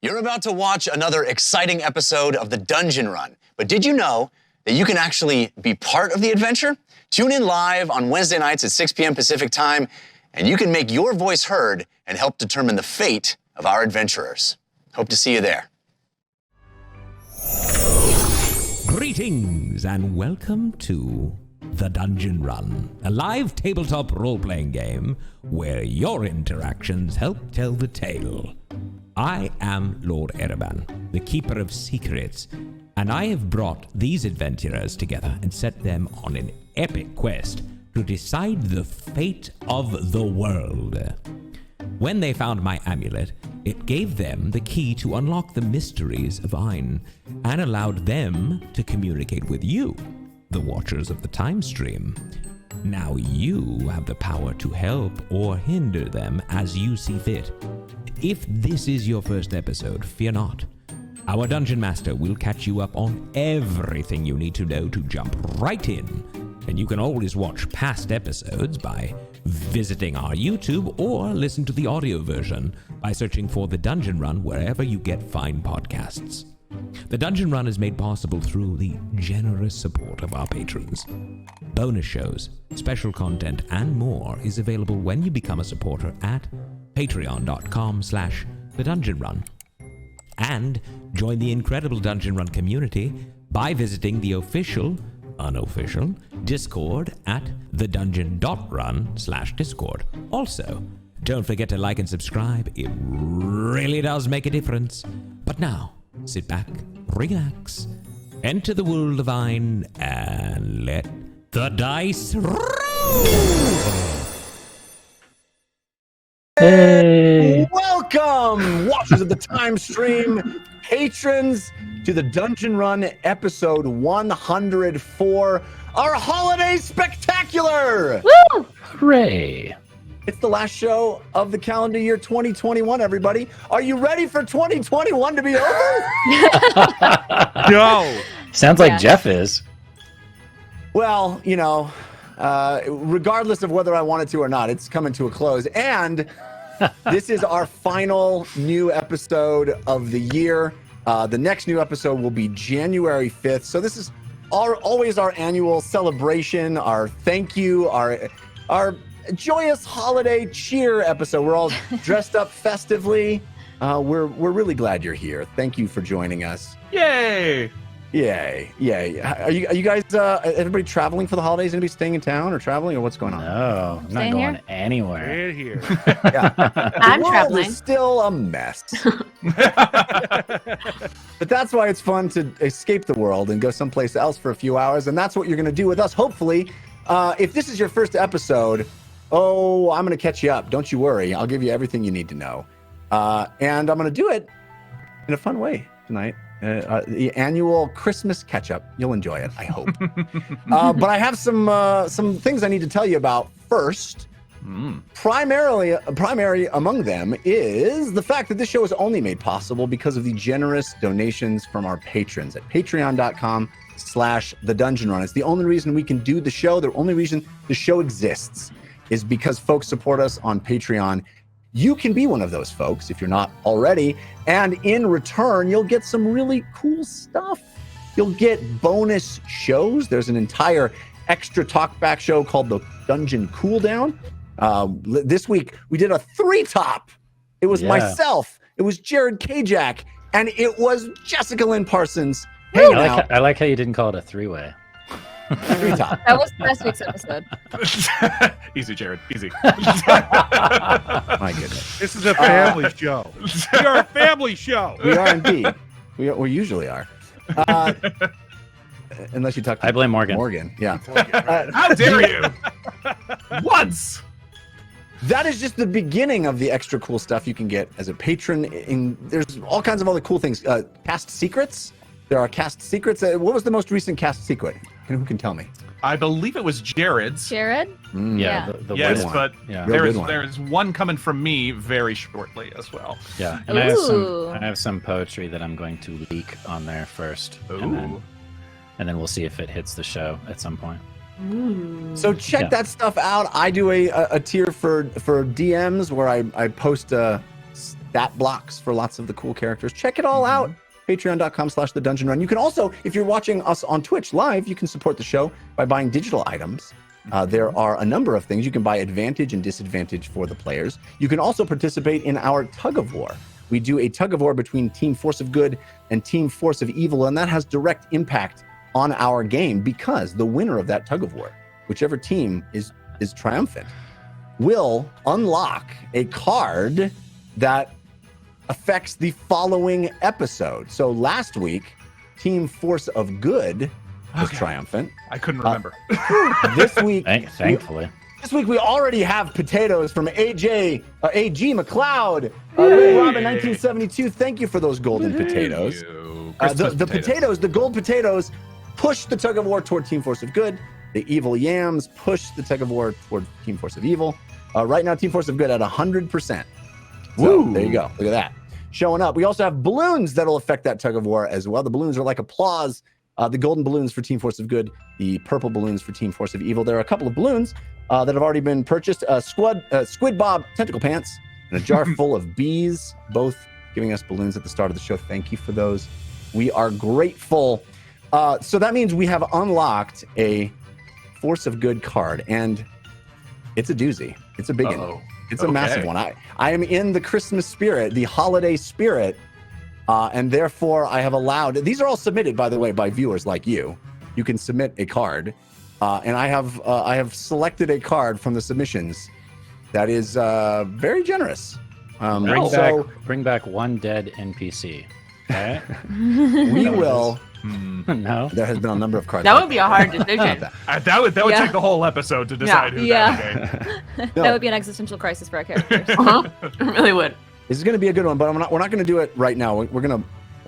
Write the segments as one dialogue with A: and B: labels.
A: You're about to watch another exciting episode of the Dungeon Run, but did you know that you can actually be part of the adventure? Tune in live on Wednesday nights at 6 p.m. Pacific time, and you can make your voice heard and help determine the fate of our adventurers. Hope to see you there.
B: Greetings and welcome to The Dungeon Run, a live tabletop role-playing game where your interactions help tell the tale. I am Lord Ereban, the Keeper of Secrets, and I have brought these adventurers together and set them on an epic quest to decide the fate of the world. When they found my amulet, it gave them the key to unlock the mysteries of Ein and allowed them to communicate with you, the Watchers of the Time Stream. Now you have the power to help or hinder them as you see fit. If this is your first episode, fear not. Our Dungeon Master will catch you up on everything you need to know to jump right in. And you can always watch past episodes by visiting our YouTube or listen to the audio version by searching for The Dungeon Run wherever you get fine podcasts. The Dungeon Run is made possible through the generous support of our patrons. Bonus shows, special content, and more is available when you become a supporter at patreon.com/thedungeonrun. And join the incredible Dungeon Run community by visiting the official, unofficial Discord at thedungeon.run/discord. Also, don't forget to like and subscribe. It really does make a difference. But now, sit back, relax, enter the world of Ein, and let the dice roll!
C: Hey!
D: Welcome, Watchers of the Time Stream, patrons, to the Dungeon Run episode 104, our holiday spectacular!
C: Woo! Hooray!
D: It's the last show of the calendar year 2021, everybody. Are you ready for 2021 to be over?
E: No!
C: Sounds like Jeff is.
D: Well, you know, regardless of whether I wanted to or not, it's coming to a close. And this is our final new episode of the year. The next new episode will be January 5th. So this is always our annual celebration, our thank you, our joyous holiday cheer episode. We're all dressed up festively. We're really glad you're here. Thank you for joining us.
E: Yay!
D: Yay. Are you guys, everybody traveling for the holidays? Anybody staying in town or traveling, or what's going on?
C: No, I'm not going anywhere.
E: We're here.
D: Yeah.
F: I'm
D: the world
F: traveling.
D: is still a mess. But that's why it's fun to escape the world and go someplace else for a few hours. And that's what you're going to do with us. Hopefully, if this is your first episode, I'm going to catch you up. Don't you worry. I'll give you everything you need to know. And I'm going to do it in a fun way tonight. The annual Christmas catch-up. You'll enjoy it, I hope. But I have some things I need to tell you about first. Primary among them is the fact that this show is only made possible because of the generous donations from our patrons at patreon.com/thedungeonrun. It's the only reason we can do the show. The only reason the show exists is because folks support us on Patreon. You can be one of those folks if you're not already. And in return, you'll get some really cool stuff. You'll get bonus shows. There's an entire extra talkback show called the Dungeon Cooldown. This week, we did a 3-top. It was myself, it was Jared Kajak, and it was Jessica Lynn Parsons.
C: I like how you didn't call it a 3-way.
D: 3-top.
F: That was last week's episode.
E: Easy, Jared. Easy.
D: My goodness.
E: This is a family show. We are a family show.
D: We are indeed. We usually are. Unless you talk to
C: I blame Morgan.
D: Yeah.
E: How dare you? Once.
D: That is just the beginning of the extra cool stuff you can get as a patron. There's all kinds of other cool things. Cast secrets. There are cast secrets. What was the most recent cast secret? Who can tell me?
E: I believe it was Jared's.
F: Jared?
C: Yeah, the
E: Yes,
C: one.
E: but
C: Yeah.
E: there's one coming from me very shortly as well.
C: Yeah, and I have some poetry that I'm going to leak on there first.
E: Ooh.
C: And then we'll see if it hits the show at some point.
D: So check that stuff out. I do a tier for DMs where I post stat blocks for lots of the cool characters. Check it all out. Patreon.com/thedungeonrun. You can also, if you're watching us on Twitch live, you can support the show by buying digital items. There are a number of things. You can buy advantage and disadvantage for the players. You can also participate in our tug of war. We do a tug of war between Team Force of Good and Team Force of Evil, and that has direct impact on our game because the winner of that tug of war, whichever team is triumphant, will unlock a card that affects the following episode. So last week, Team Force of Good was triumphant.
E: I couldn't remember.
D: This week,
C: Thankfully.
D: This week we already have potatoes from AG McLeod, Robin 1972. Thank you for those golden potatoes. The potatoes, the gold potatoes, push the tug of war toward Team Force of Good. The evil yams push the tug of war toward Team Force of Evil. Right now, Team Force of Good at 100%. So there you go. Look at that. Showing up. We also have balloons that'll affect that tug of war as well. The balloons are like applause. The golden balloons for Team Force of Good, the purple balloons for Team Force of Evil. There are a couple of balloons that have already been purchased. Squid Bob Tentacle Pants and a jar full of bees, both giving us balloons at the start of the show. Thank you for those. We are grateful. So that means we have unlocked a Force of Good card, and it's a doozy. It's a big one. It's a massive one. I am in the Christmas spirit, the holiday spirit, and therefore I have allowed. These are all submitted, by the way, by viewers like you. You can submit a card, and I have selected a card from the submissions that is very generous.
C: Bring back one dead NPC. Okay?
D: We will.
C: No,
D: there has been a number of cards.
F: That would be a hard decision.
E: That would take the whole episode to decide who that would be.
G: That would be an existential crisis for our characters.
F: It really would.
D: This is going to be a good one, but we're not going to do it right now. We're going to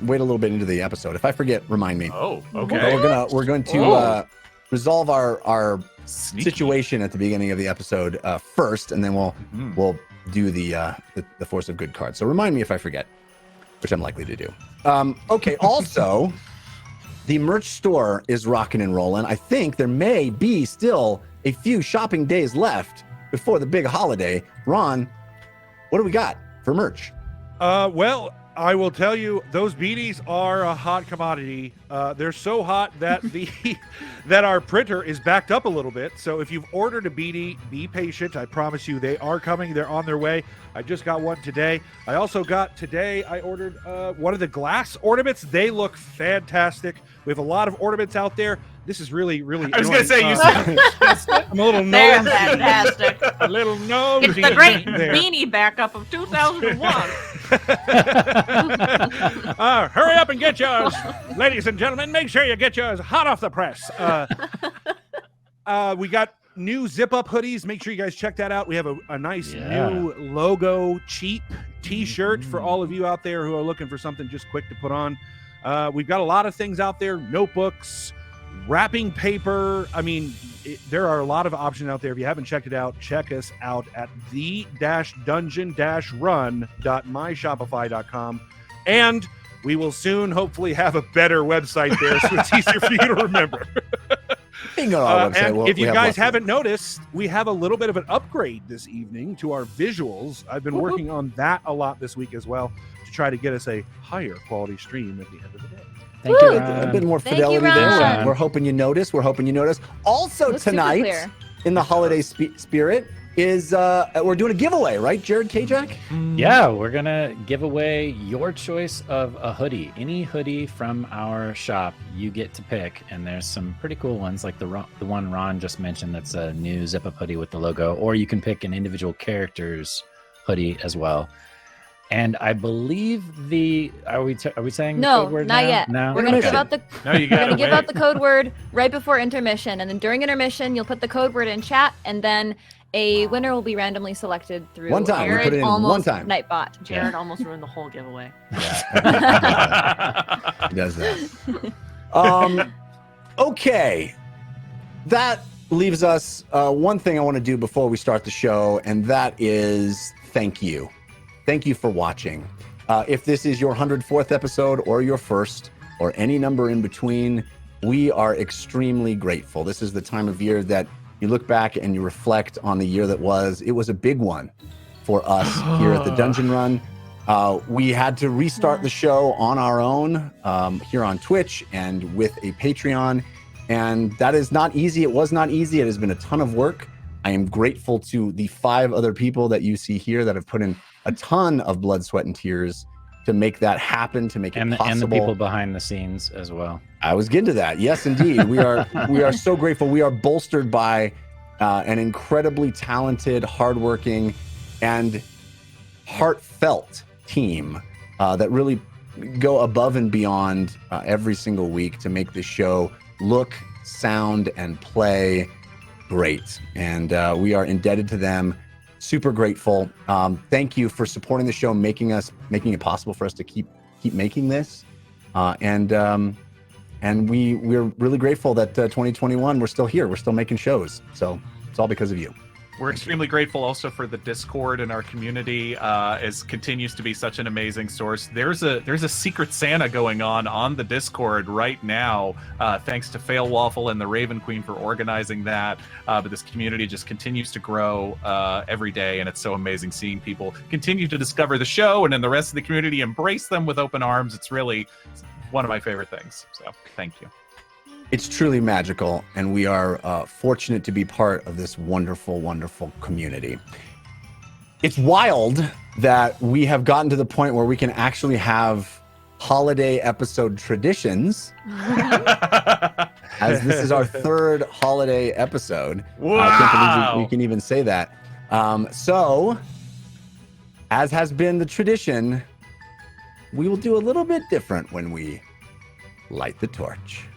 D: wait a little bit into the episode. If I forget, remind me.
E: Oh, okay.
D: We're going to resolve our situation at the beginning of the episode first, and then we'll do the Force of Good card. So remind me if I forget, which I'm likely to do. Okay. Also, the merch store is rocking and rolling. I think there may be still a few shopping days left before the big holiday. Ron, what do we got for merch?
H: Well, I will tell you, those beanies are a hot commodity. They're so hot that that our printer is backed up a little bit. So if you've ordered a beanie, be patient. I promise you, they are coming. They're on their way. I just got one today. I ordered one of the glass ornaments. They look fantastic. We have a lot of ornaments out there. This is really, really.
E: I was going to say,
H: I'm a little
F: They're
H: nosy.
F: fantastic.
H: A little nosy.
F: It's the great
H: there.
F: beanie backup of 2001.
H: Hurry up and get yours, ladies and gentlemen. Make sure you get yours hot off the press. We got new zip-up hoodies. Make sure you guys check that out. We have a nice new logo, cheap T-shirt for all of you out there who are looking for something just quick to put on. We've got a lot of things out there, notebooks, wrapping paper. I mean, there are a lot of options out there. If you haven't checked it out, check us out at the-dungeon-run.myshopify.com. And we will soon hopefully have a better website there so it's easier for you to remember. And if you guys haven't noticed, we have a little bit of an upgrade this evening to our visuals. I've been working on that a lot this week as well to try to get us a higher quality stream at the end of the day.
C: Thank you,
D: A bit more fidelity there. We're hoping you notice. Also tonight, in the holiday spirit, is we're doing a giveaway, right, Jared Kajak?
C: Yeah, we're gonna give away your choice of a hoodie. Any hoodie from our shop, you get to pick, and there's some pretty cool ones, like the one Ron just mentioned. That's a new zip-up hoodie with the logo, or you can pick an individual character's hoodie as well. And I believe are we saying
G: No,
C: the code word
G: not
C: now?
G: yet.
C: No?
G: We're gonna give out the give out the code word right before intermission, and then during intermission you'll put the code word in chat, and then a winner will be randomly selected through
D: one time. We put it in one time.
G: Nightbot.
F: Jared almost ruined the whole giveaway.
D: He does that. Okay, that leaves us one thing I want to do before we start the show, and that is thank you. Thank you for watching. If this is your 104th episode or your first or any number in between, we are extremely grateful. This is the time of year that you look back and you reflect on the year that was. It was a big one for us here at the Dungeon Run. We had to restart the show on our own here on Twitch and with a Patreon. And that is not easy. It was not easy. It has been a ton of work. I am grateful to the 5 other people that you see here that have put in a ton of blood, sweat, and tears to make that happen, to make it possible.
C: And the people behind the scenes as well.
D: I was getting to that. Yes, indeed. We are so grateful. We are bolstered by an incredibly talented, hardworking, and heartfelt team that really go above and beyond every single week to make this show look, sound, and play great. And we are indebted to them. Super grateful. Thank you for supporting the show, making it possible for us to keep making this. And we're really grateful that 2021 we're still here. We're still making shows. So it's all because of you.
E: We're extremely grateful also for the Discord and our community. It continues to be such an amazing source. There's a secret Santa going on the Discord right now, thanks to Fail Waffle and the Raven Queen for organizing that. But this community just continues to grow every day, and it's so amazing seeing people continue to discover the show and then the rest of the community embrace them with open arms. It's really one of my favorite things. So thank you.
D: It's truly magical, and we are fortunate to be part of this wonderful, wonderful community. It's wild that we have gotten to the point where we can actually have holiday episode traditions, as this is our 3rd holiday episode.
E: Wow!
D: I can't believe we can even say that. So, as has been the tradition, we will do a little bit different when we light the torch.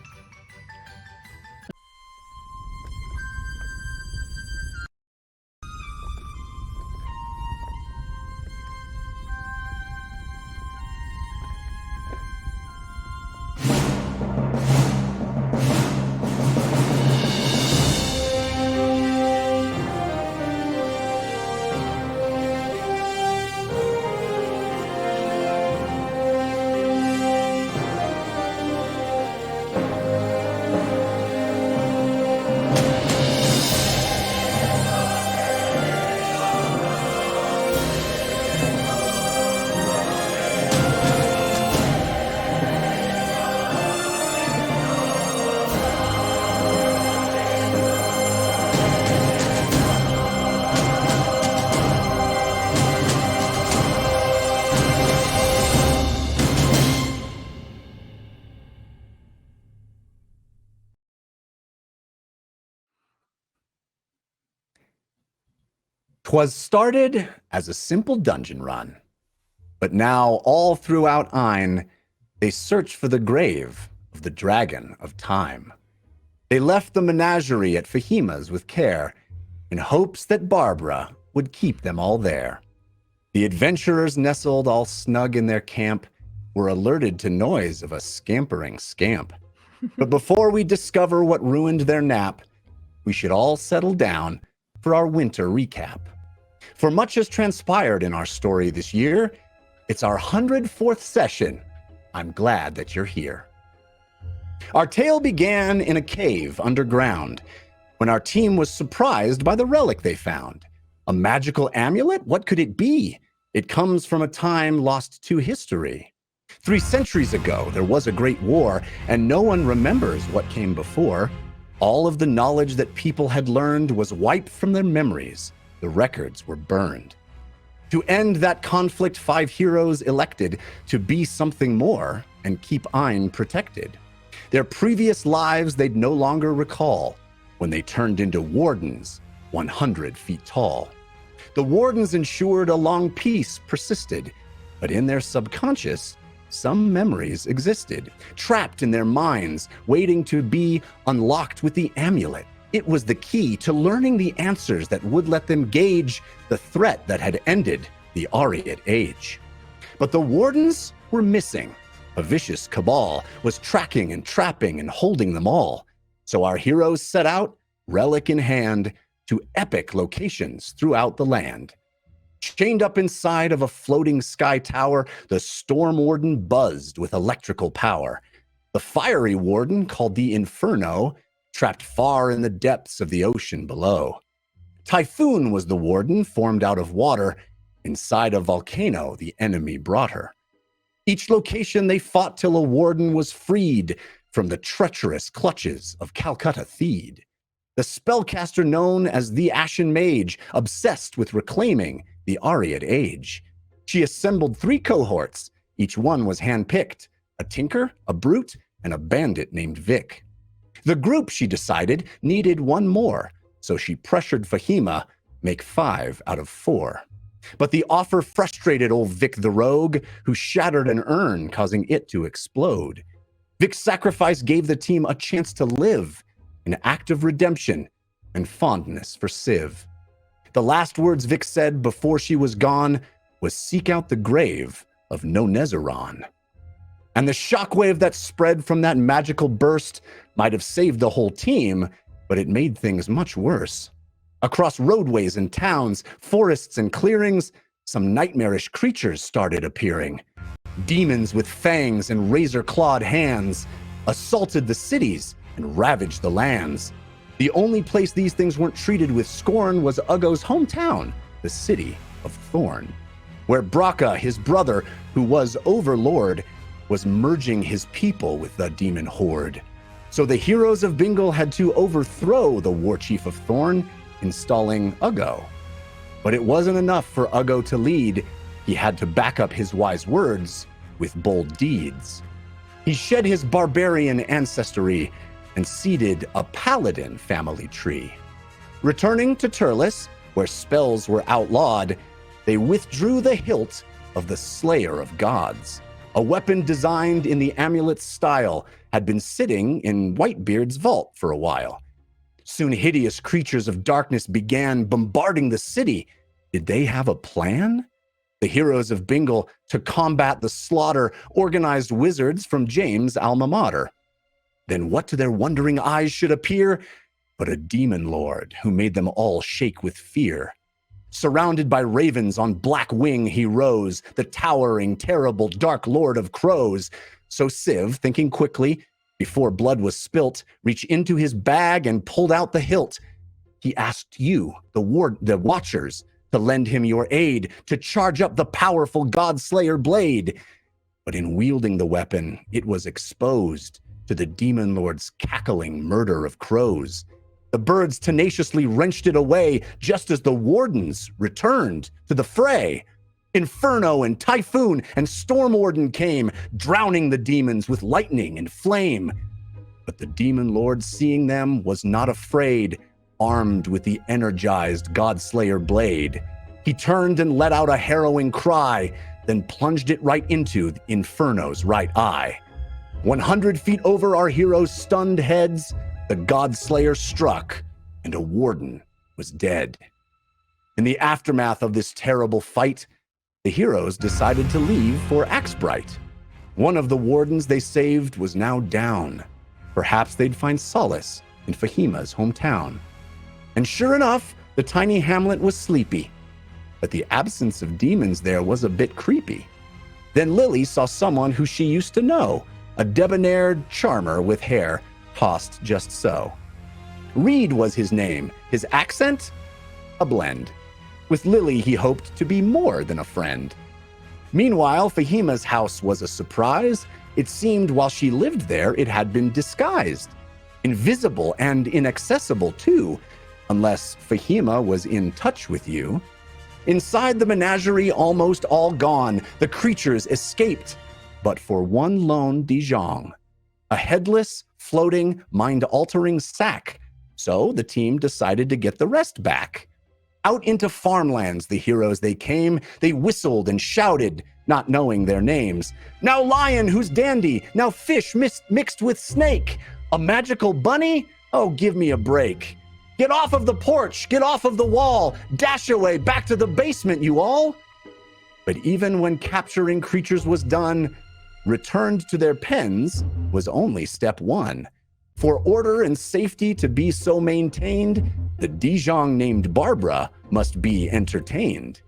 D: "'Twas started as a simple dungeon run, but now all throughout Ain, they search for the grave of the Dragon of Time. They left the menagerie at Fahima's with care, in hopes that Barbara would keep them all there. The adventurers nestled all snug in their camp were alerted to noise of a scampering scamp. But before we discover what ruined their nap, we should all settle down for our winter recap. For much has transpired in our story this year. It's our 104th session. I'm glad that you're here. Our tale began in a cave underground when our team was surprised by the relic they found. A magical amulet? What could it be? It comes from a time lost to history. 3 centuries ago, there was a great war, and no one remembers what came before. All of the knowledge that people had learned was wiped from their memories. The records were burned. To end that conflict, 5 heroes elected to be something more and keep Ain protected. Their previous lives they'd no longer recall when they turned into wardens 100 feet tall. The wardens ensured a long peace persisted, but in their subconscious, some memories existed, trapped in their minds, waiting to be unlocked with the amulet. It was the key to learning the answers that would let them gauge the threat that had ended the Ariat Age. But the wardens were missing. A vicious cabal was tracking and trapping and holding them all. So our heroes set out, relic in hand, to epic locations throughout the land. Chained up inside of a floating sky tower, the Storm Warden buzzed with electrical power. The Fiery Warden, called the Inferno, trapped far in the depths of the ocean below. Typhoon was the warden, formed out of water, Inside a volcano, the enemy brought her. Each location they fought till a warden was freed from the treacherous clutches of Calcutta Theed, the spellcaster known as the Ashen Mage, obsessed with reclaiming the Ariad Age. She assembled 3 cohorts. Each one was handpicked, a tinker, a brute, and a bandit named Vic. The group, she decided, needed one more, so she pressured Fahima, make 5 out of 4. But the offer frustrated old Vic the Rogue, who shattered an urn, causing it to explode. Vic's sacrifice gave the team a chance to live, an act of redemption and fondness for Civ. The last words Vic said before she was gone was seek out the grave of Nonezzeron. And the shockwave that spread from that magical burst might have saved the whole team, but it made things much worse. Across roadways and towns, forests and clearings, some nightmarish creatures started appearing. Demons with fangs and razor-clawed hands assaulted the cities and ravaged the lands. The only place these things weren't treated with scorn was Uggo's hometown, the city of Thorn, where Braca, his brother, who was Overlord, was merging his people with the demon horde. So the heroes of Bingle had to overthrow the war chief of Thorn, installing Uggo. But it wasn't enough for Uggo to lead. He had to back up his wise words with bold deeds. He shed his barbarian ancestry and seeded a paladin family tree. Returning to Turles, where spells were outlawed, they withdrew the hilt of the Slayer of Gods. A weapon designed in the amulet style had been sitting in Whitebeard's vault for a while. Soon hideous creatures of darkness began bombarding the city. Did they have a plan? The heroes of Bingle, to combat the slaughter, organized wizards from James' alma mater. Then what to their wondering eyes should appear but a demon lord who made them all shake with fear. Surrounded by ravens on black wing he rose, the towering, terrible, dark lord of crows. So Civ, thinking quickly, before blood was spilt, reached into his bag and pulled out the hilt. He asked you, the watchers, to lend him your aid, to charge up the powerful Godslayer blade. But in wielding the weapon, it was exposed to the demon lord's cackling murder of crows. The birds tenaciously wrenched it away just as the wardens returned to the fray. Inferno and Typhoon and Storm Warden came, drowning the demons with lightning and flame. But the demon lord, seeing them, was not afraid, armed with the energized Godslayer blade. He turned and let out a harrowing cry, then plunged it right into Inferno's right eye. 100 feet over our heroes' stunned heads, the Godslayer struck, and a warden was dead. In the aftermath of this terrible fight, the heroes decided to leave for Axbright. One of the wardens they saved was now down. Perhaps they'd find solace in Fahima's hometown. And sure enough, the tiny hamlet was sleepy. But the absence of demons there was a bit creepy. Then Lily saw someone who she used to know, a debonair charmer with hair tossed just so. Reed was his name, his accent, a blend. With Lily, he hoped to be more than a friend. Meanwhile, Fahima's house was a surprise. It seemed while she lived there, it had been disguised. Invisible and inaccessible, too, unless Fahima was in touch with you. Inside the menagerie, almost all gone, the creatures escaped, but for one lone Dijon, a headless, floating, mind-altering sack. So the team decided to get the rest back. Out into farmlands, the heroes they came. They whistled and shouted, not knowing their names. Now lion, who's dandy. Now fish mixed with snake. A magical bunny? Oh, give me a break. Get off of the porch, get off of the wall. Dash away, back to the basement, you all. But even when capturing creatures was done, returned to their pens was only step one. For order and safety to be so maintained, the Dijon named Barbara must be entertained.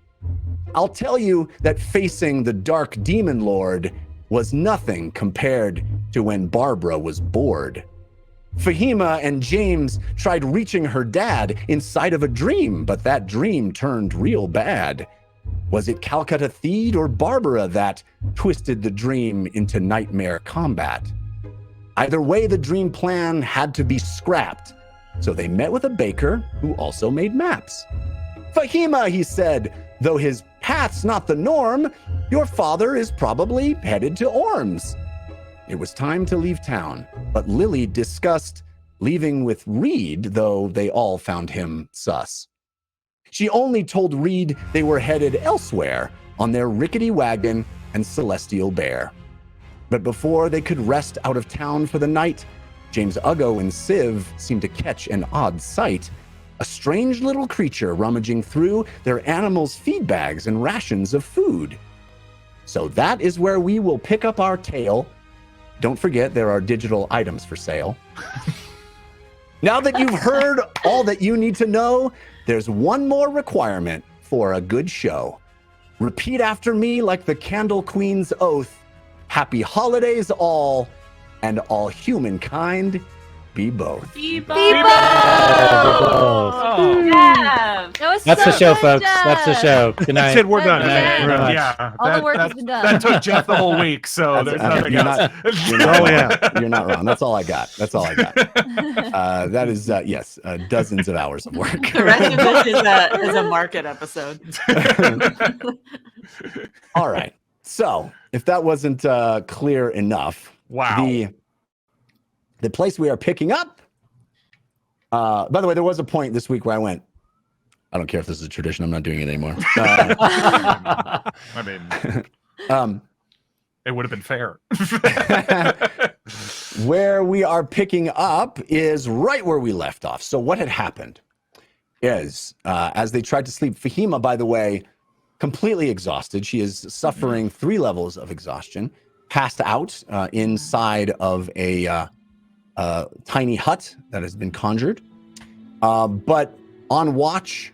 D: I'll tell you that facing the dark demon lord was nothing compared to when Barbara was bored. Fahima and James tried reaching her dad inside of a dream, but that dream turned real bad. Was it Calcutta Theed or Barbara that twisted the dream into nightmare combat? Either way, the dream plan had to be scrapped, so they met with a baker who also made maps. Fahima, he said, though his path's not the norm, your father is probably headed to Orms. It was time to leave town, but Lily discussed leaving with Reed, though they all found him sus. She only told Reed they were headed elsewhere on their rickety wagon and celestial bear. But before they could rest out of town for the night, James Uggo and Civ seemed to catch an odd sight. A strange little creature rummaging through their animals' feed bags and rations of food. So that is where we will pick up our tale. Don't forget, there are digital items for sale. Now that you've heard all that you need to know, there's one more requirement for a good show. Repeat after me like the Candle Queen's oath. Happy holidays all, and all humankind be both.
F: Be both.
E: Oh.
F: Yeah.
C: That's the show, folks. That's the show. Good night.
H: That's it. We're done.
G: Good night.
H: We're done.
E: Yeah,
G: All the work has been done.
E: That took Jeff the whole week, so there's nothing
D: you're
E: else.
D: not, you're not wrong. That's all I got. That's all I got. That is, yes, dozens of hours of work.
F: The rest of this is a market episode.
D: All right. So if that wasn't clear enough,
E: Wow.
D: The place we are picking up, by the way, there was a point this week where I went, I don't care if this is a tradition, I'm not doing it anymore.
E: I mean, it would have been fair.
D: Where we are picking up is right where we left off. So what had happened is, as they tried to sleep, Fahima, by the way, completely exhausted. She is suffering 3 levels of exhaustion, passed out inside of a tiny hut that has been conjured. But on watch,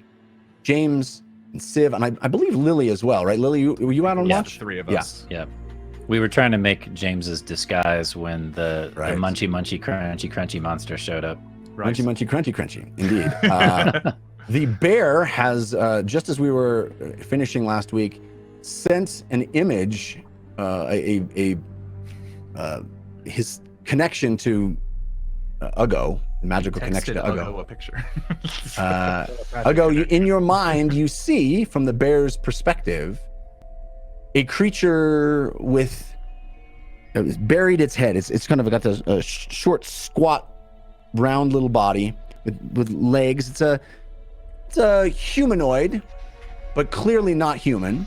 D: James and Civ, and I believe Lily as well, right? Lily, were you out on
C: Yeah,
D: watch?
E: 3 of us.
C: Yeah. We were trying to make James's disguise when the
D: Right.
C: munchy crunchy monster showed up.
E: Right.
D: Munchy, crunchy, indeed. The bear has, just as we were finishing last week, sent an image, his connection to Uggo, the magical connection to
E: Texted
D: Uggo.
E: a picture.
D: Uggo, in your mind, you see from the bear's perspective a creature with buried its head. It's kind of got this short, squat, round little body with legs. It's a humanoid, but clearly not human.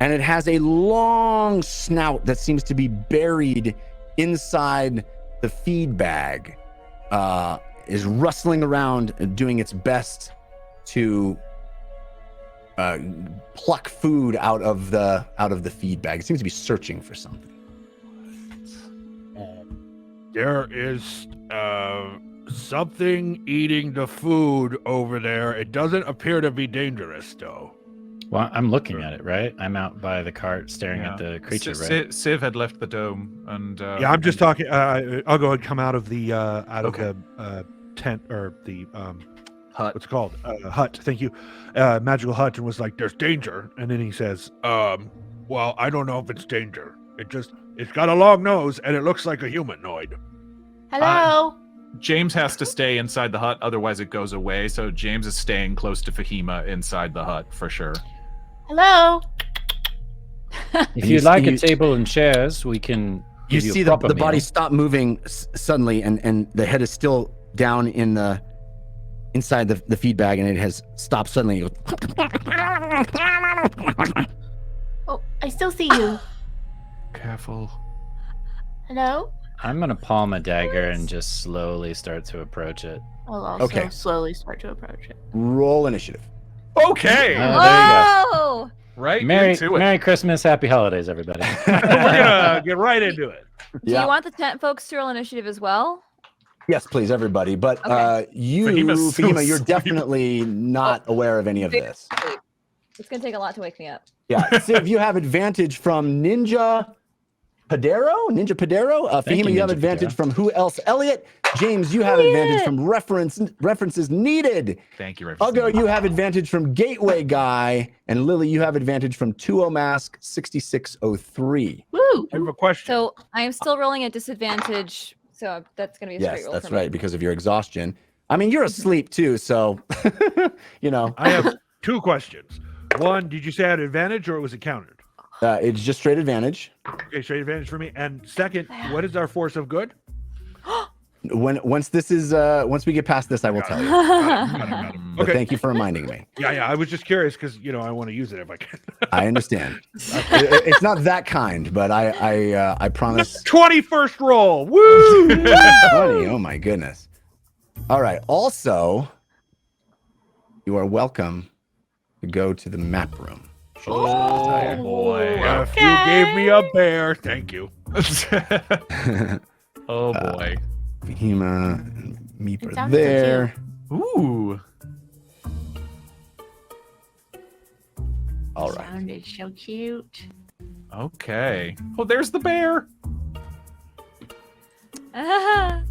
D: And it has a long snout that seems to be buried inside the feed bag. Is rustling around and doing its best to pluck food out of the feed bag. It seems to be searching for something.
H: There is something eating the food over there. It doesn't appear to be dangerous, though.
C: Well, I'm looking at it, right? I'm out by the cart staring at the creature, right?
E: Civ had left the dome, and
H: Yeah, I'm just talking. I'll go and come out of the tent or the
E: hut.
H: what's it called? Hut. Thank you. Magical hut, and was like, "There's danger." And then he says, "Well, I don't know if it's danger. It's got a long nose and it looks like a humanoid."
F: Hello.
E: James has to stay inside the hut, otherwise it goes away. So James is staying close to Fahima inside the hut for sure.
F: Hello.
C: If you'd like a table and chairs, we can.
D: You
C: give you
D: see
C: a
D: the
C: proper
D: body
C: meal.
D: stop moving suddenly, and the head is still down in the inside the feed bag, and it has stopped suddenly. It goes,
F: Oh, I still see you.
E: Careful.
F: Hello.
C: I'm gonna palm a dagger and just slowly start to approach it.
F: I'll also
D: Okay.
F: slowly start to approach it.
D: roll initiative.
E: Okay.
C: Oh, there you go.
G: Whoa!
E: Right
C: Merry
E: into it.
C: Merry Christmas, Happy Holidays, everybody.
H: We're gonna get right into it.
G: Do you want the tent folks to roll initiative as well?
D: Yes, please, everybody. But
G: Okay.
E: Fahima's so
D: Fahima, you're
E: asleep.
D: definitely not aware of any of this.
G: It's gonna take a lot to wake me up.
D: Yeah, Civ, you have advantage from ninja Ninja Padero.
C: Thank
D: Fahima,
C: you,
D: you have
C: Ninja
D: advantage
C: Padero.
D: from Who Else? Elliot. James, you have advantage from references needed.
E: Thank you,
D: Ugo, you have advantage from Gateway Guy. And Lily, you have advantage from 2O Mask 6603.
F: Woo!
H: I have a question.
G: So I am still rolling at disadvantage. So that's going to be a straight
D: Yes,
G: roll
D: that's
G: for me.
D: right, because of your exhaustion. I mean, you're asleep too, so, you know.
H: I have 2 questions. One, did you say I had advantage or was it countered?
D: It's just straight advantage.
H: Okay, straight advantage for me. And second, what is our force of good?
D: Once we get past this, I will tell you.
H: Got it.
D: But
H: Okay.
D: thank you for reminding me.
H: Yeah. I was just curious because I want to use it if I can.
D: I understand. It's not that kind, but I promise.
H: 21st roll. Woo!
D: 20. Oh my goodness. All right. Also, you are welcome to go to the map room.
E: Oh boy.
H: If you gave me a bear, thank you.
E: Oh boy.
D: Fahima and Meep
F: It
D: are
F: sounds so
D: there.
E: Ooh.
D: All right.
F: Sounded so cute.
E: Okay. Oh, there's the bear.
G: Ah,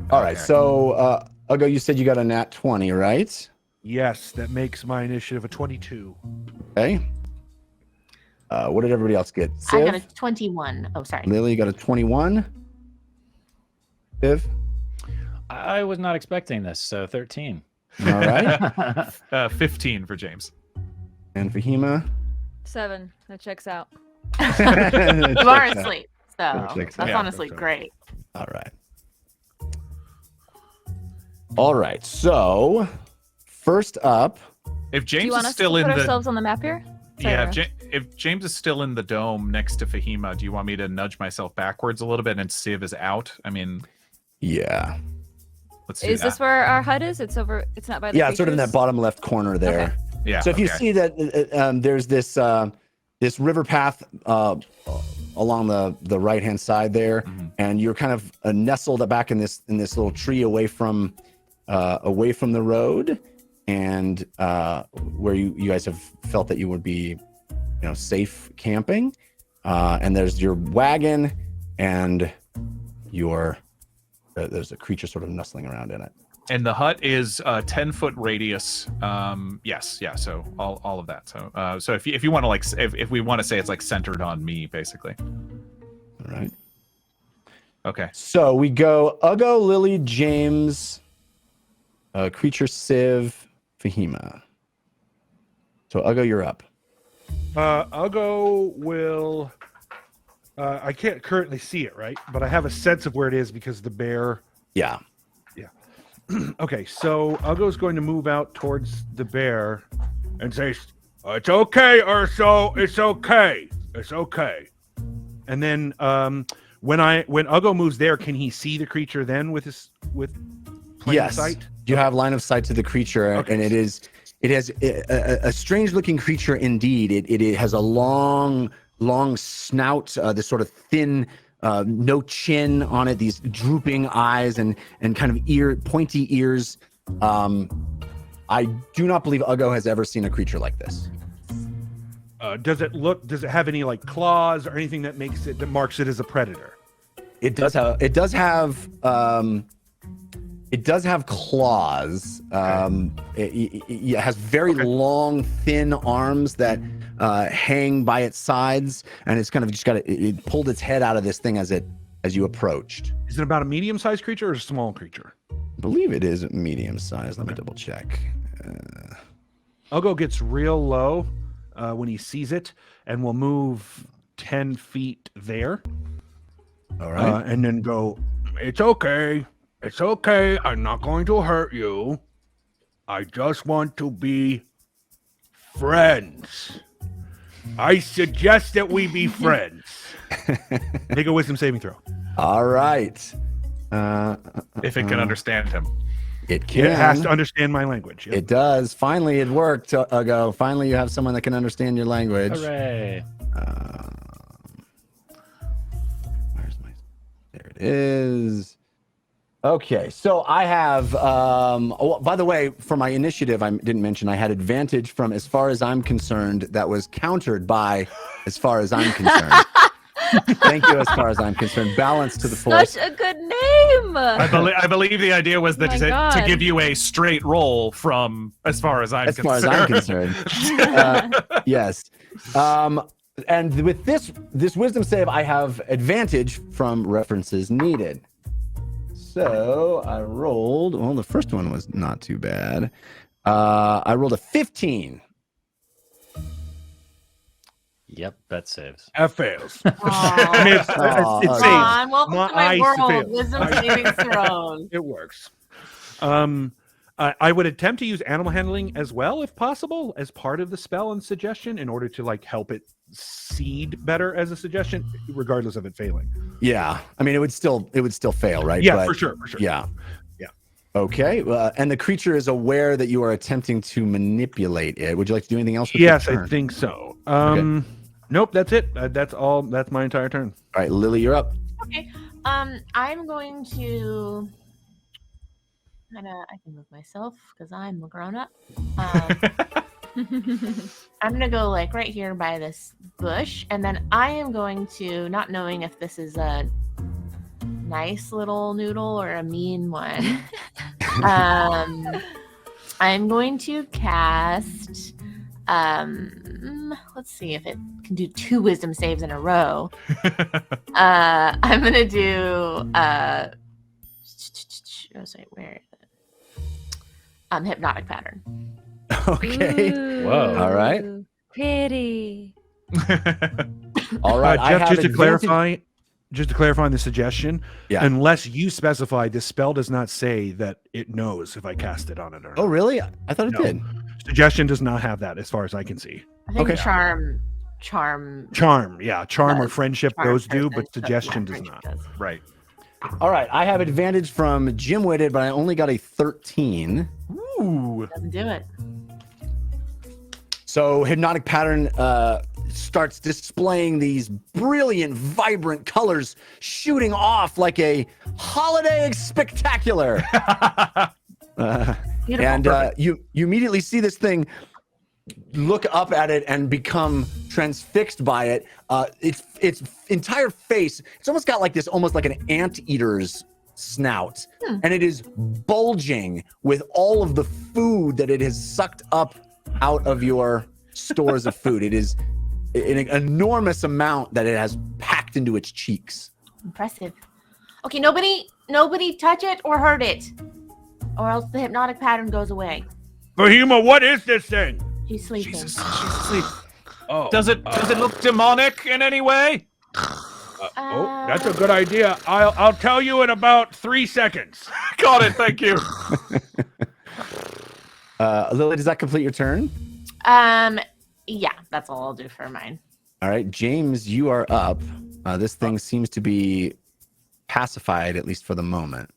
D: All right.
E: Okay.
D: So, Ugo, you said you got a nat 20, right?
H: Yes, that makes my initiative a 22.
D: Okay. What did everybody else get?
F: I got a
D: Civ?
F: 21. Oh, sorry.
D: Lily got a 21. Viv?
C: I was not expecting this, so 13.
D: All right.
E: 15 for James.
D: And Fahima?
G: 7. That checks out.
F: You are
D: Checks out.
F: asleep, so
D: That checks
F: that's
D: out.
F: honestly great.
D: All right. All right. So, first up,
E: If
G: Do you
E: James
G: want
E: is
G: us
E: still
G: to
E: in
G: put
E: the
G: ourselves on the map here? Sorry,
E: yeah,
G: Aaron.
E: if James is still in the dome next to Fahima, do you want me to nudge myself backwards a little bit and Civ is out? I mean,
D: yeah.
E: let's do
G: Is
E: that.
G: this where our hut is? It's over. It's not by the
D: Yeah, it's sort of in that
G: creatures?
D: bottom left corner there.
G: Okay.
E: Yeah.
D: So if you
E: okay.
D: see that there's this river path along the right hand side there,
E: Mhm.
D: and you're kind of nestled back in this little tree away from the road, and where you guys have felt that you would be, safe camping. And there's your wagon, and there's a creature sort of nestling around in it.
E: And the hut is 10-foot radius. Yes, yeah. So all of that. So if you want to if we want to say it's like centered on me, basically.
D: All right.
E: Okay.
D: So we go Ugo, Lily, James, creature, Civ, Fahima. So Ugo, you're up.
H: Ugo will. I can't currently see it, right? But I have a sense of where it is because the bear.
D: Yeah.
H: Okay, so Ugo's going to move out towards the bear and say, "It's okay, Urso. It's okay. It's okay." And then when Ugo moves there, can he see the creature then with plain
D: Yes.
H: sight?
D: You have line of sight to the creature,
H: Okay.
D: and it has a strange looking creature indeed. It has a long snout, this sort of thin, no chin on it, these drooping eyes and kind of pointy ears. I do not believe Ugo has ever seen a creature like this.
H: Does it have any like claws or anything that marks it as a predator?
D: It does have claws. It has very long, thin arms that hang by its sides, and it's kind of just it pulled its head out of this thing as you approached.
H: Is it about a medium-sized creature or a small creature?
D: I believe it is medium size. Let me double check.
H: Ugo gets real low when he sees it, and will move 10 feet there.
D: All right.
H: And then go, "It's okay. It's okay. I'm not going to hurt you. I just want to be friends. I suggest that we be friends." Make a wisdom saving throw.
D: All right.
E: If it can understand him.
D: It can.
H: It has to understand my language. Yep.
D: It does. Finally, it worked, Ugo. Finally, you have someone that can understand your language.
C: Hooray.
D: There it is. Okay, so I have. By the way, for my initiative, I didn't mention I had advantage from as far as I'm concerned. That was countered by as far as I'm concerned. Thank you, as far as I'm concerned. Balance to the force.
G: Such a good name.
E: I believe the idea was that
G: Oh my
E: to
G: God.
E: give you a straight roll from as far as I'm
D: As far
E: concerned.
D: as I'm concerned. Yes. And with this wisdom save, I have advantage from references needed. So I rolled. Well, the first one was not too bad. I rolled a 15.
C: Yep, that saves.
H: That fails.
F: Aw.
H: I mean, it's
D: Aw.
H: safe.
F: Come on, welcome
H: My
F: to my
H: eyes
F: world.
H: fail.
F: Wisdom
H: I-
F: saving thrown.
H: It works. I would attempt to use animal handling as well, if possible, as part of the spell and suggestion, in order to like help it seed better as a suggestion, regardless of it failing.
D: Yeah. I mean, it would still fail, right?
H: Yeah,
D: But-
H: for sure.
D: Yeah.
H: Yeah.
D: Okay. And the creature is aware that you are attempting to manipulate it. Would you like to do anything else with
H: Yes,
D: your
H: I
D: turn?
H: think so. Nope, that's it. That's all. That's my entire turn.
D: All right, Lily, you're up.
F: Okay. I'm going to I can move myself because I'm a grown up. I'm gonna go like right here by this bush, and then I am going to, not knowing if this is a nice little noodle or a mean one. I'm going to cast. Let's see if it can do 2 wisdom saves in a row. I'm gonna do. Where is it? Hypnotic pattern.
D: Okay.
C: Whoa.
D: All right.
G: Pretty.
D: All right. I
H: Jeff,
D: have
H: just to
D: advantage-
H: clarify on the suggestion,
D: Yeah.
H: unless you specify, this spell does not say that it knows if I cast it on it or not.
D: Oh, really? I thought it
H: No.
D: did.
H: Suggestion does not have that, as far as I can see.
F: I think
D: Okay.
F: charm.
H: Charm, yeah, charm or
F: Does.
H: friendship,
F: Charm
H: those do,
F: person,
H: but suggestion does
F: friendship
H: not.
F: does.
E: Right.
D: All right. I have advantage from Jim Witted, but I only got a 13.
E: Ooh.
F: Doesn't do it.
D: So hypnotic pattern starts displaying these brilliant, vibrant colors shooting off like a holiday spectacular.
F: Beautiful.
D: And you immediately see this thing look up at it and become transfixed by it. Its entire face, it's almost got like this, almost like an anteater's snout, and it is bulging with all of the food that it has sucked up out of your stores of food. It is an enormous amount that it has packed into its cheeks.
F: Impressive. Okay, nobody touch it or hurt it, or else the hypnotic pattern goes away.
H: Bahima, what is this thing?
F: She's sleeping.
E: Jesus, she's asleep.
H: Oh,
E: Does it look demonic in any way?
H: oh, that's a good idea. I'll tell you in about 3 seconds.
E: Got it. Thank you.
D: Lily, does that complete your turn?
F: Yeah, that's all I'll do for mine.
D: All right, James, you are up. This thing seems to be pacified, at least for the moment.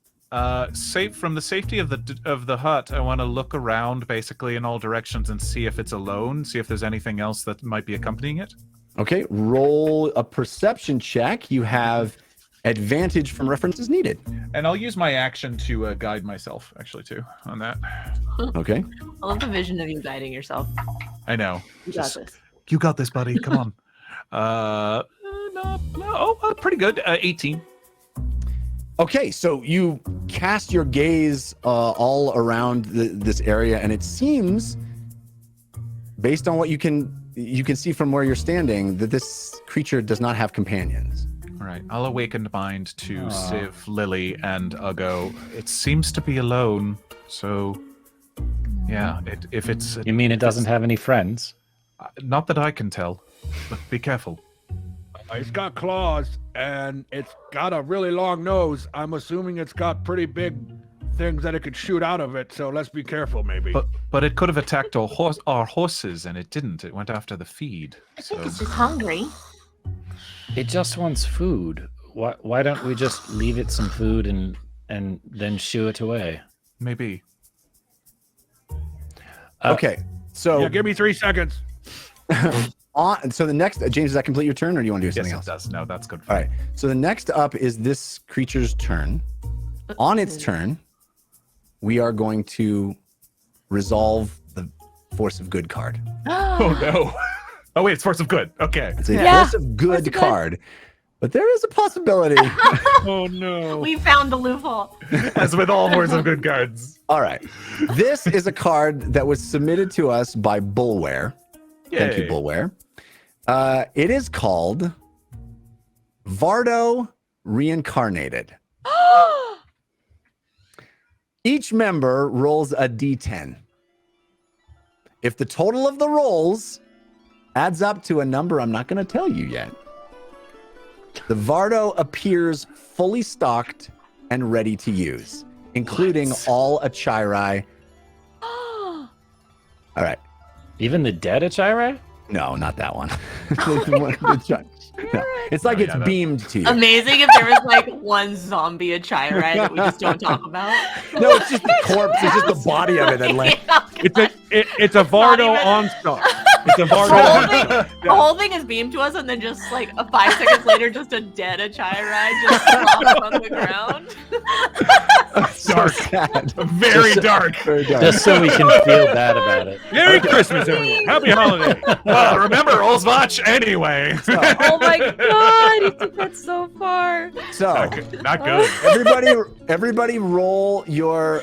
E: Safe from the safety of the hut, I want to look around basically in all directions and see if it's alone, see if there's anything else that might be accompanying it.
D: Okay, roll a perception check. You have advantage from references needed.
E: And I'll use my action to guide myself, actually, too, on that.
D: Okay.
F: I love the vision of you guiding yourself.
E: I know.
F: You got this.
E: You got this, buddy. Come on. Pretty good. 18.
D: Okay, so you cast your gaze all around this area, and it seems, based on what you can see from where you're standing, that this creature does not have companions.
E: All right. I'll awaken mind to Civ, Lily, and Ugo. It seems to be alone, so yeah. If it's
C: You mean it doesn't have any friends?
E: not that I can tell, but be careful.
H: It's got claws and it's got a really long nose. I'm assuming it's got pretty big things that it could shoot out of it. So let's be careful, maybe.
E: But it could have attacked our horses, and it didn't. It went after the feed.
F: I think
E: So
F: it's just hungry.
C: It just wants food. Why don't we just leave it some food and then shoo it away?
E: maybe.
D: Okay, so
H: yeah, give me 3 seconds.
D: so the next, James, does that complete your turn, or do you want to do
E: Yes,
D: something
E: it
D: else?
E: does. No, that's good.
D: All right. So the next up is this creature's turn. On its turn, we are going to resolve the Force of Good card.
E: Oh no. Oh wait, it's force of good. Okay.
D: It's a
G: Yeah,
D: Force of Good
G: Force of Good.
D: card. but there is a possibility.
H: Oh no.
F: We found the loophole.
E: As with all hordes of good cards.
D: All right. This is a card that was submitted to us by Bullware. Thank you,
E: Yay.
D: Bullware. It is called Vardo Reincarnated. Each member rolls a d10. If the total of the rolls adds up to a number I'm not going to tell you yet, the Vardo appears fully stocked and ready to use, including all Achiri. All right.
C: Even the dead Achiri?
D: No, not that one. No, it's like it's beamed to you.
F: Amazing if there was like one zombie Achiri that we just don't talk about.
D: No, it's just the corpse. It's just the body of it that lands.
H: It's a Vardo on stock. It's a
F: The
H: Vardo.
F: whole thing is beamed to us, and then just like 5 seconds later, just a dead Achiri just flops on the ground.
D: So sad.
E: Very dark.
D: Very dark.
C: Just so we can feel bad about it.
H: Merry Christmas, everyone. Happy holiday.
E: Well, remember, rolls watch anyway.
G: Oh my god, you took that so far.
D: So
E: Not good.
D: everybody roll your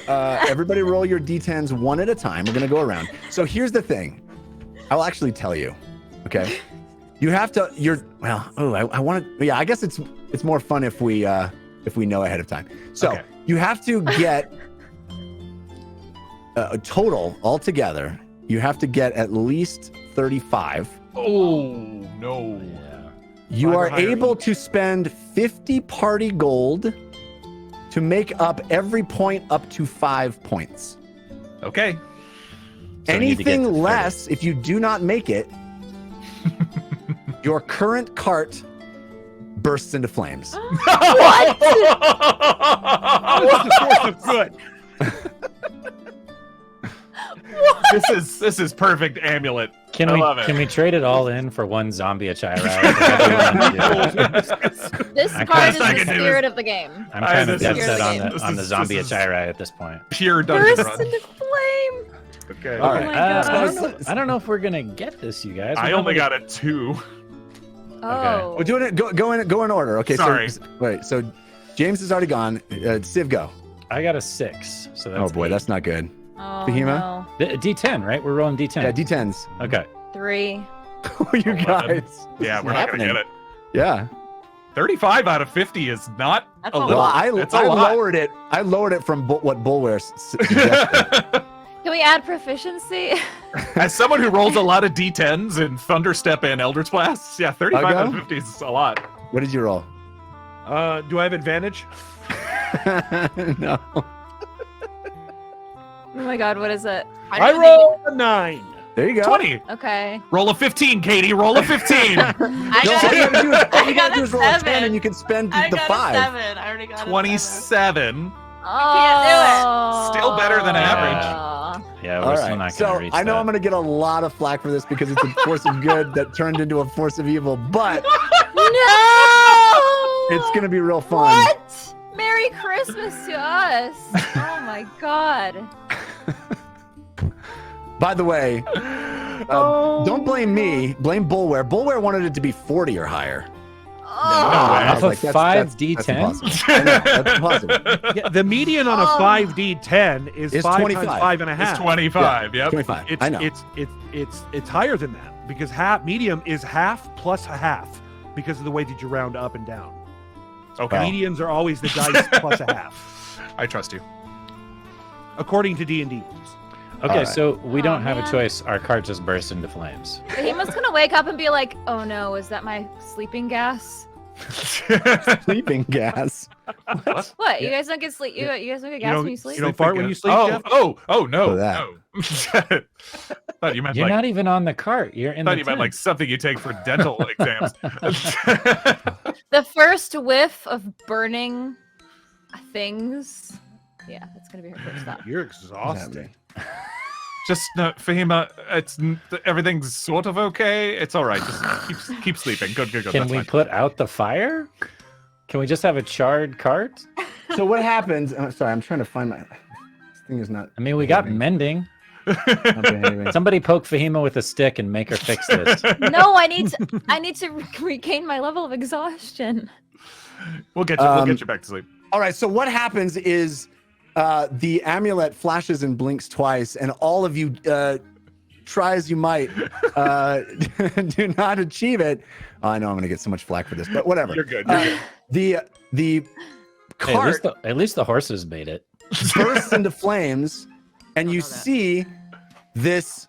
D: d10s one at a time. We're gonna go around. So here's the thing. I'll actually tell you. Okay. You have to. I want to. Yeah, I guess it's more fun if we know ahead of time. So
E: Okay.
D: you have to get a total altogether. You have to get at least 35.
E: Oh, no.
D: You
H: Five or
D: are
H: higher
D: able
H: each.
D: to spend 50 party gold to make up every point up to 5 points.
E: Okay.
C: So we need to get
D: Anything
C: to 30.
D: less, if you do not make it, your current cart bursts into flames.
H: What's the source of good?
E: This is perfect amulet.
C: Can
E: I
C: we
E: love it.
C: can we trade it all in for one zombie Achiri?
G: This
C: I
G: card
C: can't-
G: is
E: I
G: the
E: can do
G: spirit of the game.
C: I'm kind of
E: this
C: dead
G: is-
C: set on
G: this
C: the
E: is-
C: zombie
E: this is-
C: Achiri at this point.
E: Pure dungeon
G: Burst
E: run.
G: into flame.
E: Okay.
D: All
G: Oh
D: right.
G: my god.
C: I don't know if we're gonna get this, you guys.
E: I only got a 2.
G: Oh.
D: We're doing it. Go in order. Okay.
E: Sorry.
D: So wait. So James is already gone. Civ, go.
C: I got a 6. So that's
D: Oh boy,
C: 8.
D: that's not good.
G: Oh,
D: Fahima?
G: no.
C: D10, right? We're rolling D10.
D: Yeah, D10s.
C: Okay.
G: 3.
D: Oh, you
E: 11.
D: guys.
E: Yeah,
D: This
E: we're
D: is
E: not going to
D: happening.
E: get it.
D: Yeah.
E: 35 out of 50 is not
F: That's
E: a
F: a
E: little.
D: Well,
F: lot.
E: It's a
D: I
E: lot.
D: lowered it. I lowered it from what Bullware suggested.
G: Can we add proficiency?
E: As someone who rolls a lot of D10s in Thunderstep and Eldritch Blasts, yeah, 35 out of
D: I'll go.
E: 50 is a lot.
D: What did you roll?
H: Do I have advantage?
D: No.
G: Oh my god, what is it?
H: I rolled a 9.
D: There you go.
E: 20.
G: Okay.
E: Roll a 15, Katie. Roll a 15.
F: I
D: No, all you
F: got,
D: gotta do is, all you
F: I
D: gotta
F: got
D: do
F: a
D: is roll a 10
F: 7.
D: and you can spend
F: I
D: the
F: got
D: 5.
F: a 7. I already got a 7.
E: 27.
G: Oh.
E: Still better than average.
C: Yeah,
D: All
C: we're still
D: right.
C: not
D: So
C: gonna reach
D: I know
C: that.
D: I'm gonna get a lot of flack for this because it's a force of good that turned into a force of evil, but
G: No!
D: it's gonna be real fun.
G: What? Merry Christmas to us. Oh my god.
D: By the way, don't blame me. Blame Bullware. Bullware wanted it to be 40 or higher.
G: Oh.
D: I was
C: Off a
D: like, that's
C: 5d10?
D: impossible. I know, that's impossible.
H: Yeah, the median on a
G: Oh.
H: 5d10 is
D: It's
H: 5
D: 25.
H: times 5 and a half.
E: It's 25. Yep.
D: 25.
H: It's
D: I know.
H: it's higher than that because medium is half plus a half because of the way that you round up and down.
E: Okay.
H: Medians are always the dice plus a half,
E: I trust you.
H: according to D&D rules.
C: Okay,
D: Alright.
C: so we
G: Oh,
C: don't have a
G: man.
C: choice. Our cart just burst into flames.
G: He must gonna wake up and be like, oh no, is that my sleeping gas?
D: Sleeping gas.
G: What? You guys don't get sleep? You guys don't get gas when you sleep?
H: You don't fart when you sleep,
E: Oh,
H: Jeff?
E: oh, no,
D: Oh, that.
E: no. Thought you meant
C: You're
E: like.
C: not even on the cart. You're in
E: Thought
C: the
E: you meant like
C: tent.
E: something you take for dental exams.
G: The first whiff of burning things. Yeah, that's gonna be her first stop.
H: You're exhausted.
E: Just Fahima, everything's sort of okay. It's all right. Just keep sleeping. Good.
C: Can
E: That's
C: we
E: fine.
C: put out the fire? Can we just have a charred cart?
D: So what happens? Sorry, I'm trying to find my. This thing is not.
C: I mean, we got mending. Somebody poke Fahima with a stick and make her fix this.
G: No, I need to regain my level of exhaustion.
E: We'll get you back to sleep.
D: All right, so what happens is the amulet flashes and blinks twice, and all of you, try as you might, do not achieve it. Oh, I know I'm going to get so much flack for this, but whatever.
E: You're good. You're good.
D: The
C: Hey,
D: cart
C: at least the horses made it.
D: bursts into flames, and you see this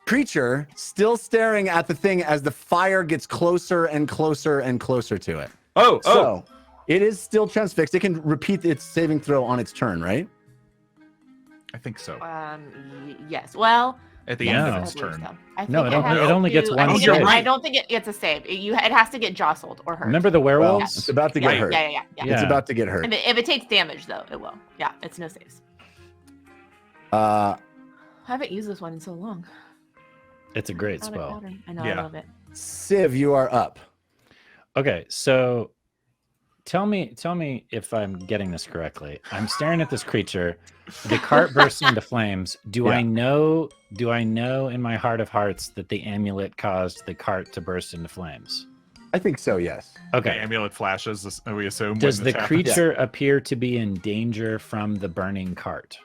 D: creature still staring at the thing as the fire gets closer and closer and closer to it. So it is still transfixed. It can repeat its saving throw on its turn, right?
E: I think so.
F: Yes. Well,
E: At the end of its turn.
C: No, it only gets one
F: save.
C: save.
F: I don't think it gets a save. It has to get jostled or hurt.
C: Remember the
D: Well,
C: werewolves?
D: it's about to get hurt.
F: Yeah.
D: It's about to get hurt.
F: If it takes damage, though, it will. Yeah, it's no saves.
D: Uh,
F: I haven't used this one in so long.
C: It's a great
F: Not a
C: spell.
F: pattern. I know,
E: Yeah.
F: I love it.
D: Civ, you are up.
C: Okay, so tell me if I'm getting this correctly. I'm staring at this creature. The cart bursts into flames. Do I know in my heart of hearts that the amulet caused the cart to burst into flames?
D: I think so, yes.
E: The
C: Okay.
E: amulet flashes, we assume.
C: Does
E: when
C: the
E: this happens.
C: creature appear to be in danger from the burning cart?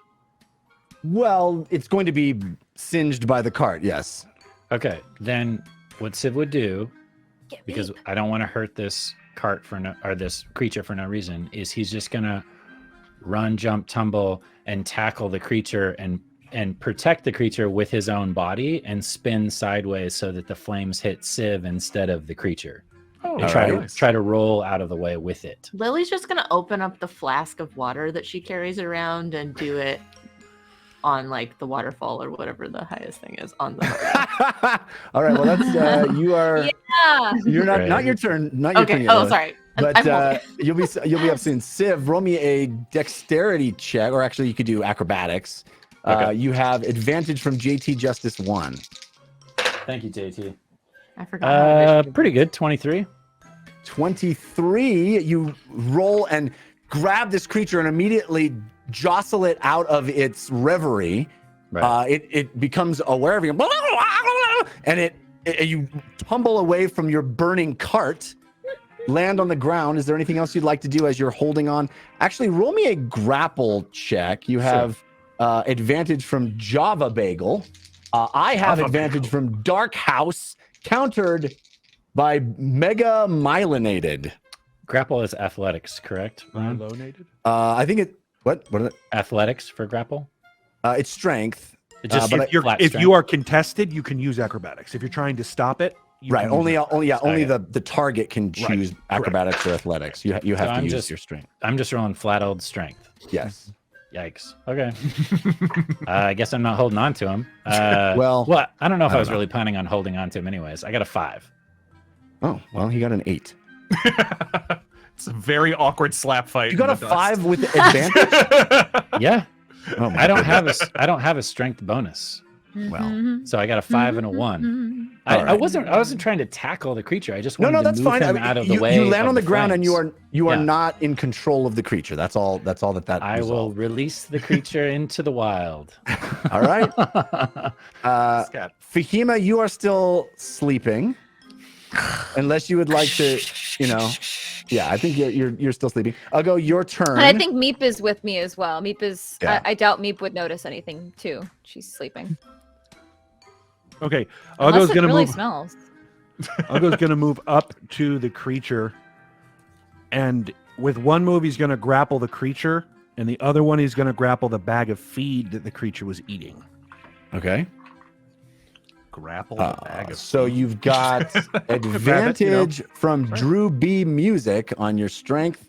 D: Well, it's going to be singed by the cart, yes.
C: Okay, then what Civ would do, because I don't want to hurt this this creature for no reason, is he's just gonna run, jump, tumble, and tackle the creature and protect the creature with his own body and spin sideways so that the flames hit Civ instead of the creature. And try to roll out of the way with it.
F: Lily's just gonna open up the flask of water that she carries around and do it on like the waterfall or whatever the highest thing is on the.
D: All right, well that's you are.
G: Yeah.
D: You're
C: Right.
D: not your turn. Not your turn
F: Okay.
D: yet,
F: Oh,
D: Lily.
F: sorry.
D: But you'll be up soon. Civ, roll me a dexterity check, or actually you could do acrobatics.
C: Okay.
D: You have advantage from JT Justice 1.
C: Thank you, JT.
F: I forgot.
C: Pretty good. 23.
D: 23. You roll and grab this creature and immediately jostle it out of its reverie.
C: Right.
D: It becomes aware of you, and you tumble away from your burning cart, land on the ground. Is there anything else you'd like to do as you're holding on? Actually, roll me a grapple check. You have advantage from Java Bagel. I have advantage from Dark House, countered by Mega Myelinated.
C: Grapple is athletics, correct?
H: Myelinated?
D: I think it. What is it?
C: Athletics for grapple?
D: It's strength.
C: It just
D: but
C: flat
H: If
C: strength.
H: you are contested, you can use acrobatics. If you're trying to stop it, you
D: Right.
H: can use
D: Only
H: acrobatics.
D: only the target can choose
H: Correct.
D: acrobatics or athletics. You have
C: So
D: to
C: I'm
D: use
C: just-
D: your strength.
C: I'm just rolling flat old strength.
D: Yes.
C: Yikes. Okay. I guess I'm not holding on to him.
D: Well,
C: I don't know if
D: I
C: I was
D: don't know.
C: really planning on holding on to him anyways. I got a 5.
D: Oh, well, he got an 8.
E: It's a very awkward slap fight.
D: You got a
E: in the dust.
D: 5 with advantage?
C: Yeah.
D: Oh my
C: I don't
D: goodness.
C: have a strength bonus.
D: Well,
C: So I got a 5 and a 1. I
D: All right.
C: wasn't trying to tackle the creature. I just
D: no,
C: wanted
D: no,
C: to
D: that's
C: move
D: fine.
C: him
D: I mean,
C: out of the
D: you
C: way.
D: land
C: of
D: on the ground and
C: flames.
D: you are
C: Yeah.
D: not in control of the creature. That's all that
C: I will
D: resolved.
C: release the creature into the wild.
D: All right.
E: Scat.
D: Fahima, you are still sleeping. Unless you would like to, yeah, I think you're still sleeping. I'll go your turn.
G: And I think Meep is with me as well. Meep is.
D: Yeah.
G: I doubt Meep would notice anything too. She's sleeping.
H: Okay.
G: Unless
H: Ugo's
G: it
H: gonna
G: really
H: move.
G: smells.
H: Ugo's gonna move up to the creature, and with one move he's gonna grapple the creature, and the other one he's gonna grapple the bag of feed that the creature was eating.
D: Okay.
E: Grapple the bag of
D: So you've got advantage from Drew B Music on your strength.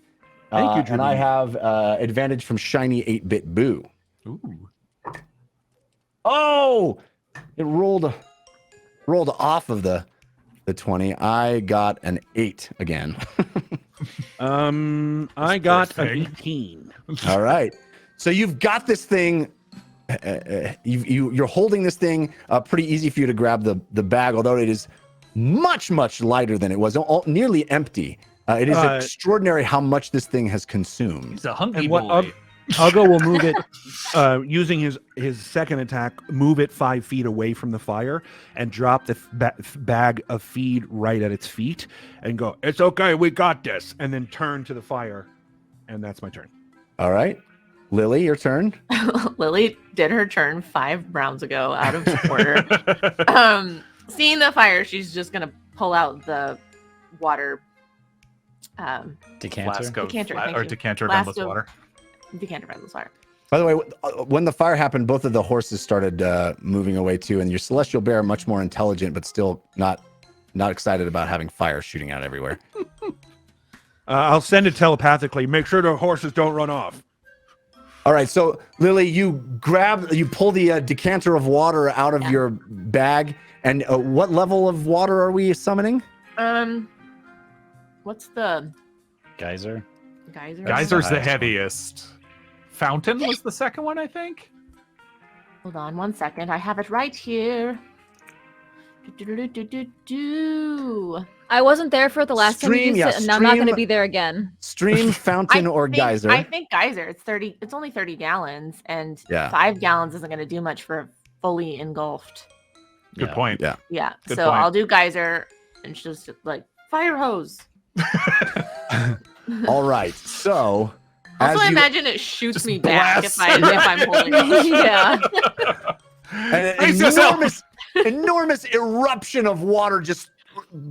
H: Thank you, Drew
D: And I
H: B.
D: have advantage from Shiny 8-Bit Boo.
E: Ooh.
D: Oh, it rolled off of the 20. I got an 8 again.
H: I got an
E: thing.
H: 18.
D: All right. So you've got this thing. You're holding this thing. Pretty easy for you to grab the bag, although it is much lighter than it was, nearly empty. It is extraordinary how much this thing has consumed.
E: He's a hungry
H: And
E: boy.
H: Uggo will move it using his second attack, move it 5 feet away from the fire and drop the bag of feed right at its feet and go, "It's okay, we got this," and then turn to the fire. And that's my turn.
D: All right. Lily, your turn.
F: Lily did her turn 5 rounds ago out of order. Seeing the fire, she's just going to pull out the water
C: Decanter.
F: Decanter, thank you.
E: decanter of
F: Flask
E: endless
F: of-
E: water.
F: decanter of endless water.
D: By the way, when the fire happened, both of the horses started moving away too, and your celestial bear, much more intelligent, but still not excited about having fire shooting out everywhere.
H: I'll send it telepathically. Make sure the horses don't run off.
D: All right, so Lily, you pull the decanter of water out of your bag, and what level of water are we summoning?
F: What's the
C: Geyser.
F: geyser?
E: Geyser's the
C: highest one.
E: heaviest. Fountain was the second one, I think.
F: Hold on 1 second. I have it right here. Do.
G: I wasn't there for the last time you
D: Stream,
G: used
D: yeah,
G: it, and I'm not going to
D: stream-
G: be there again.
D: Stream, fountain, or geyser?
F: I think geyser. It's 30. It's only 30 gallons, and
D: Yeah.
F: 5 gallons isn't going to do much for fully engulfed.
E: Good
C: Yeah.
E: point.
D: Yeah.
F: Yeah.
E: Good
F: so
E: point.
F: I'll do geyser, and it's just like fire hose.
D: All right, so
F: Also,
D: as you-
F: imagine it shoots
E: Just
F: me back if
E: blast.
F: I'm holding it.
G: Yeah.
D: an
E: Brace yourself.
D: enormous eruption of water just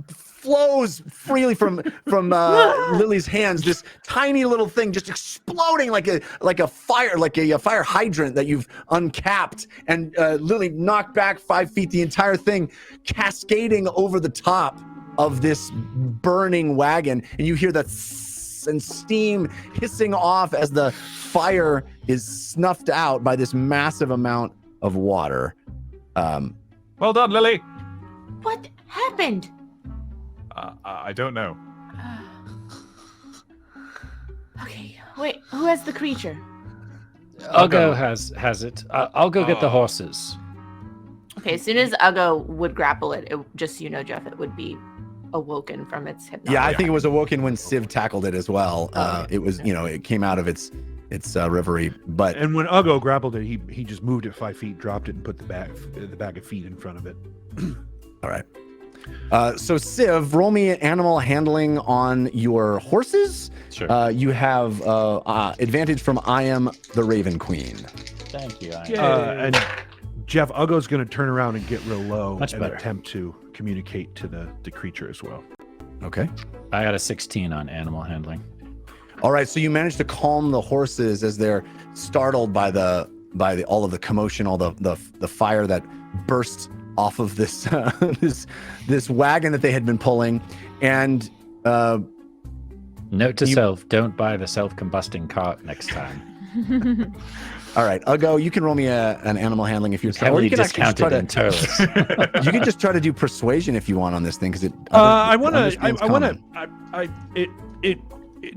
D: flows freely from Lily's hands. This tiny little thing just exploding like a fire hydrant that you've uncapped, and Lily knocked back 5 feet. The entire thing cascading over the top of this burning wagon, and you hear the and steam hissing off as the fire is snuffed out by this massive amount of water.
E: Well done, Lily.
F: What happened?
E: I don't know.
F: Okay, wait. Who has the creature?
C: Uggo has it. I'll go get the horses.
F: Okay, as soon as Uggo would grapple it, just so you know, Jeff, it would be awoken from its hypnosis.
D: Yeah, I think it was awoken when Civ tackled it as well. It was, it came out of its reverie. But
H: And when Uggo grappled it, he just moved it 5 feet, dropped it, and put the bag of feed in front of it.
D: all right. So Civ, roll me animal handling on your horses.
C: Sure.
D: You have advantage from I am the Raven Queen.
C: Thank you.
H: And Jeff, Uggo's going to turn around and get real low
C: Much
H: and
C: better.
H: attempt to communicate to the creature as well.
D: Okay.
C: I got a 16 on animal handling.
D: All right. So you managed to calm the horses as they're startled by all of the commotion, all the fire that burst off of this this wagon that they had been pulling, and
C: Note to self: don't buy the self-combusting cart next time.
D: all right, Uggo, you can roll me an animal handling if you're or
C: Heavily
D: you can actually just
C: discounted
D: try
C: in
D: to
C: Turles.
D: you can just try to do persuasion if you want on this thing, because it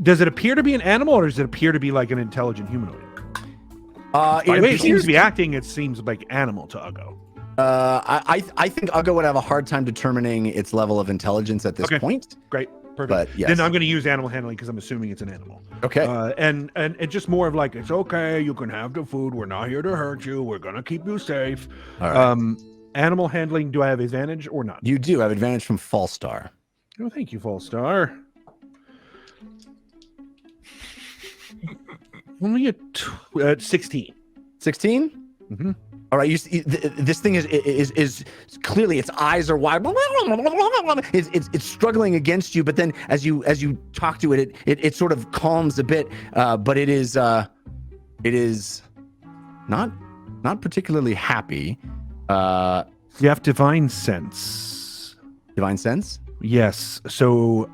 H: Does it appear to be an animal, or does it appear to be like an intelligent humanoid?
D: it
H: The way it seems
D: appears
H: to be acting, it seems like animal to Uggo.
D: I think Uggo would have a hard time determining its level of intelligence at this
H: Okay.
D: point.
H: Great, perfect.
D: But yes.
H: Then I'm going to use animal handling because I'm assuming it's an animal.
D: Okay.
H: And it's just more of like, it's okay, you can have the food. We're not here to hurt you. We're going to keep you safe.
D: All right.
H: Animal handling, do I have advantage or not?
D: You do have advantage from Falstar.
H: Oh, thank you, Falstar. Only a 16.
D: 16?
H: Mhm.
D: All right. This thing is clearly, its eyes are wide. It's struggling against you, but then as you talk to it, it sort of calms a bit. But it is not particularly happy.
H: You have divine sense.
D: Divine sense.
H: Yes. So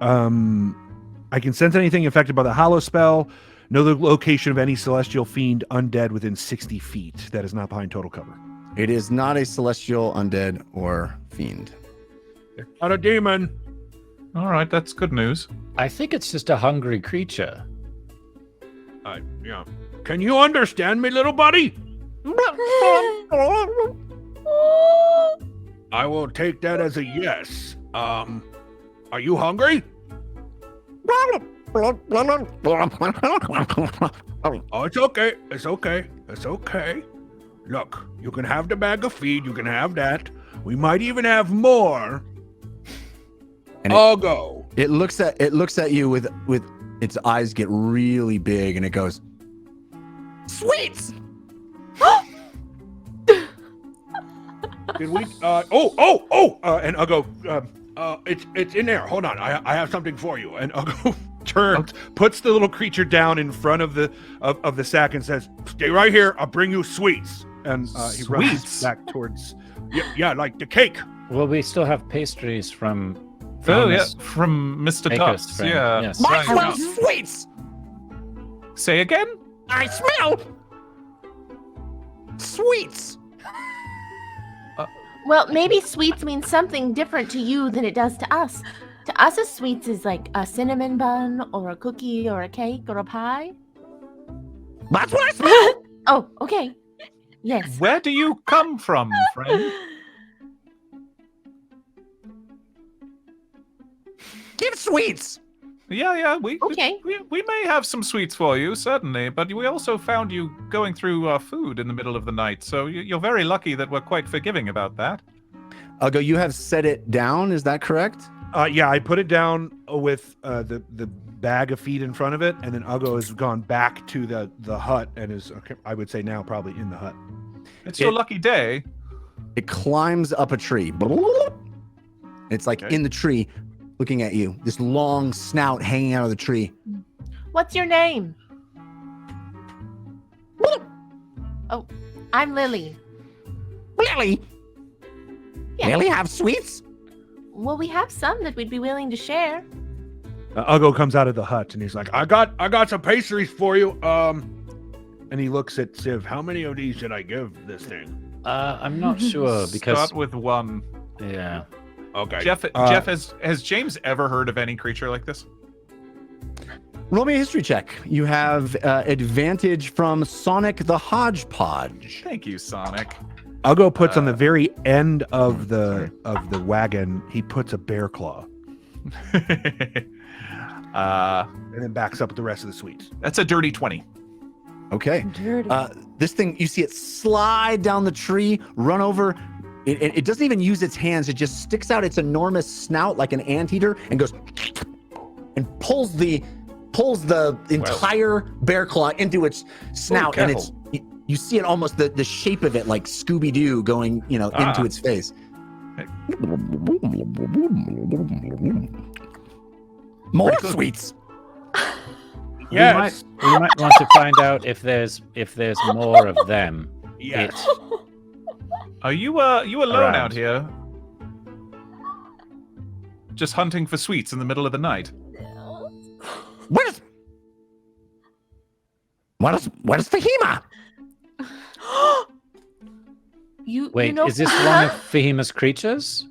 H: I can sense anything affected by the hollow spell. Know the location of any celestial fiend undead within 60 feet. That is not behind total cover.
D: It is not a celestial, undead, or fiend.
H: Not a demon.
E: All right, that's good news.
C: I think it's just a hungry creature.
H: Yeah. Can you understand me, little buddy? I will take that as a yes. Are you hungry? Oh, it's okay. It's okay. It's okay. Look, you can have the bag of feed. You can have that. We might even have more.
D: And
H: I'll go.
D: It looks at you with its eyes get really big, and it goes, "Sweets."
H: Did we? And I'll go. It's in there. Hold on. I have something for you. And I'll go. Turns, puts the little creature down in front of the sack, and says, "Stay right here. I'll bring you sweets." And he runs back towards. Yeah, like the cake.
C: Well, we still have pastries from.
E: Oh yeah, from Mr. Tufts. Yeah.
C: Yes.
D: I smell sweets.
E: Say again?
D: I smell sweets.
F: Well, maybe sweets means something different to you than it does to us. To us, a sweets is like a cinnamon bun or a cookie or a cake or a pie.
D: That's what I smell.
F: Oh, okay. Yes.
E: Where do you come from, friend?
D: Give sweets.
E: Yeah.
F: Okay.
E: We may have some sweets for you, certainly, but we also found you going through food in the middle of the night, so you're very lucky that we're quite forgiving about that.
D: Ugo, you have set it down. Is that correct?
H: Yeah, I put it down with the bag of feed in front of it, and then Ugo has gone back to the hut and is, I would say now, probably in the hut.
E: It's your lucky day.
D: It climbs up a tree. It's like in the tree, looking at you. This long snout hanging out of the tree.
F: What's your name? Oh, I'm Lily.
D: Lily?
F: Yeah.
D: Lily have sweets?
F: Well, we have some that we'd be willing to share.
H: Ugo comes out of the hut and he's like, I got some pastries for you. And he looks at Civ. How many of these did I give this thing?
C: I'm not sure because
E: Start with one.
C: yeah.
H: Okay.
E: Jeff, has James ever heard of any creature like this?
D: Roll me a history check. You have advantage from Sonic the Hodgepodge.
E: Thank you, Sonic.
H: Ugo puts on the very end of the wagon, he puts a bear claw. And then backs up with the rest of the sweets.
E: That's a dirty 20.
D: Okay.
G: Dirty.
D: This thing, you see it slide down the tree, run over. It doesn't even use its hands. It just sticks out its enormous snout like an anteater and goes and pulls the entire bear claw into its snout. And it's you see it almost the shape of it like Scooby-Doo going, into its face. More sweets.
H: Yes.
C: We might want to find out if there's more of them.
H: Yes.
E: Are you alone
C: Around.
E: out here? Just hunting for sweets in the middle of the night?
D: Where's Fahima?
C: Wait, is this one of Fahima's creatures?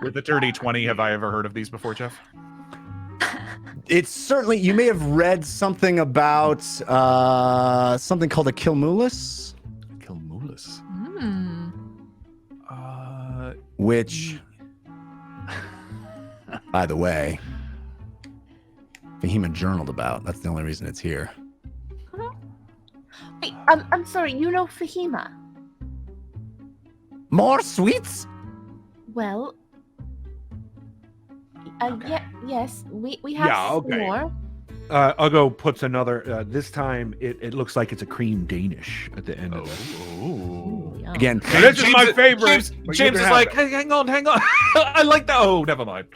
E: With a dirty 20, have I ever heard of these before, Jeff?
D: It's certainly, you may have read something about something called a Kilmulus.
E: Kilmulus.
D: Which, by the way, Fahima journaled about. That's the only reason it's here.
F: Wait, I'm sorry, you know Fahima?
D: More sweets?
F: Well, yes, we have more.
H: Ugo puts another, this time it looks like it's a cream Danish at the end of it.
D: Again,
H: This is my favorite.
E: James is like, hey, hang on. I like that. Oh, never mind.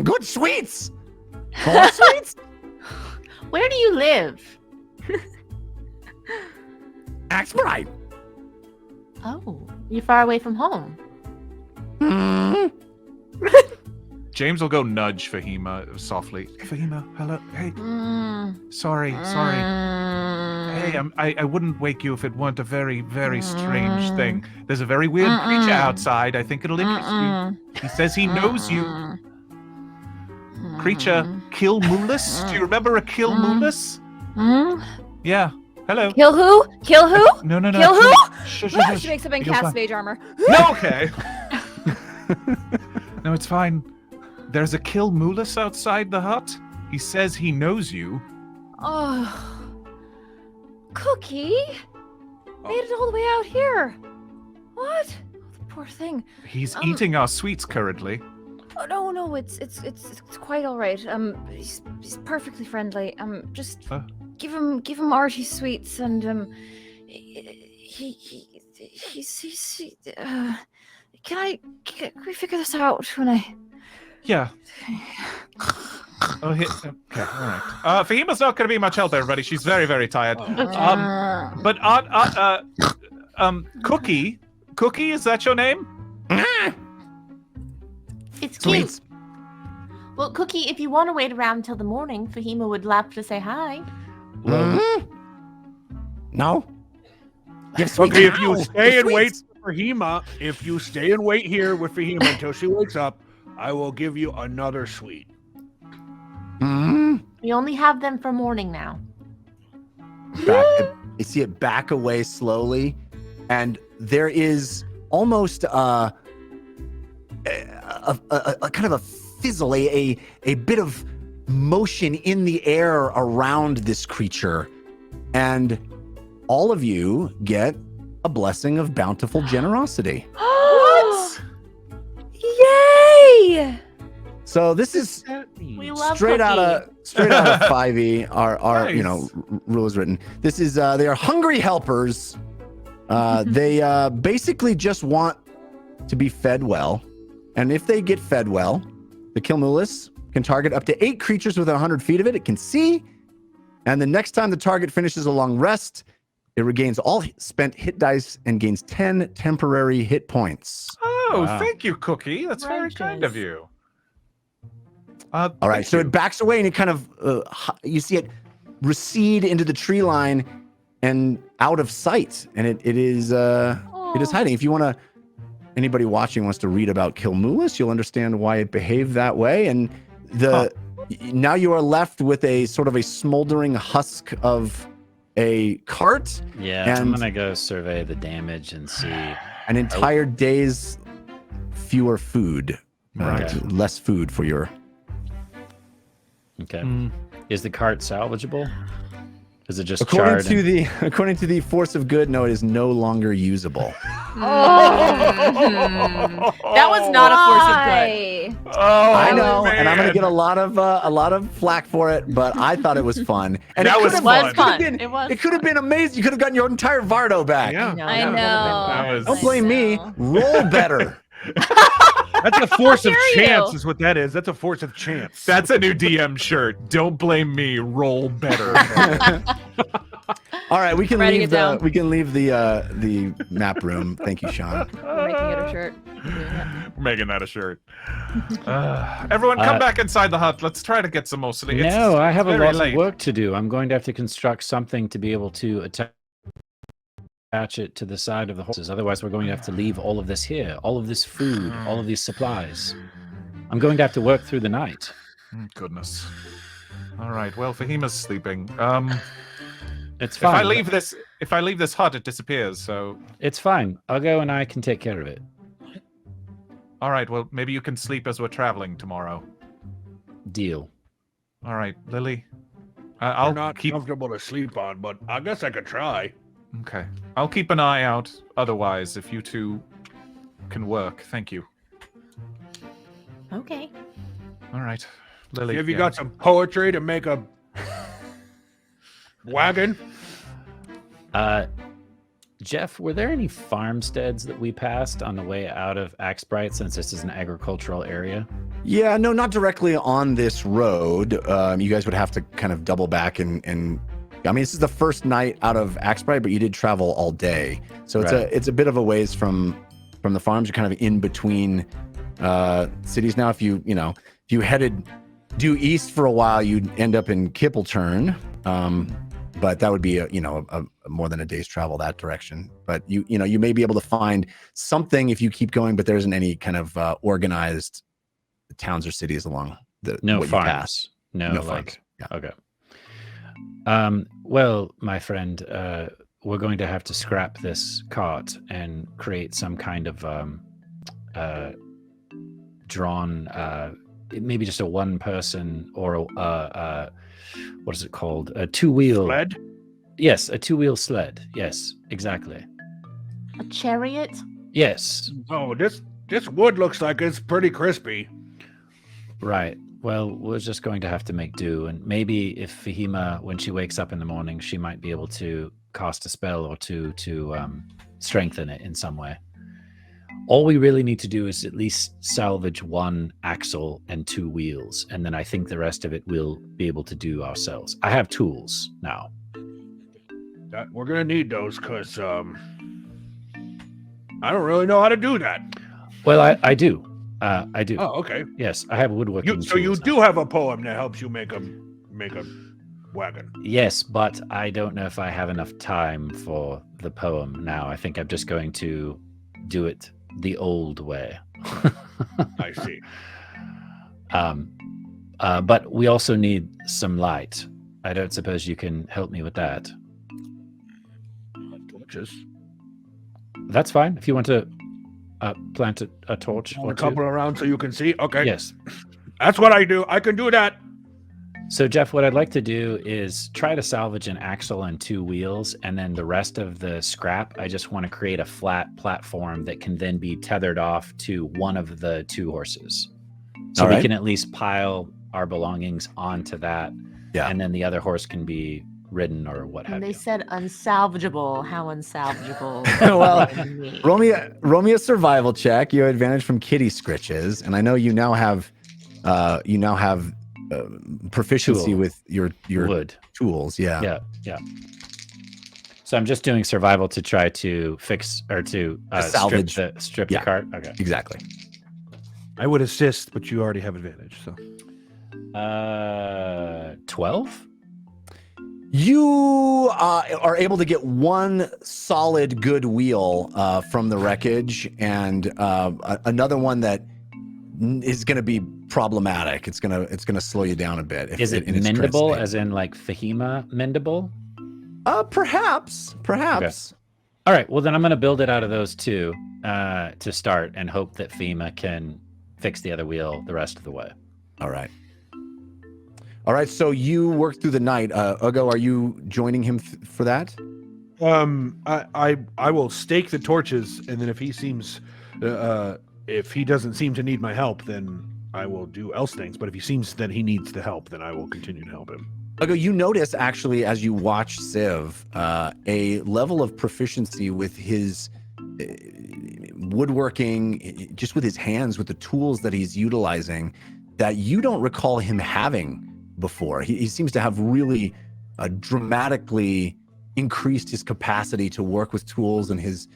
D: Good sweets. More sweets?
F: Where do you live?
D: Axbrite.
F: Oh, you're far away from home.
E: James will go nudge Fahima softly. Fahima, hello. Hey. Sorry. Hey, I wouldn't wake you if it weren't a very, very strange thing. There's a very weird creature outside. I think it'll interest you. He says he knows you. Creature Kilmulus? Do you remember a Kilmulus? Yeah. Hello.
G: Kill who? Kill who?
E: No.
G: Kill who?
E: Shush.
G: She makes up in cast mage armor.
E: No, okay. No, it's fine. There's a Kill Mulus outside the hut. He says he knows you.
G: Oh, Cookie made it all the way out here. What? Oh, the poor thing.
E: He's eating our sweets currently.
G: Oh no, it's quite all right. He's perfectly friendly. Just give him Archie sweets, and can we figure this out when I?
E: Yeah. Okay, all right. Fahima's not going to be much help, everybody. She's very, very tired. But Cookie, is that your name?
F: It's cute. Well, Cookie, if you want to wait around till the morning, Fahima would love to say hi.
D: No.
H: Okay, if you stay and wait for Fahima, if you stay and wait here with Fahima until she wakes up, I will give you another sweet.
F: We only have them for morning now.
D: You see it back away slowly, and there is almost a kind of a fizzle, a bit of motion in the air around this creature, and all of you get a blessing of bountiful generosity.
G: What? Yay!
D: So this is
F: We love
D: straight out
F: Cookie.
D: of 5e. Our
E: Nice.
D: rules written. This is they are hungry helpers. They basically just want to be fed well, and if they get fed well, the Kilmulis can target up to 8 creatures within 100 feet of it. It can see, and the next time the target finishes a long rest, it regains all spent hit dice and gains 10 temporary hit points.
E: Oh,
C: Wow.
E: thank you, Cookie. That's very kind of you.
D: All right, so it backs away and it kind of, you see it recede into the tree line and out of sight, and it is hiding. If you want to, anybody watching wants to read about Kilmulis, you'll understand why it behaved that way. And now you are left with a sort of a smoldering husk of a cart.
C: Yeah, I'm
D: And-
C: gonna go survey the damage and see.
D: An entire day's fewer food,
C: Right.
D: less food for your.
C: Okay. Is the cart salvageable? Is it just
D: According
C: charred?
D: according to the force of good, no, it is no longer usable.
F: That was not a force of good.
G: Why?
E: Oh,
D: I know,
E: man.
D: and I'm gonna get a lot of flack for it, but I thought it was fun. And
E: That
D: it
E: was
D: could have-
E: fun.
D: It could have been,
F: It was
D: it could have been amazing. You could have gotten your entire Vardo back.
H: Yeah.
G: I know.
E: That was-
D: Don't blame me. Roll better.
H: That's a force of
G: dare you?
H: chance, is what that is. That's a force of chance.
E: That's a new DM shirt. Don't blame me. Roll better.
D: All right, we can
G: Writing
D: leave
G: it down.
D: the map room. Thank you, Sean.
G: We're making it a shirt.
E: We're making that a shirt. Everyone, come back inside the hut. Let's try to get some more sleep. It's
C: No, I have a
E: very
C: lot
E: late.
C: of work to do. I'm going to have to construct something to be able to attach it to the side of the horses. Otherwise, we're going to have to leave all of this here, all of this food, all of these supplies. I'm going to have to work through the night.
E: Goodness. All right. Well, Fahima's sleeping.
C: It's
E: If
C: fine.
E: I leave this hut, it disappears. So,
C: It's fine. I'll go and I can take care of it.
E: all right. Well, maybe you can sleep as we're traveling tomorrow.
C: Deal.
E: All right, Lily.
H: I'm
E: I'll
H: not
E: keep.
H: comfortable to sleep on, but I guess I could try.
E: Okay. I'll keep an eye out. Otherwise, if you two can work, thank you.
F: Okay.
E: All right, Lily.
H: Have you
E: yeah.
H: got some poetry to make a wagon?
C: Jeff, were there any farmsteads that we passed on the way out of Axbright, since this is an agricultural area?
D: Yeah, no, not directly on this road. You guys would have to kind of double back and I mean, this is the first night out of Axbright, but you did travel all day, so
C: Right.
D: it's a bit of a ways from the farms. You're kind of in between cities now. If you headed due east for a while, you'd end up in Kippelturn. But that would be a more than a day's travel that direction. But you may be able to find something if you keep going, but there isn't any kind of organized towns or cities along the
C: No
D: what you
C: farms.
D: pass.
C: No,
D: No
C: like
D: farms, yeah.
C: okay. Well, my friend, we're going to have to scrap this cart and create some kind of drawn, maybe just a one person or what is it called? A two-wheel
H: Sled?
C: Yes, a two-wheel sled. Yes, exactly.
F: A chariot?
C: Yes.
H: Oh, this wood looks like it's pretty crispy.
C: Right. Well, we're just going to have to make do, and maybe if Fahima, when she wakes up in the morning, she might be able to cast a spell or two to strengthen it in some way. All we really need to do is at least salvage one axle and two wheels, and then I think the rest of it we'll be able to do ourselves. I have tools now.
H: We're gonna need those because I don't really know how to do that.
C: Well, I do. I do.
H: Oh, okay.
C: Yes, I have woodworking.
H: So you
C: tools
H: do
C: now.
H: have a poem that helps you make a wagon.
C: Yes, but I don't know if I have enough time for the poem now. I think I'm just going to do it the old way.
H: I see.
C: But we also need some light. I don't suppose you can help me with that.
H: Torches.
C: That's fine. If you want to plant a torch or
H: A couple around so you can see. Okay.
C: Yes.
H: That's what I do. I can do that.
C: So, Jeff, what I'd like to do is try to salvage an axle and two wheels, and then the rest of the scrap, I just want to create a flat platform that can then be tethered off to one of the two horses. So we can at least pile our belongings onto that, and then the other horse can be ridden or what have
F: And they
C: you.
F: said unsalvageable. How unsalvageable?
D: Well,
F: Me.
D: roll me a survival check. You have advantage from kitty scritches, and I know you now have proficiency
C: Tool.
D: with your
C: Wood.
D: tools. Yeah.
C: Yeah. So I'm just doing survival to try to fix or to
D: salvage.
C: strip the
D: Yeah.
C: cart. Okay.
D: Exactly.
H: I would assist, but you already have advantage. So
C: 12.
D: You are able to get one solid good wheel from the wreckage, and another one that is going to be problematic. It's gonna slow you down a bit.
C: Is it
D: in its current
C: mendable,
D: state.
C: as in like Fahima mendable?
D: Perhaps.
C: All right. Well, then I'm going to build it out of those two to start, and hope that Fahima can fix the other wheel the rest of the way.
D: All right. So you work through the night. Ugo, are you joining him for that?
H: I will stake the torches, and then if he doesn't seem to need my help, then I will do else things. But if he seems that he needs the help, then I will continue to help him.
D: Ugo, you notice actually as you watch Civ, a level of proficiency with his woodworking, just with his hands, with the tools that he's utilizing, that you don't recall him having before. He seems to have really dramatically increased his capacity to work with tools and his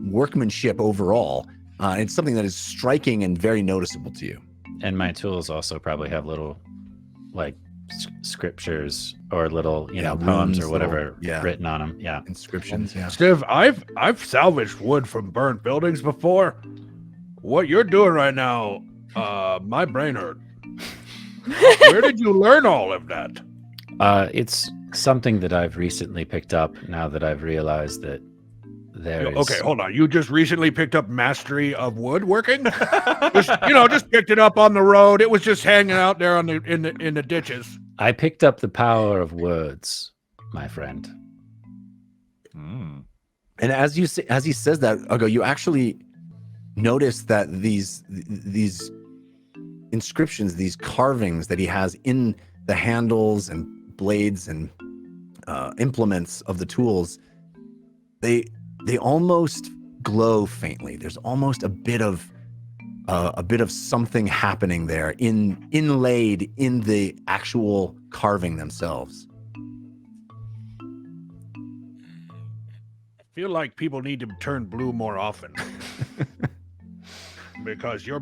D: workmanship overall. It's something that is striking and very noticeable to you.
C: And my tools also probably have little, like, scriptures or little, poems or whatever written on them. Yeah,
D: inscriptions. Yeah.
H: Steve, I've salvaged wood from burnt buildings before. What you're doing right now, my brain hurt. Where did you learn all of that?
C: It's something that I've recently picked up. Now that I've realized that there is.
H: Okay, hold on. You just recently picked up mastery of woodworking? just picked it up on the road. It was just hanging out there in the ditches.
C: I picked up the power of words, my friend.
D: And as he says that, Ugo, you actually notice that these inscriptions, these carvings that he has in the handles and blades and implements of the tools, they almost glow faintly. There's almost a bit of something happening there inlaid in the actual carving themselves.
H: I feel like people need to turn blue more often. Because you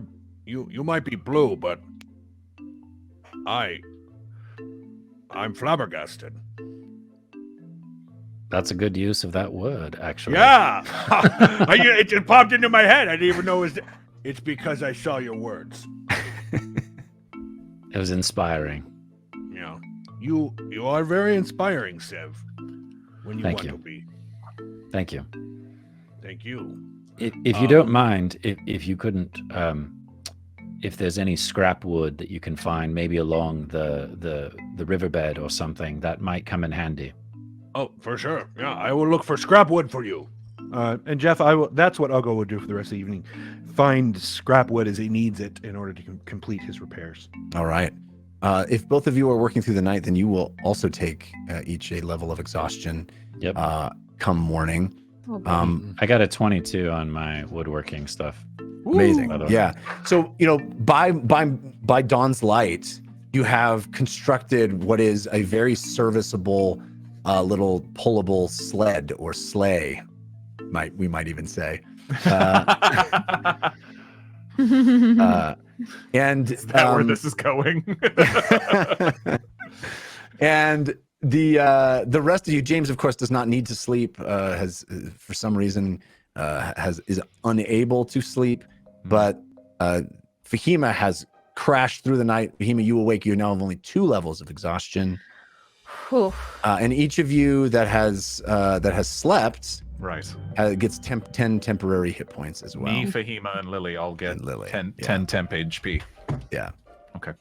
H: might be blue, but I'm flabbergasted.
C: That's a good use of that word, actually.
H: Yeah, it just popped into my head. I didn't even know it's because I saw your words.
C: It was inspiring.
H: You are very inspiring, Sev. When you
C: Thank
H: want
C: you.
H: to be.
C: Thank you.
H: Thank you.
C: If you don't mind, if you couldn't, if there's any scrap wood that you can find, maybe along the riverbed or something, that might come in handy.
H: Oh, for sure. Yeah, I will look for scrap wood for you. And Jeff, that's what Uggo would do for the rest of the evening. Find scrap wood as he needs it in order to complete his repairs.
D: All right. If both of you are working through the night, then you will also take each a level of exhaustion.
C: Yep.
D: Come morning.
C: I got a 22 on my woodworking stuff.
D: Amazing. Yeah. So, by dawn's light, you have constructed what is a very serviceable little pullable sled or sleigh, we might even say. And
E: is that where this is going?
D: And the rest of you, James, of course, does not need to sleep. Has for some reason is unable to sleep, but Fahima has crashed through the night. Fahima, you awake. You now have only 2 levels of exhaustion. And each of you that has slept,
E: right,
D: gets 10 temporary hit points as well.
E: Me, Fahima, and Lily all get 10 temp HP.
D: Yeah.
E: Okay.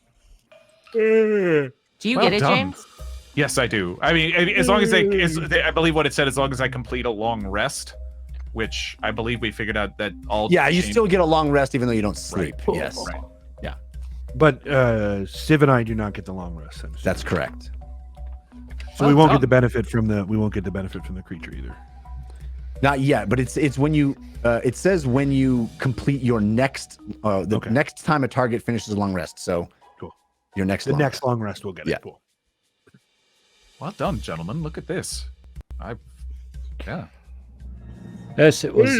F: Do you get it,
E: done.
F: James?
E: Yes, I do. I mean, as long as I believe what it said, as long as I complete a long rest, which I believe we figured out that all.
D: Yeah, you still get a long rest even though you don't sleep.
E: Right.
D: Yes.
E: Right.
D: Yeah.
H: But Civ and I do not get the long rest.
D: That's correct.
H: So we won't get the benefit from the creature either.
D: Not yet, but it's when you it says when you complete your next next time a target finishes a long rest. So
H: cool.
D: Your next
H: long rest will get it. Cool.
E: Well done, gentlemen. Look at this.
C: Yes, it was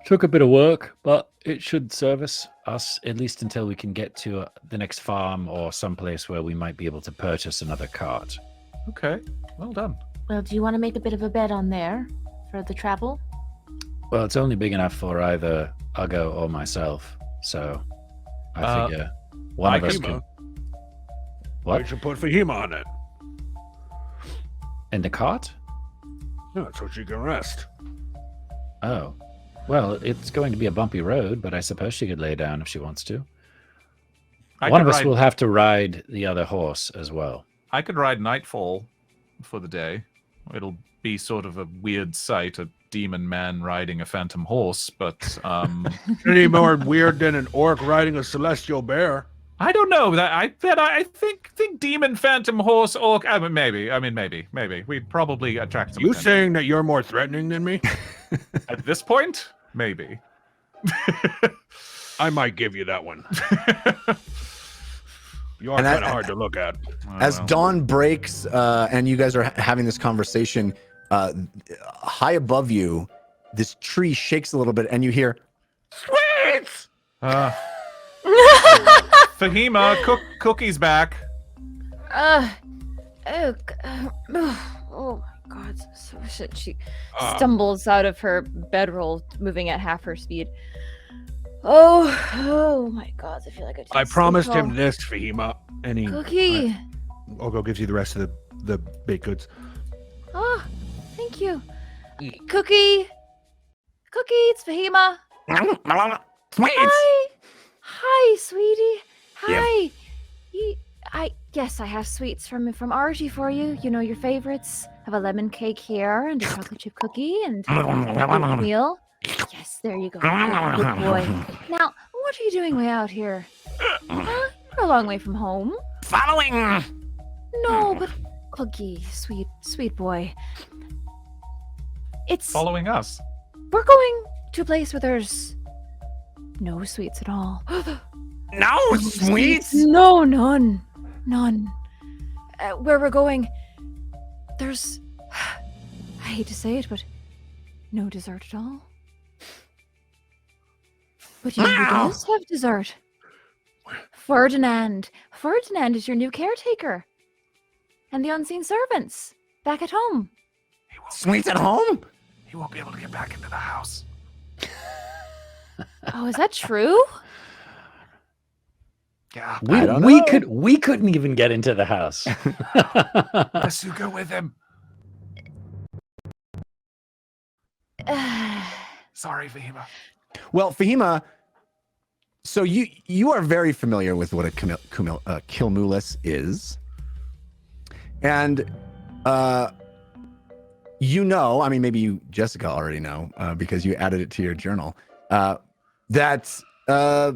C: took a bit of work, but it should service us at least until we can get to the next farm or someplace where we might be able to purchase another cart.
E: Okay, well done.
F: Well, do you want to make a bit of a bed on there for the travel?
C: Well, it's only big enough for either Uggo or myself, so I figure one of us can. What?
H: I should put Fahima on it.
C: In the cart?
H: No, so she can rest.
C: Oh. Well, it's going to be a bumpy road, but I suppose she could lay down if she wants to. One of us will have to ride the other horse as well.
E: I could ride Nightfall for the day. It'll be sort of a weird sight, a demon man riding a phantom horse, but
H: any more weird than an orc riding a celestial bear?
E: I don't know. I think demon phantom horse orc. Maybe. We'd probably attract some.
H: You
E: attention.
H: saying that you're more threatening than me?
E: At this point, maybe.
H: I might give you that one. You are kind of hard to look at.
D: As dawn breaks and you guys are having this conversation, high above you, this tree shakes a little bit, and you hear, "Sweets!"
E: Fahima, Cookie's back.
G: Oh my God! So shit. She stumbles out of her bedroll, moving at half her speed. Oh my God! I feel like
H: I promised him this, Fahima. And
G: Cookie.
H: Ogo gives you the rest of the baked goods.
G: Oh, thank you, Cookie. Cookie, it's Fahima. Hi, sweetie. Hi. Yes, I have sweets from Archie for you. You know your favorites. I have a lemon cake here and a chocolate chip cookie and a meal. Yes, there you go. Good boy. Now, what are you doing way out here? You're a long way from home.
I: Following.
G: No, but Cookie, sweet boy. It's
E: following us.
G: We're going to a place where there's no sweets at all.
I: No sweets?
G: No, none. Where we're going, there's, I hate to say it, but no dessert at all. But you know who does have dessert? Ferdinand. Ferdinand is your new caretaker. And the unseen servants back at home.
I: Sweets at home?
E: He won't be able to get back into the house.
G: Oh, is that true?
E: Yeah,
C: we couldn't even get into the house.
E: Asuka with him. Sorry, Fahima.
D: Well, Fahima, so you are very familiar with what a Kilmulis is. And you know, I mean, maybe you, Jessica, already know because you added it to your journal, that a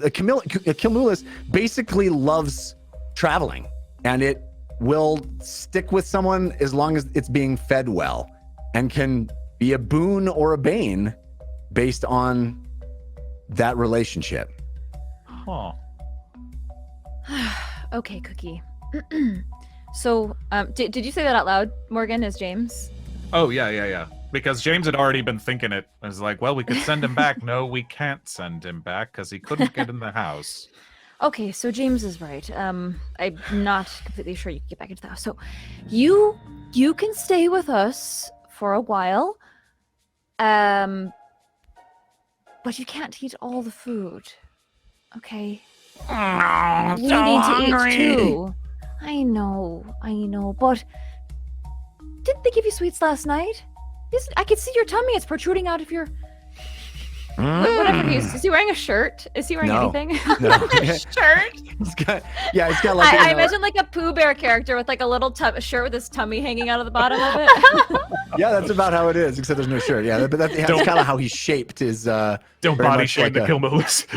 D: Kilmulis basically loves traveling, and it will stick with someone as long as it's being fed well, and can be a boon or a bane based on that relationship.
E: Huh.
G: Okay, Cookie. So, did you say that out loud, Morgan, as James?
E: Oh, yeah. Because James had already been thinking it. I was like, well, we could send him back. No, we can't send him back because he couldn't get in the house.
G: Okay, so James is right. I'm not completely sure you can get back into the house. So, you can stay with us for a while, but you can't eat all the food. Okay.
I: Oh,
G: We
I: so
G: need to
I: hungry.
G: eat too. I know, but didn't they give you sweets last night? I could see your tummy. It's protruding out of your. Whatever he is. Is he wearing a shirt? Is he wearing
D: No.
G: anything?
D: No.
G: Shirt?
D: He's got like
G: I imagine like a Pooh Bear character with like a little shirt with his tummy hanging out of the bottom of it.
D: yeah, that's about how it is, except there's no shirt. Yeah, but that's kind of how he's shaped. Is
E: Don't
D: very
E: body
D: much
E: shame
D: like
E: the
D: a-
E: Kilmulis.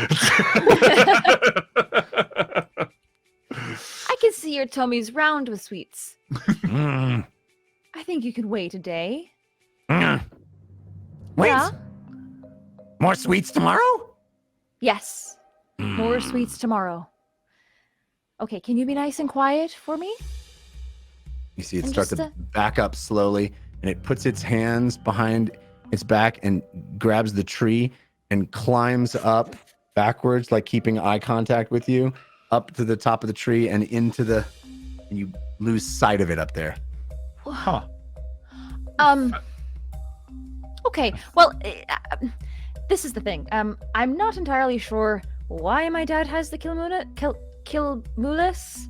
G: I can see your tummy's round with sweets.
I: Mm.
G: I think you can wait a day.
I: Mm. Wait,
G: Yeah?
I: more sweets tomorrow?
G: Yes. More sweets tomorrow. Okay, can you be nice and quiet for me?
D: You see it
G: And
D: start
G: just
D: to back up slowly, and it puts its hands behind its back and grabs the tree and climbs up backwards, like keeping eye contact with you, up to the top of the tree and and you lose sight of it up there.
E: Huh.
G: Okay. Well, this is the thing. I'm not entirely sure why my dad has the Kilmulis.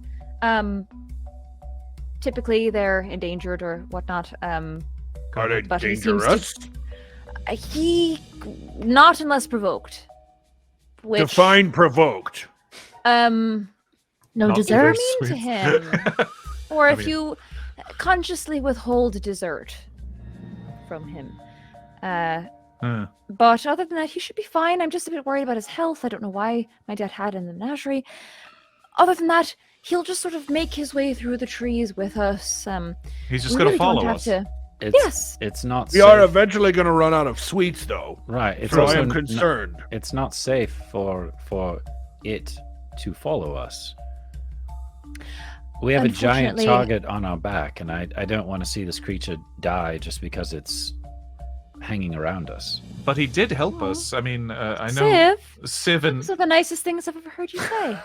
G: Typically they're endangered or whatnot.
H: Are they
G: But he seems to-
H: dangerous?
G: He not unless provoked. Which
H: Define provoked.
F: No
E: Not
G: if
F: dessert.
G: you're mean to
E: sweets.
G: him, or
E: I
G: if
E: mean-
G: you consciously withhold dessert from him. But other than that, he should be fine. I'm just a bit worried about his health. I don't know why my dad had him in the menagerie. Other than that, he'll just sort of make his way through the trees with us.
E: He's just
G: we
E: going
G: really
E: to follow
G: don't have
E: us.
G: to.
C: It's it's not
H: We
C: safe.
H: are eventually going to run out of sweets, though.
C: Right. It's
H: So I
C: also
H: am concerned.
C: it's not safe for it to follow us. We have a giant
G: Unfortunately-
C: target on our back, and I don't want to see this creature die just because it's hanging around us.
E: But he did help
G: Aw.
E: us. I mean, I know Civ and
G: Those are the nicest things I've ever heard you say.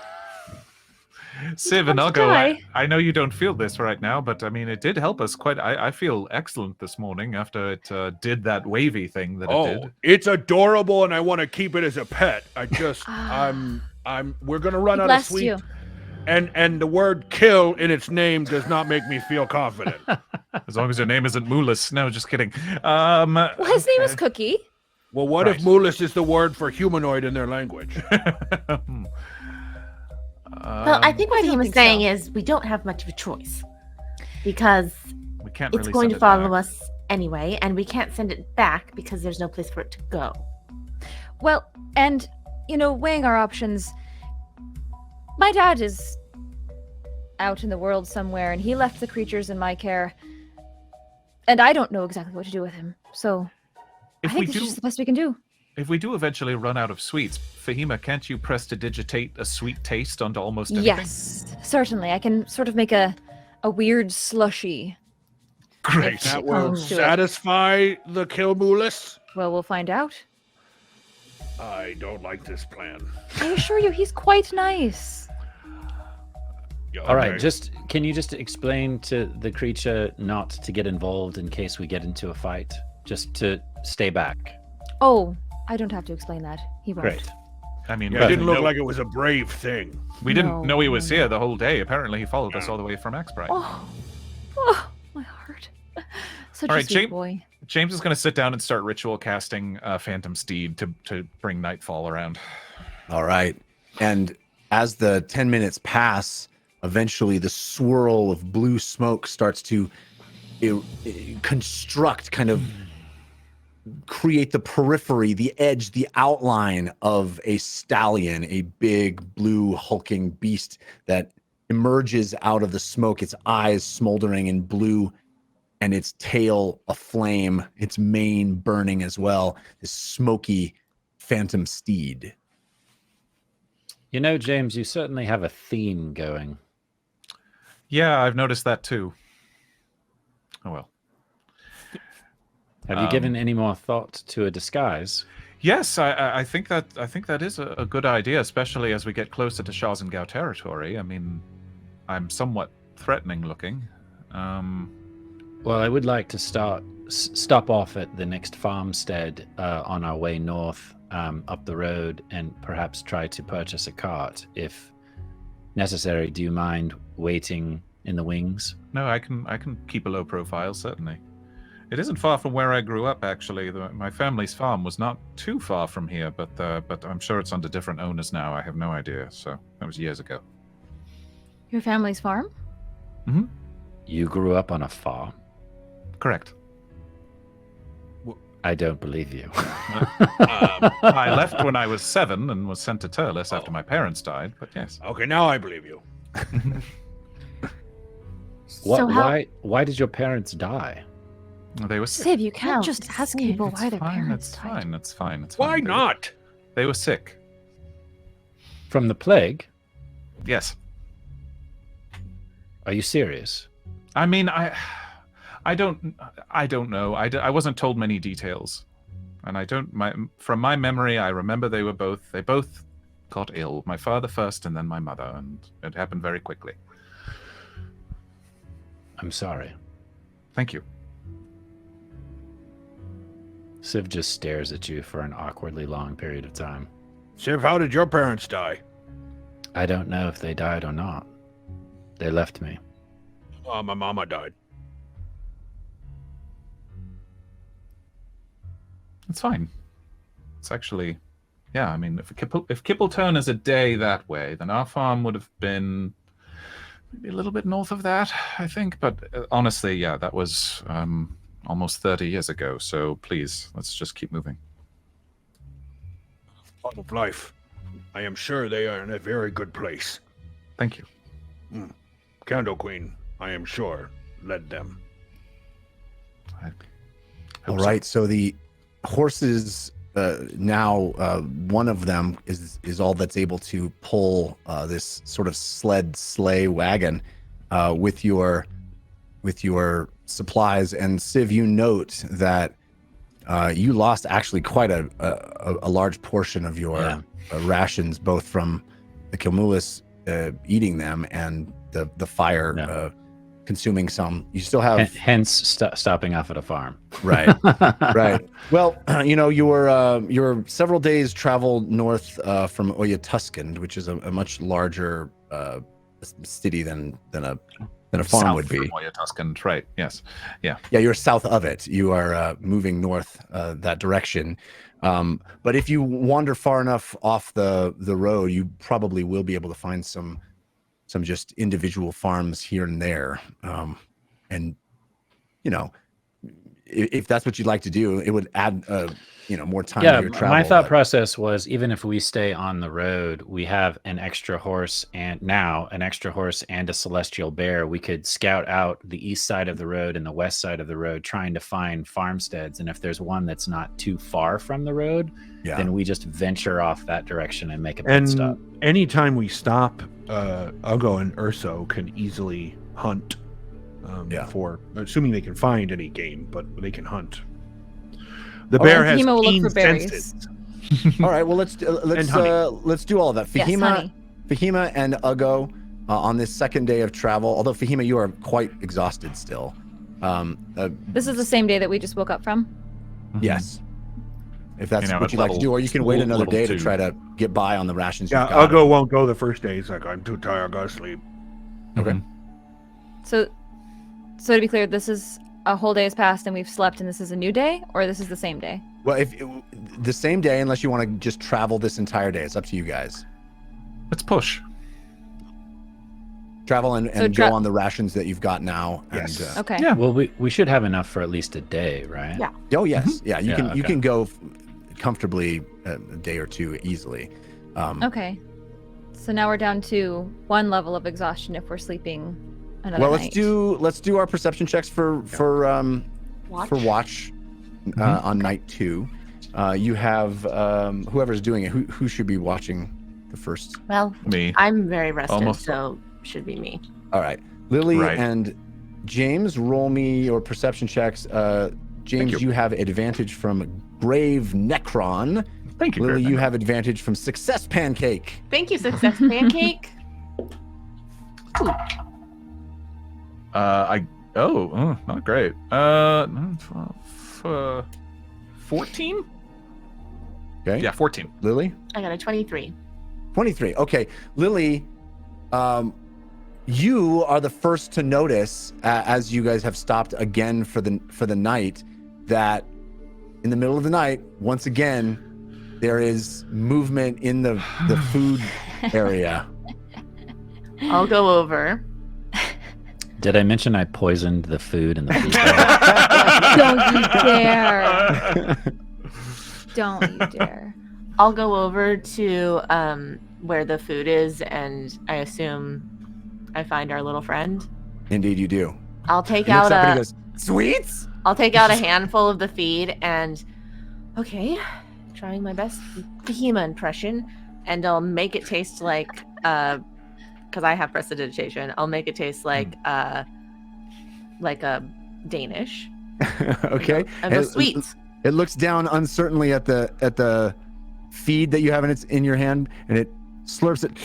E: Civ and
G: want to
E: Uggo,
G: die.
E: I know you don't feel this right now, but I mean, it did help us quite. I feel excellent this morning after it did that wavy thing that it
H: Oh,
E: did.
H: it's adorable, and I want to keep it as a pet. I just,
G: Ah.
H: we're gonna run out of
G: Bless
H: sweets,
G: you.
H: and the word "kill" in its name does not make me feel confident.
E: As long as your name isn't Mulis. No, just kidding.
G: Well, his name is
E: okay.
G: Cookie.
H: Well, what if
E: Right.
H: "mulis" is the word for humanoid in their language?
F: Well, I think what
G: I
F: he
G: don't
F: was
G: think
F: saying
G: so.
F: is we don't have much of a choice because
E: we can't
F: it's
E: really
F: going
E: send
F: to
E: it
F: follow
E: back.
F: us anyway, and we can't send it back because there's no place for it to go.
G: Well, and, weighing our options, my dad is out in the world somewhere, and he left the creatures in my care, and I don't know exactly what to do with him. So I
E: If we
G: think this is
E: do,
G: just the best we can do.
E: if we do eventually run out of sweets, Fahima, can't you prestidigitate a sweet taste onto almost anything?
G: Yes, certainly. I can sort of make a weird slushy.
E: Great.
H: That
G: It
H: will
G: comes to it.
H: satisfy the "Kilmulis."
G: Well, we'll find out.
H: I don't like this plan.
G: I assure you, he's quite nice.
H: Yeah,
C: All right,
H: okay.
C: can you just explain to the creature not to get involved in case we get into a fight, just to stay back?
G: Oh, I don't have to explain that. He won't.
C: Great.
E: I mean,
H: Yeah,
E: we
H: it didn't look
E: know-
H: like it was a brave thing.
E: we didn't
G: No,
E: know he was
G: no,
E: here
G: no.
E: the whole day. Apparently, he followed us all the way from X-Pride.
G: Oh, my heart. Such
E: All
G: a
E: right,
G: sweet
E: James-
G: boy.
E: James is going to sit down and start ritual casting Phantom Steed to bring nightfall around.
D: All right. And as the 10 minutes pass, eventually the swirl of blue smoke starts to construct, kind of create the periphery, the edge, the outline of a stallion, a big blue hulking beast that emerges out of the smoke, its eyes smoldering in blue and its tail aflame, its mane burning as well. This smoky phantom steed.
C: You know, James, you certainly have a theme going.
E: Yeah, I've noticed that too. Oh well.
C: Have you given any more thought to a disguise?
E: Yes, I think that is a good idea, especially as we get closer to Shaxen Gao territory. I mean, I'm somewhat threatening looking.
C: Well, I would like to stop off at the next farmstead on our way north, up the road, and perhaps try to purchase a cart if necessary. Do you mind waiting in the wings?
E: No, I can keep a low profile, certainly. It isn't far from where I grew up, actually. My family's farm was not too far from here, but I'm sure it's under different owners now. I have no idea. So that was years ago.
G: Your family's farm?
E: Mm-hmm.
C: You grew up on a farm?
E: Correct.
C: I don't believe you.
E: I left when I was 7 and was sent to Turles after my parents died, but yes.
H: Okay, now I believe you.
C: Why did your parents die?
E: They were sick.
G: Siv, you can't
F: No,
G: just
F: it's
G: ask
F: fine,
G: people
E: It's
G: why their
E: fine,
G: parents
E: it's
G: died.
E: fine, it's fine, it's
H: Why
E: fine.
H: not?
E: They were sick.
C: From the plague?
E: Yes.
C: Are you serious?
E: I mean, I don't know. I wasn't told many details, and from my memory, I remember they both got ill. My father first, and then my mother, and it happened very quickly.
C: I'm sorry.
E: Thank you.
C: Siv just stares at you for an awkwardly long period of time.
H: Siv, how did your parents die?
C: I don't know if they died or not. They left me.
H: Oh, my mama died.
E: It's fine. It's actually, yeah. I mean, if Kippleton is a day that way, then our farm would have been maybe a little bit north of that, I think. But honestly, yeah, that was almost 30 years ago. So please, let's just keep moving.
H: Part of life. I am sure they are in a very good place.
E: Thank you.
H: Candle Queen, I am sure, led them.
D: All right, so the horses now, one of them is all that's able to pull this sort of sleigh wagon with your supplies. And Siv, you note that you lost actually quite a large portion of your rations, both from the Kilmulis eating them and the fire consuming some. You still have
C: hence stopping off at a farm.
D: Right. Right. Well, you're several days travel north from Oyatuscan, which is a much larger city than a farm
E: South
D: would be.
E: from Oyatuscan, right? Yes. Yeah.
D: Yeah, you're south of it. You are moving north that direction. But if you wander far enough off the road, you probably will be able to find some just individual farms here and there. And, you know, if that's what you'd like to do, it would add, more time to your travel.
C: My thought process was, even if we stay on the road, we have an extra horse and a celestial bear. We could scout out the east side of the road and the west side of the road, trying to find farmsteads. And if there's one that's not too far from the road, then we just venture off that direction and make a pit stop.
H: Anytime we stop, Ugo and Urso can easily hunt for, assuming they can find any game, but they can hunt. The bear has
G: Fahima will look
H: keen
G: for berries.
H: senses.
D: All right, well let's do all of that.
G: Yes, honey.
D: Fahima and Ugo on this second day of travel. Although Fahima, you are quite exhausted still.
G: This is the same day that we just woke up from.
D: Yes. If that's what
E: at
D: you'd like to do, or you can wait another
E: level
D: day
E: 2.
D: to try to get by on the rations you've
H: Yeah,
D: got.
H: Ugo won't go the first day. He's like, I'm too tired, I gotta sleep.
D: Okay.
G: So to be clear, this is a whole day has passed and we've slept and this is a new day, or this is the same day?
D: Well, if the same day, unless you want to just travel this entire day, it's up to you guys.
E: Let's push.
D: Travel and
G: So
D: go on the rations that you've got now.
H: Yes.
D: And,
G: Okay.
E: Yeah.
C: Well, we should have enough for at least a day, right?
F: Yeah.
D: oh yes, yeah. You
C: Yeah,
D: can you
C: okay.
D: can go comfortably a day or two easily.
G: Okay. So now we're down to 1 level of exhaustion if we're sleeping another
D: Well,
G: night.
D: let's do our perception checks for watch on night 2. You have whoever's doing it. Who should be watching the first?
F: Well,
E: Me.
F: I'm very rested,
E: Almost.
F: so should be me.
D: All right, Lily
E: Right.
D: and James, roll me your perception checks. James,
E: you.
D: you have advantage from Grave Necron.
E: Thank you.
D: Lily,
E: Griffin.
D: you have advantage from Success Pancake.
F: Thank you, Success Pancake. Ooh,
E: not great. 14?
D: Okay.
E: Yeah, 14.
D: Lily,
F: I got a 23.
D: 23. Okay, Lily, you are the first to notice as you guys have stopped again for the night that in the middle of the night, once again, there is movement in the food area.
F: I'll go over.
C: Did I mention I poisoned the food in the food bag?
G: Don't you dare. Don't you dare.
F: I'll go over to where the food is, and I assume I find our little friend.
D: Indeed, you do.
F: I'll take
D: He looks
F: out
D: up and
F: a.
D: he goes, "Sweets."
F: I'll take out a handful of the feed and, okay, trying my best Fahima impression, and I'll make it taste like, because I have prestidigitation, I'll make it taste like a Danish.
D: Okay.
F: And the sweets.
D: It looks down uncertainly at the feed that you have in your hand, and it slurps it.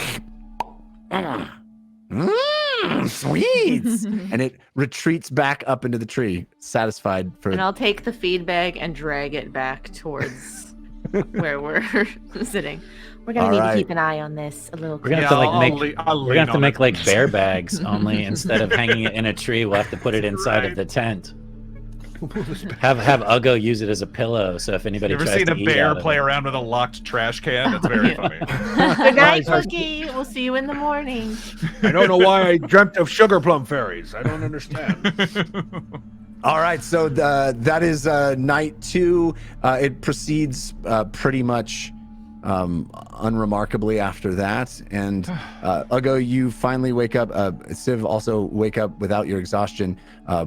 D: Sweets, and it retreats back up into the tree, satisfied for.
F: And I'll take the feed bag and drag it back towards where we're sitting. We're gonna
D: All
F: need
D: right.
F: to keep an eye on this a little.
C: We're gonna
E: Yeah,
C: have to
E: I'll
C: make
E: lean
C: we're gonna have to
E: on
C: make
E: it.
C: like bear bags only instead of hanging it in a tree. We'll have to put it inside of the tent. Have Uggo use it as a pillow, so if anybody
E: You ever
C: tries
E: seen
C: to
E: a
C: eat
E: bear
C: out of
E: play
C: it.
E: around with a locked trash can? It's very funny.
F: Good night, Cookie. We'll see you in the morning.
H: I don't know why I dreamt of sugar plum fairies. I don't understand.
D: All right, so that is night 2. It proceeds pretty much unremarkably after that, and Uggo, you finally wake up. Civ also wake up without your exhaustion.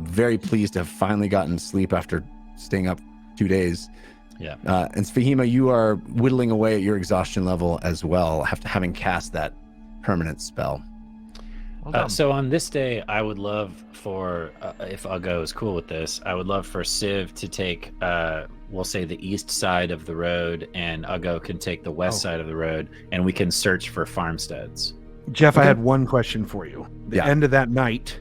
D: Very pleased to have finally gotten sleep after staying up 2 days.
C: Yeah.
D: And Fahima, you are whittling away at your exhaustion level as well, having cast that permanent spell.
C: So on this day, I would love for, if Uggo is cool with this, I would love for Civ to take, we'll say the east side of the road, and Uggo can take the west side of the road, and we can search for farmsteads.
H: Jeff, I had one question for you. The
D: Yeah.
H: end of that night,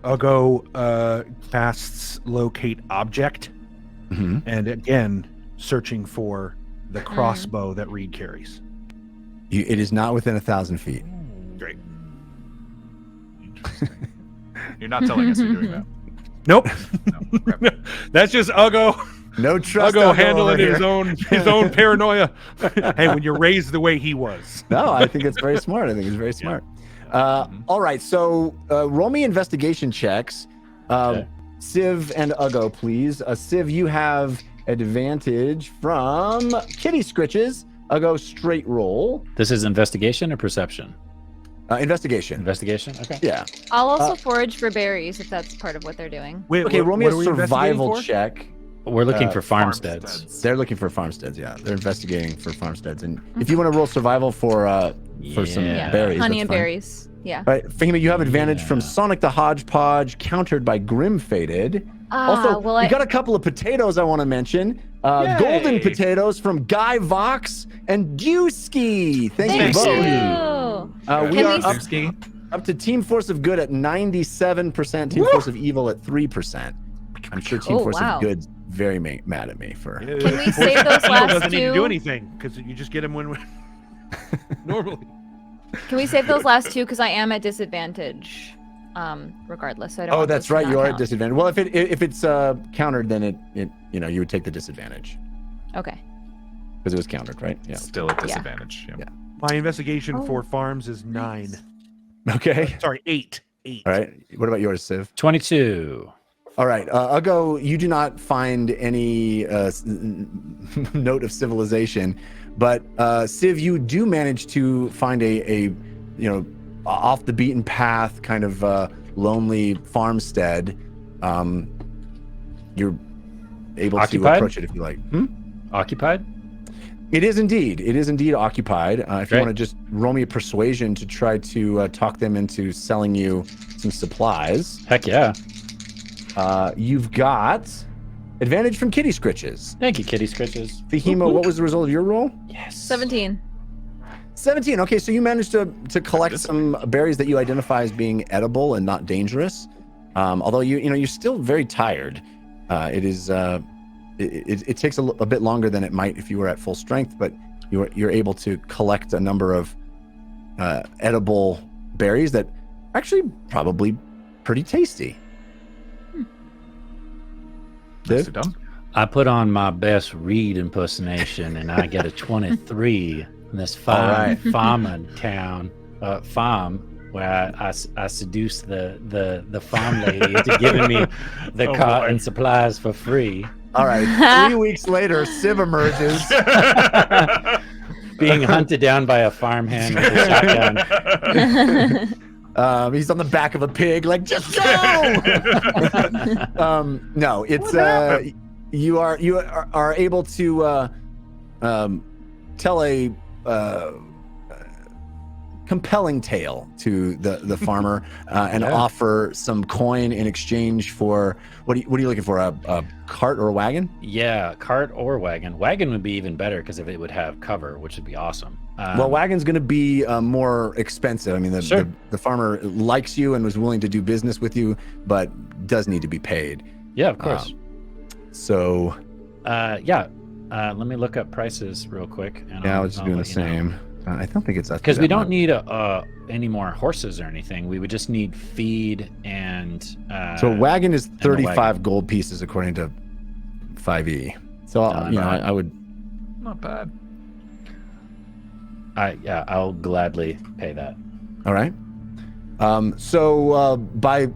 H: Uggo casts locate object,
D: Mm-hmm.
H: and again searching for the crossbow that Reed carries.
D: It is not within 1,000 feet.
H: Great.
E: Interesting. You're not telling us you're doing that.
H: Nope.
E: No, crap.
H: That's just Uggo.
D: No trust.
H: Uggo
D: over
H: handling
D: here.
H: his own paranoia. Hey, when you're raised the way he was.
D: No, I think it's very smart. I think it's very smart. All right, so roll me investigation checks.
C: Okay.
D: Civ and Uggo, please. Civ, you have advantage from Kitty Scritches. Uggo, straight roll.
C: This is investigation or perception?
D: Investigation.
C: Investigation? Okay.
D: Yeah.
G: I'll also forage for berries if that's part of what they're doing.
H: Wait,
D: Okay, roll me
H: what
D: a
H: are we investigating
D: survival
H: for?
D: check.
C: We're looking for
E: Farmsteads.
C: farmsteads.
D: They're looking for farmsteads, yeah. They're investigating for farmsteads. And if you want to roll survival for some
C: Yeah.
D: berries.
G: Honey
D: that's
G: and
D: fine.
G: berries. Yeah.
D: All right, Fahima, you have advantage from
C: Yeah.
D: Sonic the Hodgepodge, countered by Grim Faded. Also,
G: well,
D: we got a couple of potatoes I want to mention. Golden potatoes from Guy Vox and Dewski. Thank you
G: Thank
D: both.
G: you.
D: We
G: Can
D: are
G: we
D: up,
E: Ski.
D: up to Team Force of Good at 97%, Team Force of Evil at 3%. I'm sure Team
G: Oh,
D: Force
G: wow.
D: of Good's very mad at me for.
G: Can we save those
H: Evil
G: last
H: doesn't need to do
G: two?
H: anything because you just get him when normally.
G: Can we save those last two? Because I am at disadvantage. regardless. So I don't
D: Oh,
G: want
D: that's
G: those to
D: right.
G: not
D: You are at
G: count.
D: disadvantage. Well, if it's countered, then it you would take the disadvantage
G: Okay.
D: because it was countered, right? Yeah.
E: Still at disadvantage.
D: Yeah.
H: My investigation
G: Oh,
H: for farms is 9.
G: nice.
D: Okay.
H: Sorry, 8. 8.
D: All right. What about yours, Civ?
C: 22.
D: All right. Uggo, you do not find any note of civilization, but Civ, you do manage to find a off the beaten path kind of lonely farmstead. You're able to
C: Occupied?
D: approach it if you like.
C: Occupied?
D: It is indeed. It is indeed occupied. If you
C: Great.
D: want to just roll me a persuasion to try to talk them into selling you some supplies.
C: Heck yeah.
D: You've got advantage from kitty scritches.
C: Thank you, kitty scritches.
D: Fahima, what was the result of your roll?
C: Yes.
G: 17.
D: 17. Okay, so you managed to collect some berries that you identify as being edible and not dangerous. Although you're still very tired. It is it takes a bit longer than it might if you were at full strength, but you're able to collect a number of edible berries that actually probably pretty tasty.
E: Nicely
D: Div?
E: done.
C: I put on my best Reed impersonation, and I get a 23 in this fine farming town, farm, where I seduced the farm lady into giving me the
E: Oh,
C: cart
E: boy.
C: and supplies for free.
D: All right. 3 weeks later, Civ emerges.
C: Being hunted down by a farmhand with a shotgun.
D: He's on the back of a pig, like, just go! No, it's you are able to tell a compelling tale to the farmer and offer some coin in exchange for what are you looking for? A cart or a wagon?
C: Yeah, cart or wagon. Wagon would be even better because if it would have cover, which would be awesome.
D: Well, wagon's going to be more expensive. I mean, the farmer likes you and was willing to do business with you, but does need to be paid.
C: Yeah, of course. Let me look up prices real quick. And
D: I was just doing the same. I don't think it's
C: because we don't need any more horses or anything. We would just need feed and.
D: So a wagon is
C: the
D: 35
C: wagon.
D: gold pieces according to 5e. So I would.
E: Not bad.
C: I'll gladly pay that.
D: All right. So by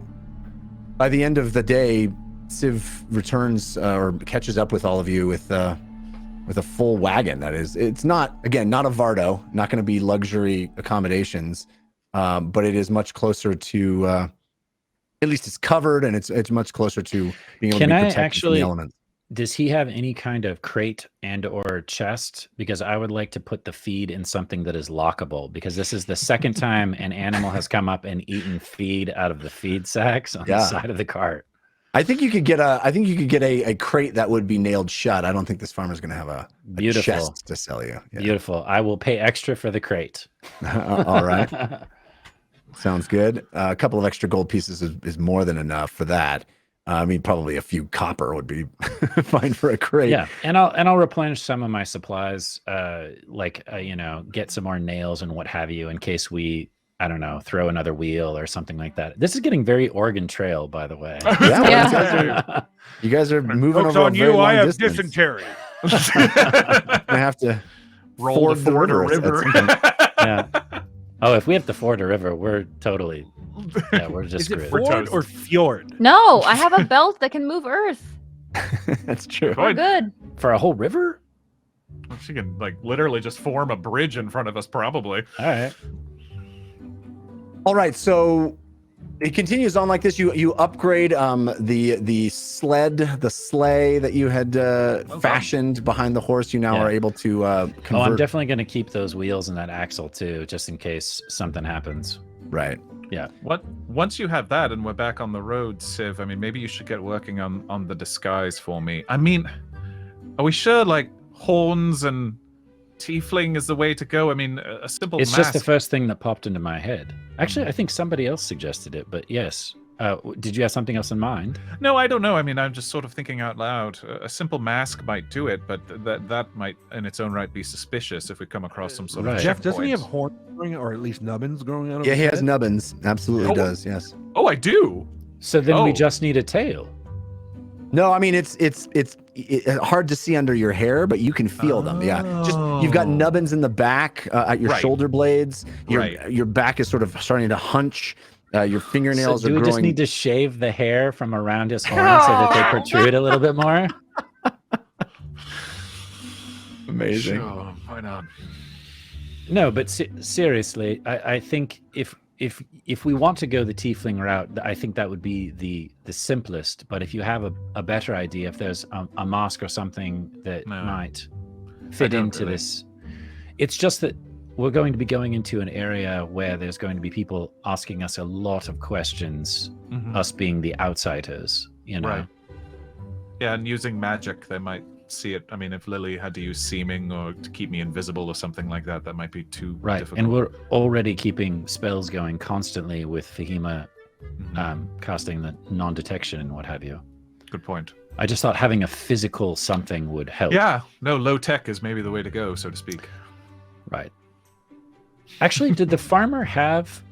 D: the end of the day, Civ returns or catches up with all of you with a full wagon. That is, it's not a Vardo, not going to be luxury accommodations, but it is much closer to. At least it's covered, and it's much closer to being able to be protected from the elements.
C: Does he have any kind of crate and or chest? Because I would like to put the feed in something that is lockable, because this is the second time an animal has come up and eaten feed out of the feed sacks on the side of the cart.
D: I think you could get a crate that would be nailed shut. I don't think this farmer's going to have a chest to sell you. Yeah.
C: Beautiful. I will pay extra for the crate.
D: All right. Sounds good. A couple of extra gold pieces is more than enough for that. I mean, probably a few copper would be fine for a crate.
C: Yeah, and I'll replenish some of my supplies, get some more nails and what have you, in case we, I don't know, throw another wheel or something like that. This is getting very Oregon Trail, by the way.
D: Yeah. You guys are moving
H: Joke's
D: over
H: on
D: a very
H: you.
D: long
H: I have
D: distance.
H: dysentery.
D: I have to
E: Roll to ford a river.
C: Yeah. Oh, if we have to ford a river, we're totally, we're just
H: Is it
C: screwed.
H: ford or fjord?
G: No, I have a belt that can move earth.
D: That's true.
G: We're good.
C: For a whole river?
E: She can literally just form a bridge in front of us, probably.
C: All right.
D: All right, so it continues on like this. You upgrade the sleigh that you had fashioned behind the horse. You now are able to convert.
C: Oh, I'm definitely going to keep those wheels and that axle too, just in case something happens.
D: Right.
C: Yeah.
E: Once you have that and we're back on the road, Civ, I mean, maybe you should get working on the disguise for me. I mean, are we sure horns and tiefling is the way to go? I mean, a simple
C: It's
E: mask.
C: just the first thing that popped into my head. Actually, I think somebody else suggested it, but yes. Did you have something else in mind?
E: No, I don't know. I mean, I'm just sort of thinking out loud. A simple mask might do it, but that might in its own right be suspicious if we come across some sort of
H: Jeff, doesn't he have
E: checkpoint.
H: horns growing, or at least nubbins growing out of
D: Yeah,
H: his
D: he has
H: head?
D: nubbins. Absolutely
E: Oh.
D: does. Yes.
E: Oh, I do.
C: So then we
E: Oh.
C: just need a tail.
D: No, I mean it's hard to see under your hair, but you can feel them. Yeah, just you've got nubbins in the back at your
E: Right.
D: shoulder blades.
E: Right.
D: Your back is sort of starting to hunch. Your fingernails
C: So
D: are
C: do we
D: growing.
C: just need to shave the hair from around his horn so that they protrude a little bit more?
D: Amazing.
E: Sure, why not?
C: No, but seriously, I think if we want to go the tiefling route, I think that would be the simplest. But if you have a better idea, if there's a mask or something that
E: No,
C: might fit
E: don't
C: into
E: really.
C: this, it's just that we're going to be going into an area where there's going to be people asking us a lot of questions,
E: Mhm.
C: us being the outsiders, you know.
E: Right. Yeah, and using magic, they might see it. I mean, if Lily had to use seeming or to keep me invisible or something like that, that might be too
C: Right,
E: difficult.
C: and we're already keeping spells going constantly with Fahima
E: Mhm.
C: casting the non-detection and what have you.
E: Good point.
C: I just thought having a physical something would help.
E: Yeah, no, low tech is maybe the way to go, so to speak.
C: Right. Actually, did the farmer have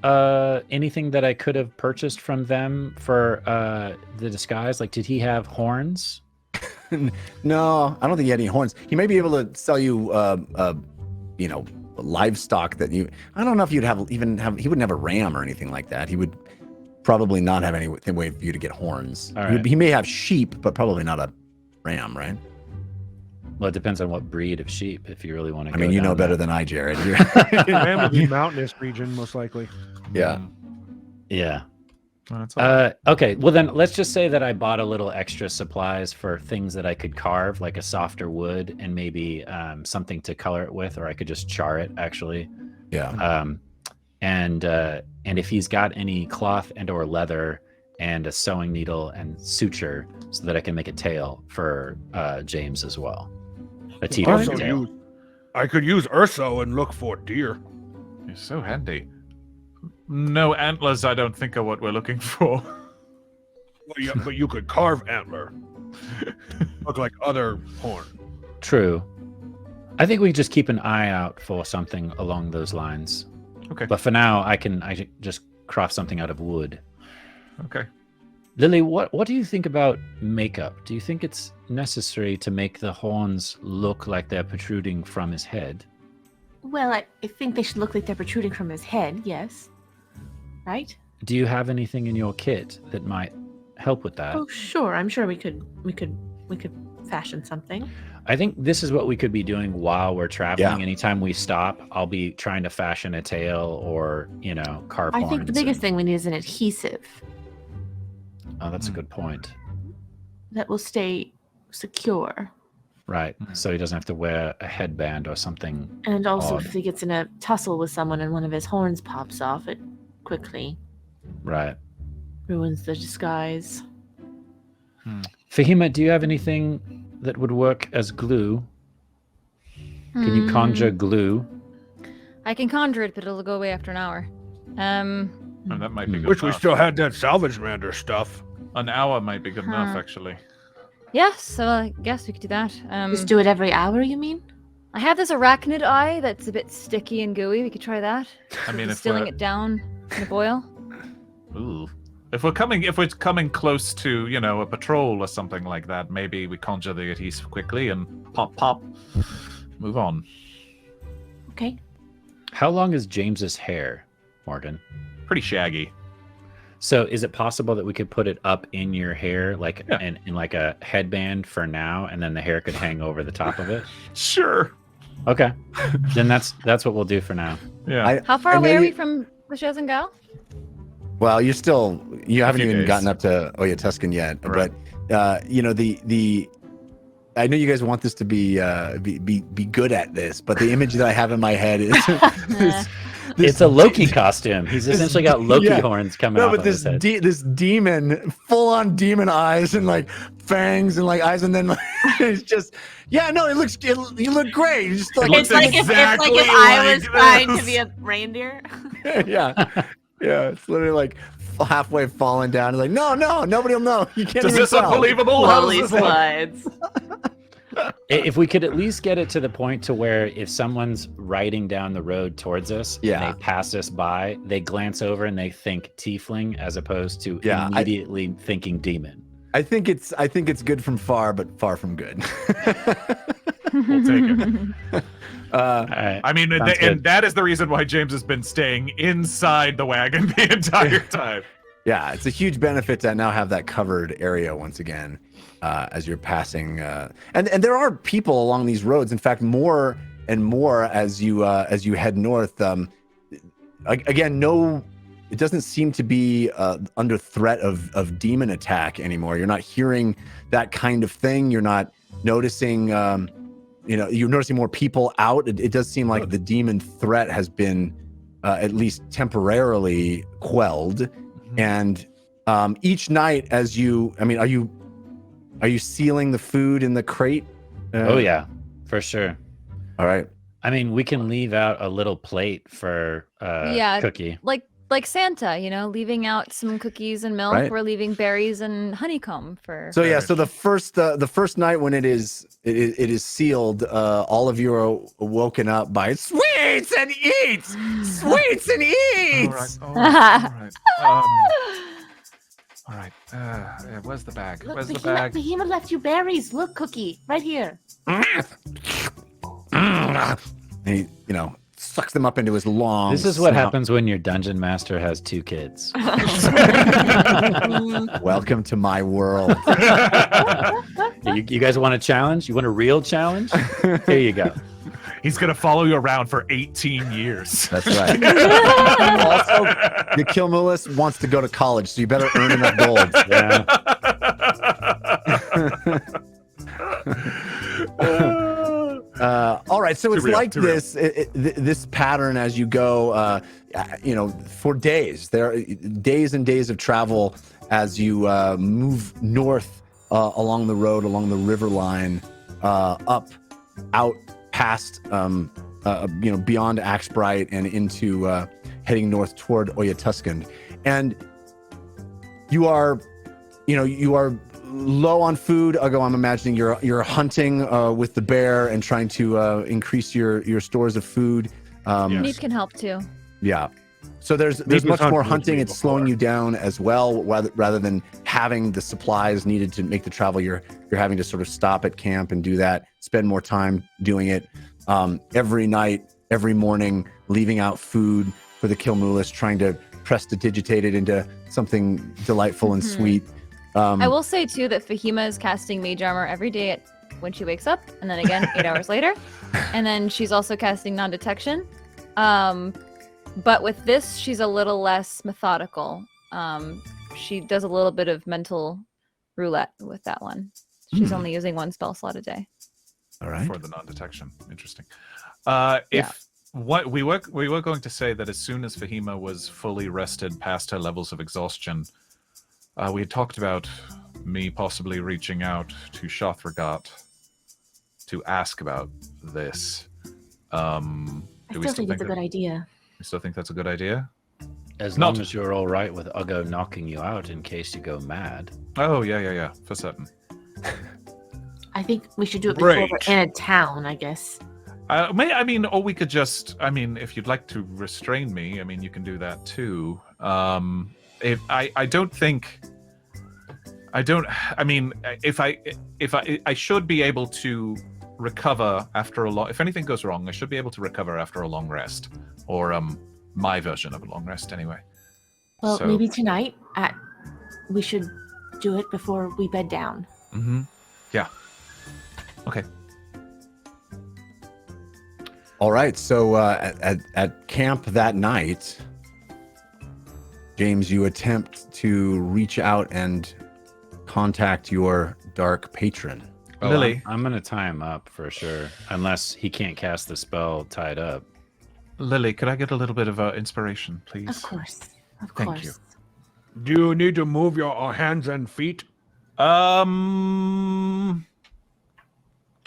C: anything that I could have purchased from them for the disguise? Like, did he have horns?
D: No, I don't think he had any horns. He may be able to sell you, livestock that you. I don't know if you'd even have. He wouldn't have a ram or anything like that. He would probably not have any way for you to get horns.
C: All right.
D: He may have sheep, but probably not a ram, right?
C: Well, it depends on what breed of sheep, if you really want to
D: I
C: go
D: mean, you know
C: down
D: better
C: that.
D: than I, Jared.
H: Man would be mountainous region, most likely.
D: Yeah.
E: Mm.
C: Yeah.
E: Well, that's all.
C: Okay, well then let's just say that I bought a little extra supplies for things that I could carve, like a softer wood and maybe something to color it with, or I could just char it actually.
D: Yeah.
C: And if he's got any cloth and or leather and a sewing needle and suture so that I can make a tail for James as well. A tiefling
H: Also
C: tail.
H: I could use Urso and look for deer.
E: You're so handy. No antlers, I don't think, are what we're looking for.
H: Well, yeah, but you could carve antler. Look like other horn.
C: True. I think we just keep an eye out for something along those lines.
E: Okay.
C: But for now, I can just craft something out of wood.
E: Okay.
C: Lily, what do you think about makeup? Do you think it's necessary to make the horns look like they're protruding from his head?
F: Well, I think they should look like they're protruding from his head. Yes. Right.
C: Do you have anything in your kit that might help with that?
F: Oh, sure. I'm sure we could fashion something.
C: I think this is what we could be doing while we're traveling.
D: Yeah.
C: Anytime we stop, I'll be trying to fashion a tail or, carve
F: I
C: horns.
F: think the biggest
C: and-
F: thing we need is an adhesive
C: Oh, that's a good point.
F: that will stay secure.
C: Right. So he doesn't have to wear a headband or something.
F: And also,
C: Odd.
F: if he gets in a tussle with someone and one of his horns pops off, it quickly
C: Right.
F: ruins the disguise.
C: Fahima, do you have anything that would work as glue? Can you conjure glue?
G: I can conjure it, but it'll go away after an hour.
E: And that might be good
H: Wish we
E: enough.
H: still had that salvage lander stuff.
E: An hour might be good enough,
G: Huh.
E: actually.
G: Yes, so I guess we could do that.
F: Just do it every hour, you mean?
G: I have this arachnid eye that's a bit sticky and gooey. We could try that.
E: I mean, if
G: Distilling
E: we're,
G: it down in a boil.
E: Ooh. If we're coming close to, a patrol or something like that, maybe we conjure the adhesive quickly and pop, move on.
F: Okay.
C: How long is James's hair, Morgan?
E: Pretty shaggy.
C: So is it possible that we could put it up in your hair, like
E: Yeah.
C: in like a headband for now, and then the hair could hang over the top of it?
E: Sure.
C: Okay. Then that's what we'll do for now.
E: Yeah.
G: How far
D: I
G: away
D: know
G: are we
D: you-
G: from the Shaxen Gao?
D: Well, you haven't
E: few
D: even
E: days.
D: gotten up to Tuscan yet,
E: Right.
D: but the I know you guys want this to be good at this, but the image that I have in my head is this,
C: It's a Loki costume. He's essentially got Loki
D: yeah.
C: horns coming
D: No,
C: off
D: but
C: of
D: this
C: his head.
D: this demon, full on demon eyes and like fangs and like eyes, and then it's just it looks you look great. You just like
E: looks
F: It's like if
E: exactly
F: I was
E: like
F: trying
E: this.
F: to be a reindeer.
D: yeah. It's literally like halfway falling down. It's like, no, nobody will know. You can't
E: Is
D: even
E: this
D: tell.
E: unbelievable? How does
F: Slowly
E: this look?
F: slides.
C: If we could at least get it to the point to where if someone's riding down the road towards us,
D: Yeah.
C: and they pass us by, they glance over and they think tiefling as opposed to
D: Yeah,
C: immediately thinking demon.
D: I think it's good from far, but far from good.
E: We'll take it.
C: All right.
E: I mean,
C: Sounds
E: and
C: good.
E: that is the reason why James has been staying inside the wagon the entire time.
D: Yeah, it's a huge benefit to now have that covered area once again as you're passing. And there are people along these roads. In fact, more and more as you head north. Again, it doesn't seem to be under threat of demon attack anymore. You're not hearing that kind of thing. You're not noticing. You're noticing more people out. It does seem like the demon threat has been at least temporarily quelled. And each night, are you sealing the food in the crate?
C: Oh yeah, for sure.
D: All right.
C: I mean, we can leave out a little plate for Cookie.
G: Like Santa, leaving out some cookies and milk.
D: Right.
G: We're leaving berries and honeycomb for.
D: So yeah, so the first night when it is sealed, all of you are woken up by sweets and eats, sweets and eats.
E: All right. All right. Where's the bag?
F: Look,
E: Where's the
F: Behemoth,
E: bag?
F: Behemoth left you berries. Look, Cookie, right here.
D: And he, sucks them up into his long.
C: This is what
D: snout.
C: happens when your dungeon master has 2 kids.
D: Welcome to my world.
C: You guys want a challenge? You want a real challenge? Here you go.
E: He's gonna follow you around for 18 years.
D: That's right. Also, the Kilmulus wants to go to college, so you better earn enough gold.
C: Yeah.
D: All right, so it's
E: real,
D: like
E: too real.
D: this pattern as you go, for days. There are days and days of travel as you move north along the road, along the river line, up, out past, beyond Axbright and into heading north toward Oyatuscan. And you are low on food. I'm imagining you're hunting with the bear and trying to increase your stores of food.
G: Meat can help too.
D: Yeah. So there's
H: was
D: much
H: hunting
D: more
H: with
D: hunting.
H: me
D: It's slowing
H: before.
D: you down as well, rather than having the supplies needed to make the travel. You're having to sort of stop at camp and do that. Spend more time doing it. Every night, every morning, leaving out food for the Kilmulus, trying to prestidigitate it into something delightful and sweet.
G: I will say too that Fahima is casting mage armor every day when she wakes up, and then again 8 hours later, and then she's also casting non-detection. But with this, she's a little less methodical. She does a little bit of mental roulette with that one. She's only using 1 spell slot a day.
D: All right.
E: For the non-detection. Interesting. What we were going to say that as soon as Fahima was fully rested past her levels of exhaustion, we had talked about me possibly reaching out to Shothragat to ask about this.
F: I
E: Do
F: still think it's a good idea.
E: You still think that's a good idea?
C: As
E: Not-
C: long as you're all right with Uggo knocking you out in case you go mad.
E: Oh, yeah, for certain.
F: I think we should do it before we're
H: Great.
F: in a town, I guess.
E: Or we could just, if you'd like to restrain me, you can do that too. If I should be able to recover after a long, if anything goes wrong, I should be able to recover after a long rest, or my version of a long rest anyway.
F: Well,
E: So-
F: maybe tonight we should do it before we bed down.
E: Mm-hmm. Yeah. Okay.
D: All right. So at camp that night, James, you attempt to reach out and contact your dark patron.
C: Oh,
E: Lily.
C: I'm gonna tie him up for sure, unless he can't cast the spell tied up.
E: Lily, could I get a little bit of inspiration, please?
F: Of course. Of
E: Thank
F: course.
E: you.
H: Do you need to move your hands and feet?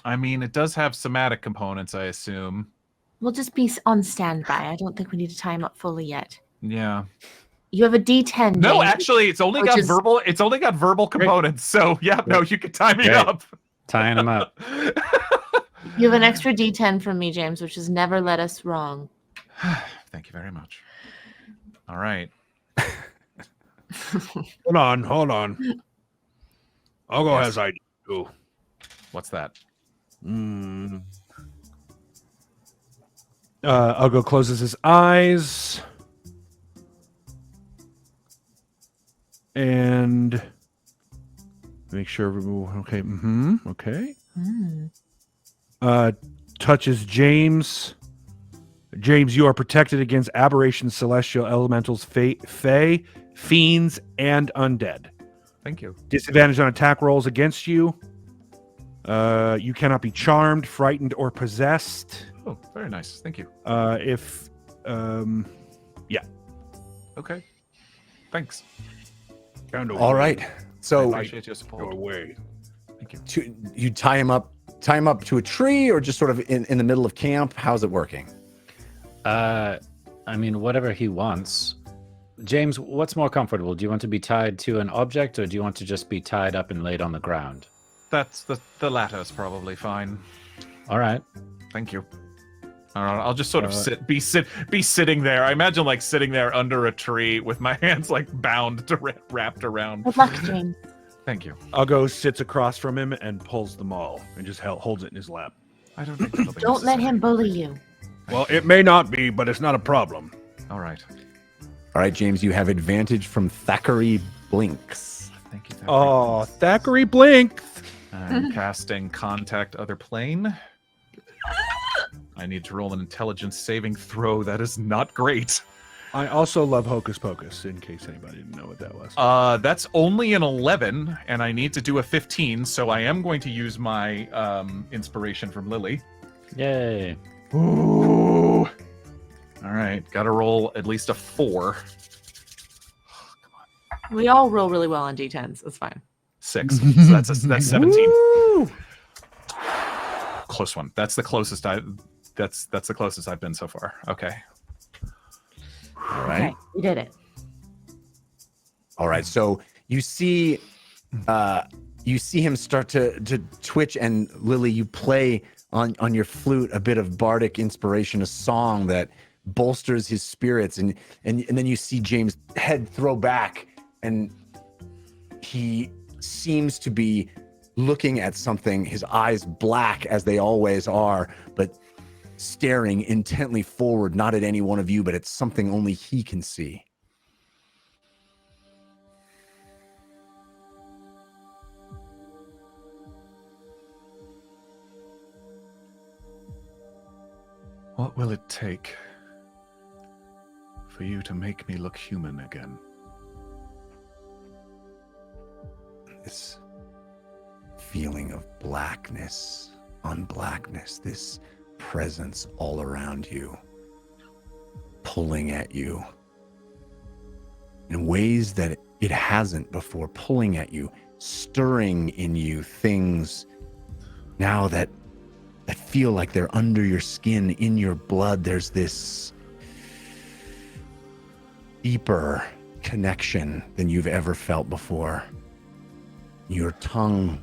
E: It does have somatic components, I assume.
F: We'll just be on standby. I don't think we need to tie him up fully yet.
E: Yeah.
F: You have a D10.
E: No,
F: James.
E: actually, it's only
F: Which
E: got
F: is-
E: verbal. It's only got verbal components. So yeah, no, you can tie me
C: Great.
E: up.
C: Tying him up.
F: You have an extra D10 from me, James, which has never led us wrong.
E: Thank you very much. All right.
H: Hold on. I'll go as I do.
E: What's that?
H: Ugo closes his eyes and make sure. Okay. Okay. Touches James. James, you are protected against aberrations, celestial elementals, fae, fiends, and undead.
E: Thank you.
H: Disadvantage on attack rolls against you. You cannot be charmed, frightened, or possessed.
E: Oh, very nice. Thank you.
H: Okay.
E: Thanks.
D: All right. So
E: I appreciate your support.
H: Away.
E: Thank you.
D: you tie him up to a tree, or just sort of in the middle of camp? How's it working?
C: I mean, whatever he wants. James, what's more comfortable? Do you want to be tied to an object, or do you want to just be tied up and laid on the ground?
E: That's the latter's probably fine.
C: All right.
E: Thank you. I'll just sort of be sitting there. I imagine like sitting there under a tree with my hands like bound to wrapped around.
F: Good luck, James.
E: Thank you.
H: Ugo sits across from him and pulls the maul and just holds it in his lap.
E: I don't think that'll be
F: Don't let him
E: necessary.
F: bully you.
H: Well, it may not be, but it's not a problem.
E: All right.
D: All right, James, you have advantage from Thackeray Blinks.
E: Thank you.
H: Oh, Thackeray Blink.
E: I'm casting Contact Other Plane. I need to roll an intelligence saving throw. That is not great.
H: I also love Hocus Pocus, in case anybody didn't know what that was.
E: That's only an 11, and I need to do a 15, so I am going to use my inspiration from Lily.
C: Yay.
E: Ooh. All right, got to roll at least a 4.
F: We all roll really well on D10s. It's fine.
E: 6. So that's 17.
H: Woo!
E: Close one. That's the closest that's the closest I've been so far. Okay.
D: All right.
F: Okay, you did it.
D: All right. So you see him start to twitch, and Lily, you play on your flute a bit of bardic inspiration, a song that bolsters his spirits, and then you see James' head throw back, and he seems to be looking at something, his eyes black as they always are, but staring intently forward, not at any one of you, but at something only he can see.
E: What will it take for you to make me look human again?
D: This feeling of blackness on blackness, this presence all around you, pulling at you in ways that it hasn't before, pulling at you, stirring in you things now that feel like they're under your skin, in your blood. There's this deeper connection than you've ever felt before. Your tongue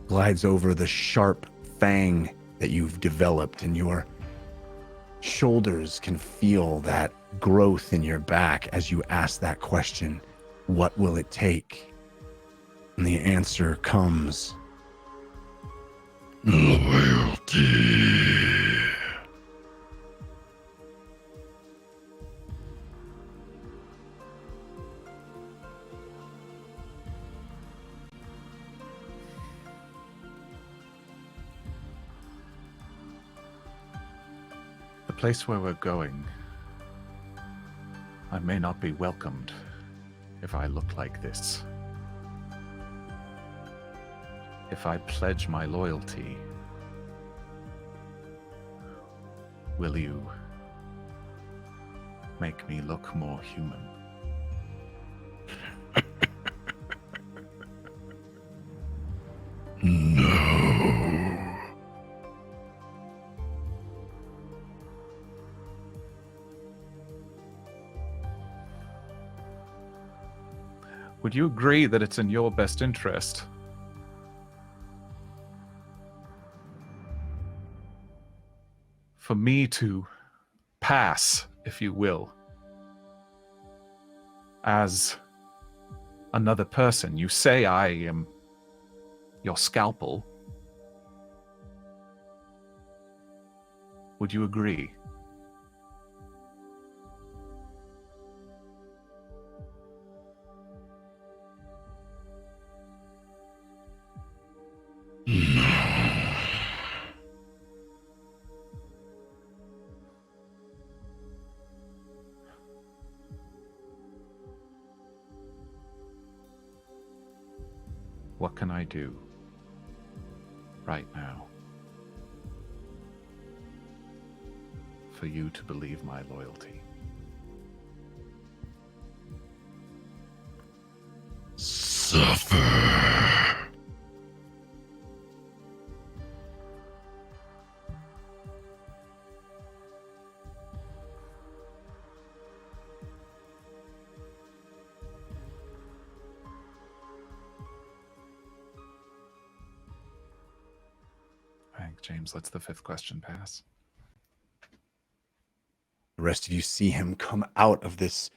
D: glides over the sharp fang that you've developed, and your shoulders can feel that growth in your back as you ask that question, what will it take? And the answer comes, loyalty.
E: The place where we're going, I may not be welcomed if I look like this. If I pledge my loyalty, will you make me look more human?
D: No.
E: Would you agree that it's in your best interest for me to pass, if you will, as another person. You say I am your scalpel. Would you agree? What can I do right now for you to believe my loyalty?
I: Suffer.
E: James, let's the fifth question pass.
D: The rest of you see him come out of this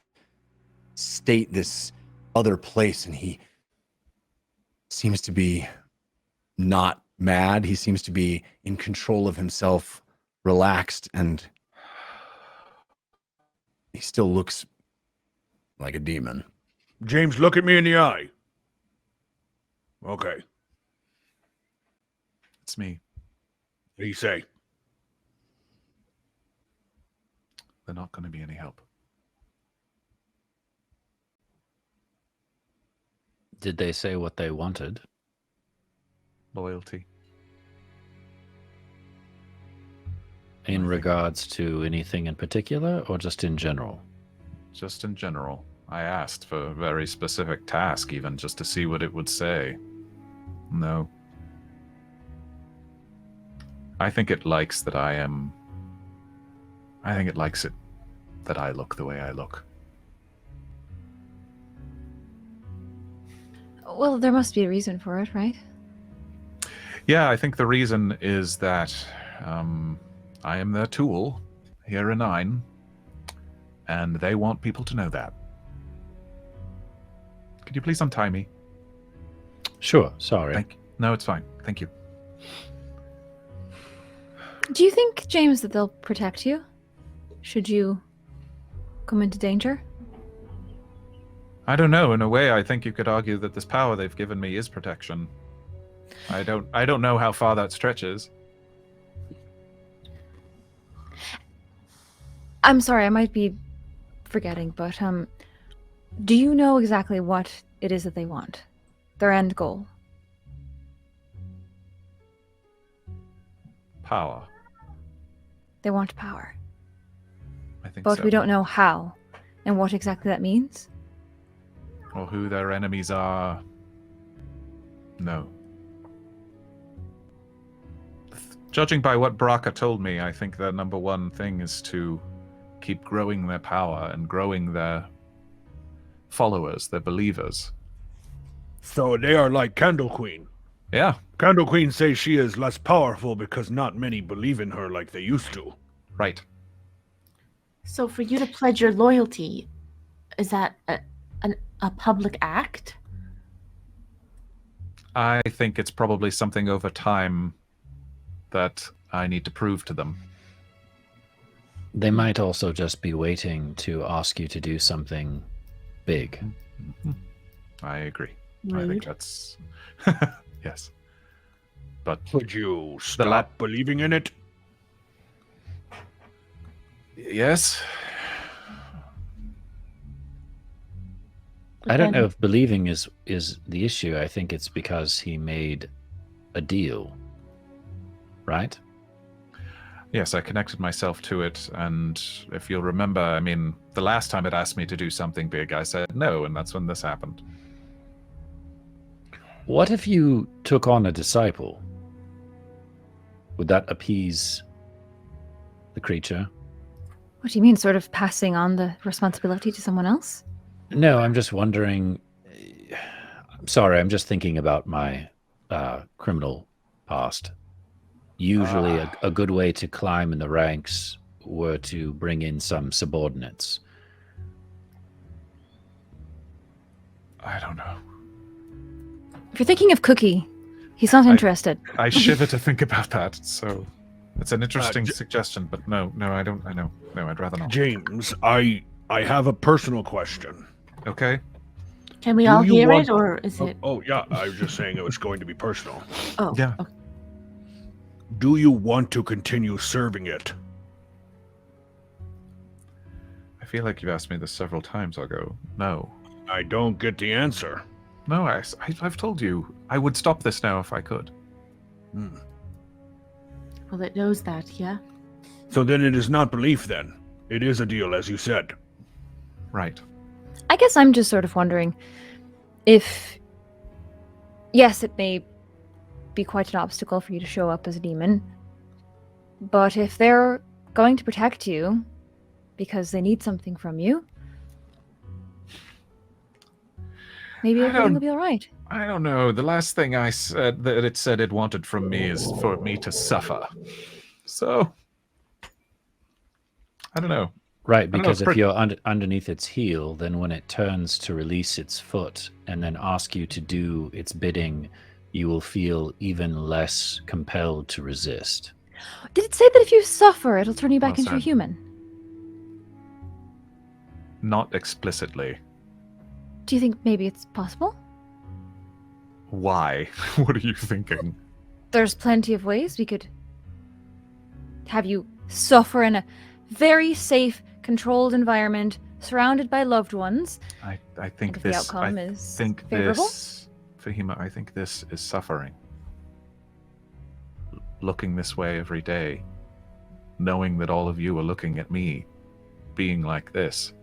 D: state, this other place, and he seems to be not mad. He seems to be in control of himself, relaxed, and he still looks like a demon.
H: James, look at me in the eye. Okay.
E: It's me.
H: What do you say?
E: They're not going to be any help.
C: Did they say what they wanted?
E: Loyalty.
C: In regards to anything in particular, or just in general?
E: Just in general. I asked for a very specific task, even just to see what it would say. No. I think it likes that I think it likes it that I look the way I look.
G: Well, there must be a reason for it, right?
E: Yeah, I think the reason is that I am their tool here in Nine, and they want people to know that. Could you please untie me?
C: Sure, sorry.
E: No, it's fine. Thank you.
G: Do you think, James, that they'll protect you? Should you come into danger?
E: I don't know. In a way, I think you could argue that this power they've given me is protection. I don't know how far that stretches.
G: I'm sorry, I might be forgetting, but do you know exactly what it is that they want? Their end goal?
E: Power.
G: They want power.
E: I think
G: But
E: so.
G: we don't know how and what exactly that means.
E: Or who their enemies are. No. Judging by what Braca told me, I think their number one thing is to keep growing their power and growing their followers, their believers.
H: So they are like Candle Queen.
E: Yeah,
H: Candle Queen says she is less powerful because not many believe in her like they used to.
E: right.
F: So for you to pledge your loyalty, is that a public act?
E: I think it's probably something over time that I need to prove to them.
C: They might also just be waiting to ask you to do something big.
E: I agree.
F: Rude.
E: I think that's... yes. But
H: Would you stop believing in it?
E: yes,
C: I don't know if believing is the issue. I think it's because he made a deal, right?
E: yes, I connected myself to it, and if you'll remember, I mean, the last time it asked me to do something big, I said no, and that's when this happened.
C: What if you took on a disciple? Would that appease the creature?
G: What do you mean, sort of passing on the responsibility to someone else?
C: No, I'm just wondering. I'm sorry, I'm just thinking about my criminal past. usually a good way to climb in the ranks were to bring in some subordinates.
E: I don't know.
G: If you're thinking of Cookie, he's not interested.
E: I shiver to think about that. So it's an interesting suggestion, but no, I don't. I know. No, I'd rather not.
H: James, I have a personal question.
E: Okay.
F: Can we
H: Do
F: all
H: you
F: hear
H: want-
F: it, or is it?
H: Oh, yeah, I was just saying it was going to be personal.
F: Oh,
E: Yeah.
F: okay.
H: Do you want to continue serving it?
E: I feel like you've asked me this several times. I'll go, no.
H: I don't get the answer.
E: No, I've told you. I would stop this now if I could.
F: Well, it knows that, yeah.
H: So then it is not belief then. It is a deal, as you said.
E: Right.
G: I guess I'm just sort of wondering if, yes, it may be quite an obstacle for you to show up as a demon, but if they're going to protect you because they need something from you, maybe everything will be all right.
E: I don't know. The last thing I said that it said it wanted from me is for me to suffer. So, I don't know.
C: Right,
E: know,
C: because
E: it's
C: if you're underneath its heel, then when it turns to release its foot and then ask you to do its bidding, you will feel even less compelled to resist.
G: Did it say that if you suffer, it'll turn you back
E: Well
G: into a
E: said.
G: human?
E: Not explicitly.
G: Do you think maybe it's possible?
E: Why? What are you thinking?
G: There's plenty of ways we could have you suffer in a very safe, controlled environment, surrounded by loved ones.
E: I
G: And
E: think
G: if the
E: this.
G: outcome
E: I
G: is
E: think
G: favorable?
E: this, Fahima. I think this is suffering. Looking this way every day, knowing that all of you are looking at me, being like this,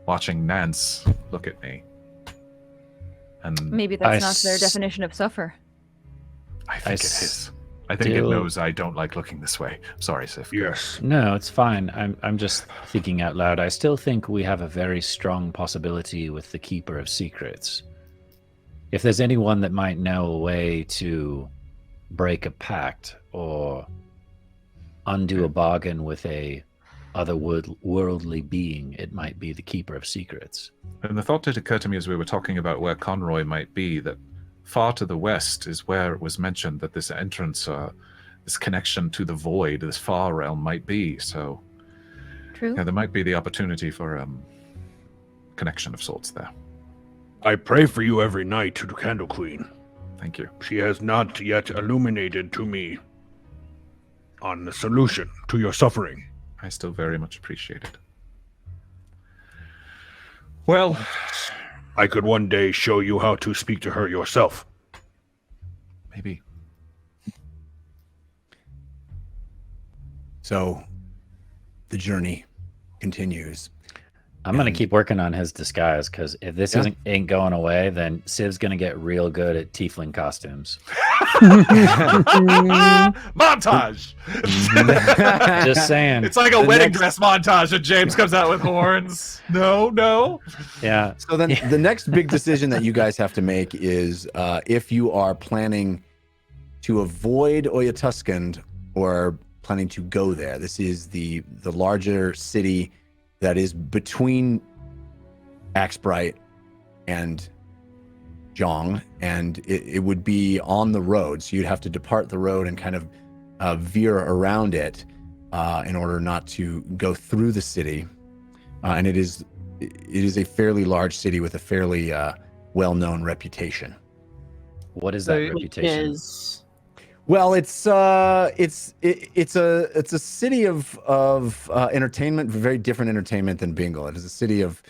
E: watching Nance look at me, and
G: Maybe that's not their definition of suffer.
E: I think it is. I think it
C: still-
E: knows I don't like looking this way. Sorry, Sif.
H: Yes.
C: No, it's fine. I'm just thinking out loud. I still think we have a very strong possibility with the Keeper of Secrets. If there's anyone that might know a way to break a pact or undo a bargain with a otherworldly being, it might be the Keeper of Secrets.
E: And the thought did occur to me as we were talking about where Conroy might be, that far to the west is where it was mentioned that this entrance, this connection to the void, this far realm might be. So,
G: True.
E: yeah, there might be the opportunity for connection of sorts there.
H: I pray for you every night to the Candle Queen.
E: Thank you.
H: She has not yet illuminated to me on the solution to your suffering.
E: I still very much appreciate it. Well,
H: I could one day show you how to speak to her yourself.
E: maybe.
D: So the journey continues.
C: I'm gonna keep working on his disguise because if this ain't going away, then Civ's gonna get real good at tiefling costumes.
E: Montage!
C: Just saying.
E: It's like a wedding dress montage and James comes out with horns. No.
C: Yeah.
D: So then the next big decision that you guys have to make is if you are planning to avoid Oyatuscand or planning to go there. This is the larger city that is between Axbright and Zhong, and it would be on the road. So you'd have to depart the road and kind of veer around it in order not to go through the city. And it is a fairly large city with a fairly well-known reputation.
C: What is that
E: Which
C: reputation?
D: Well, it's a city of entertainment, very different entertainment than Bingle. It is a city of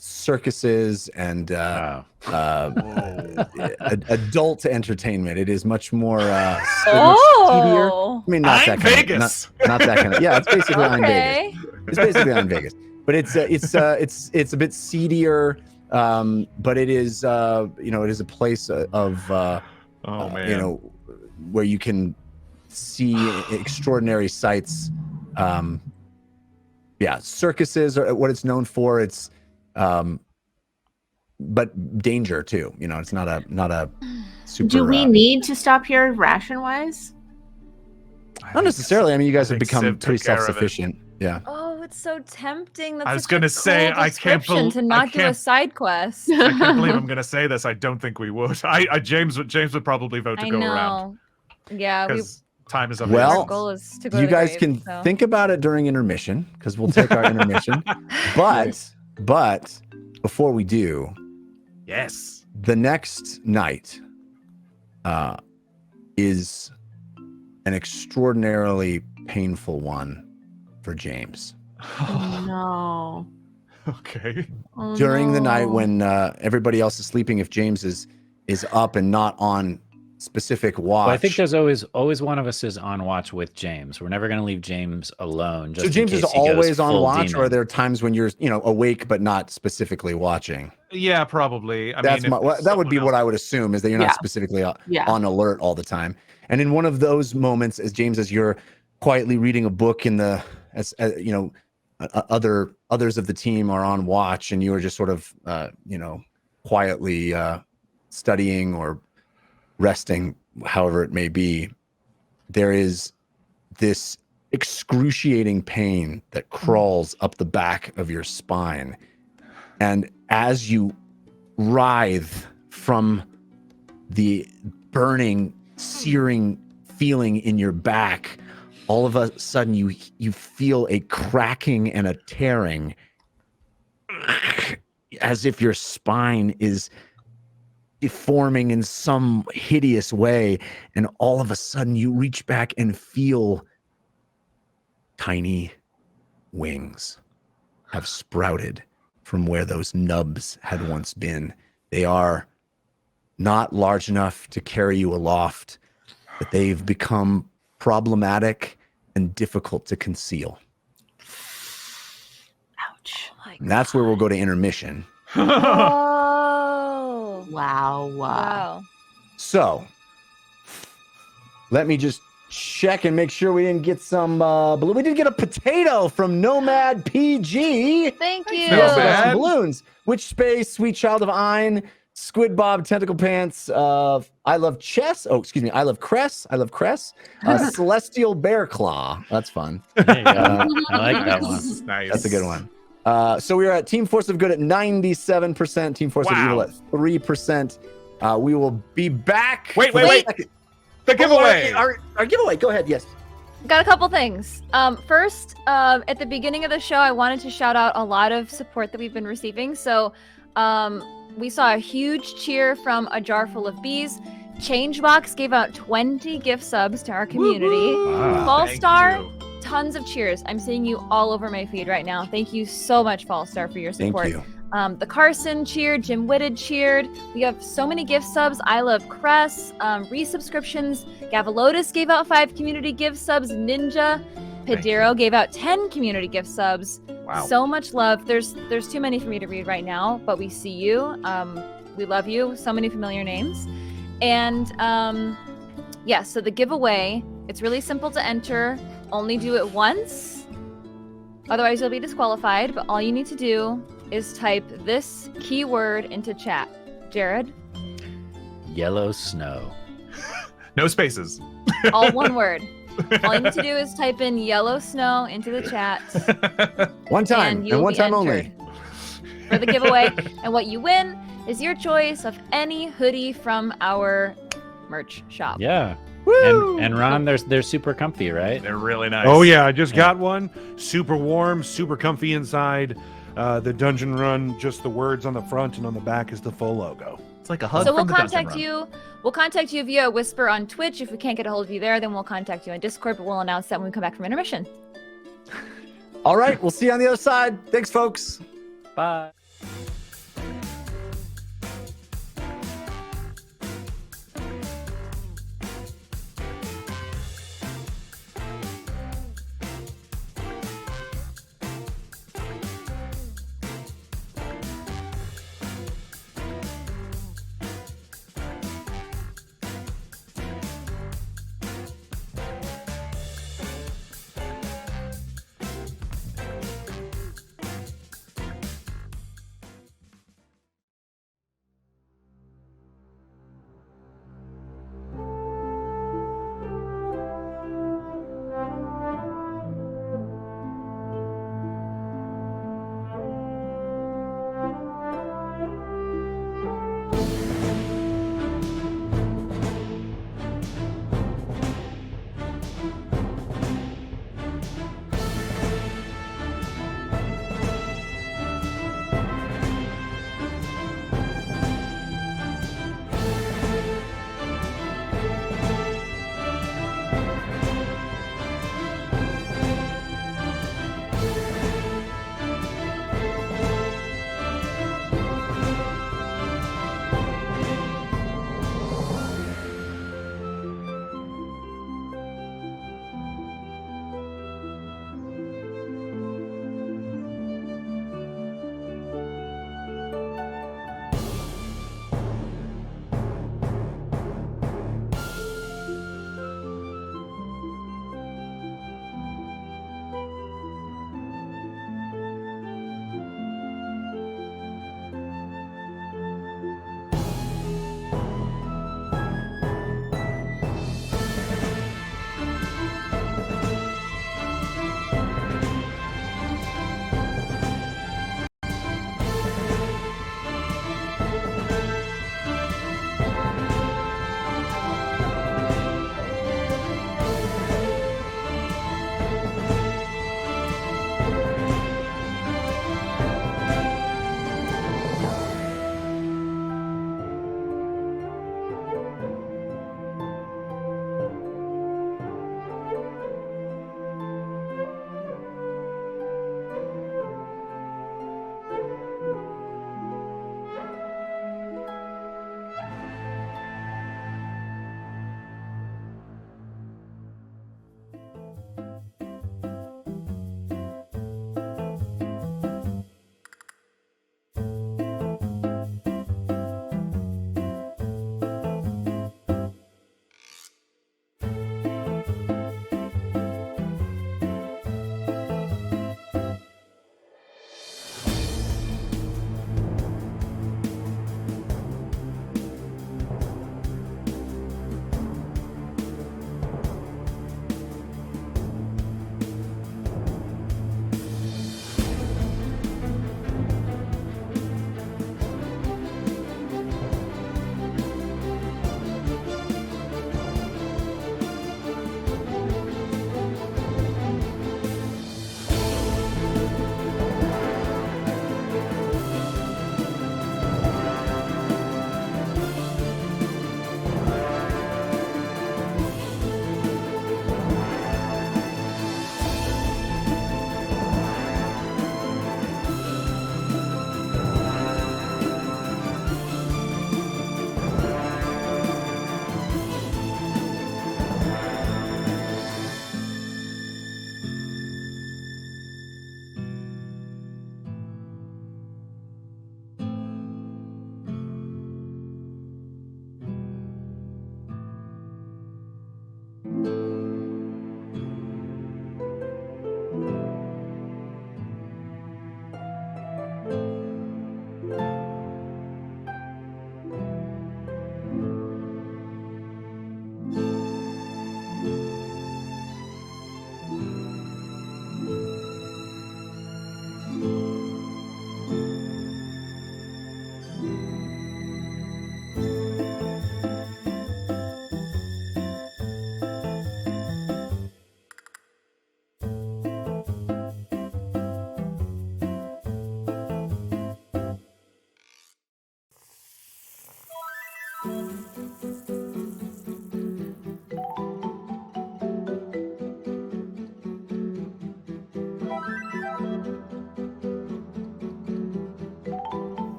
D: circuses and adult entertainment. It is much more much seedier. I mean, not that kind
E: Vegas.
D: of, not that kind of. Yeah, it's basically on
G: Okay.
D: Vegas. It's basically on Vegas, but it's a bit seedier. But it is it is a place of
E: Oh man.
D: where you can see extraordinary sights. Circuses are what it's known for. It's but danger too. It's not a super.
F: Do we need to stop here ration wise?
D: Not necessarily. I mean, you guys have
E: think
D: become
E: Civ took
D: pretty
E: care of it.
D: self-sufficient. Yeah.
G: Oh, it's so tempting. That's
E: I was
G: such a
E: gonna say,
G: cool
E: I can't
G: description to not do a
E: can't-
G: side quest.
E: I can't believe I'm gonna say this. I don't think we would. James would probably vote to
G: I
E: go
G: know.
E: around
G: Yeah,
E: because time is of
D: Well,
G: our
E: essence.
G: goal is to go
D: You
G: to the
D: guys
G: grave,
D: can
G: so.
D: think about it during intermission because we'll take our intermission. But before we do,
E: Yes.
D: the next night is an extraordinarily painful one for James.
F: Oh, no.
E: Okay.
F: Oh,
D: During the night
F: no.
D: when everybody else is sleeping, if James is up and not on specific watch.
C: Well, I think there's always one of us is on watch with James. We're never going to leave James alone. Just
D: so James
C: in
D: is
C: case he goes
D: always on
C: full
D: watch,
C: demon.
D: or are there times when you're awake but not specifically watching?
E: Yeah, probably. I
D: That's
E: mean,
D: that would be what I would assume, is that you're not
F: Yeah.
D: specifically
F: Yeah.
D: on alert all the time. And in one of those moments, as you're quietly reading a book others of the team are on watch, and you are just sort of quietly studying or resting, however it may be, there is this excruciating pain that crawls up the back of your spine. And as you writhe from the burning, searing feeling in your back, all of a sudden you feel a cracking and a tearing, as if your spine is deforming in some hideous way. And all of a sudden you reach back and feel tiny wings have sprouted from where those nubs had once been. They are not large enough to carry you aloft, but they've become problematic and difficult to conceal.
F: Ouch.
D: And that's where we'll go to intermission.
G: Oh.
F: Wow.
G: Wow.
D: So let me just check and make sure we didn't get some blue. We did get a potato from Nomad PG.
G: Thank you.
E: Not bad.
D: Some balloons. Which Space, Sweet Child of Ein, Squid Bob, Tentacle Pants, I Love Chess. Oh, excuse me. I Love Cress. Celestial Bear Claw. That's fun.
C: There you go. I like that one.
E: Nice.
D: That's a good one. So we are at Team Force of Good at 97%, Team Force of
E: Wow.
D: Evil at 3%. We will be back.
E: Wait.
D: for the second-
E: The giveaway.
D: Our giveaway. Go ahead. Yes.
G: Got a couple things. First, at the beginning of the show, I wanted to shout out a lot of support that we've been receiving. So, we saw a huge cheer from A Jar Full of Bees. Changebox gave out 20 gift subs to our community.
C: Wow.
G: Fallstar, tons of cheers. I'm seeing you all over my feed right now. Thank you so much, Fallstar, for your
D: Thank
G: support.
D: you.
G: The Carson cheered, Jim Whitted cheered. We have so many gift subs. I Love Cress, resubscriptions. Gavalotus gave out 5 community gift subs. Ninja Padero gave out 10 community gift subs.
E: Wow.
G: So much love. There's too many for me to read right now, but we see you. We love you. So many familiar names. And yeah, so the giveaway, it's really simple to enter. Only do it once. Otherwise, you'll be disqualified. But all you need to do is type this keyword into chat. Jared,
C: Yellow snow.
E: No spaces.
G: all one word. All you need to do is type in yellow snow into the chat.
D: One time and
G: you'll
D: one
G: be
D: time
G: entered
D: only.
G: for the giveaway. And what you win is your choice of any hoodie from our merch shop.
C: Yeah.
D: Woo!
C: And Ron, they're super comfy, right?
E: They're really nice.
H: Oh yeah, I just got one. Super warm, super comfy inside. The dungeon run, just the words on the front, and on the back is the full logo.
E: It's like a hug
G: So we'll
E: from the Dungeon
G: contact
E: Run.
G: you. We'll contact you via Whisper on Twitch. If we can't get a hold of you there, then we'll contact you on Discord. But we'll announce that when we come back from intermission.
D: All right. We'll see you on the other side. Thanks, folks.
C: Bye.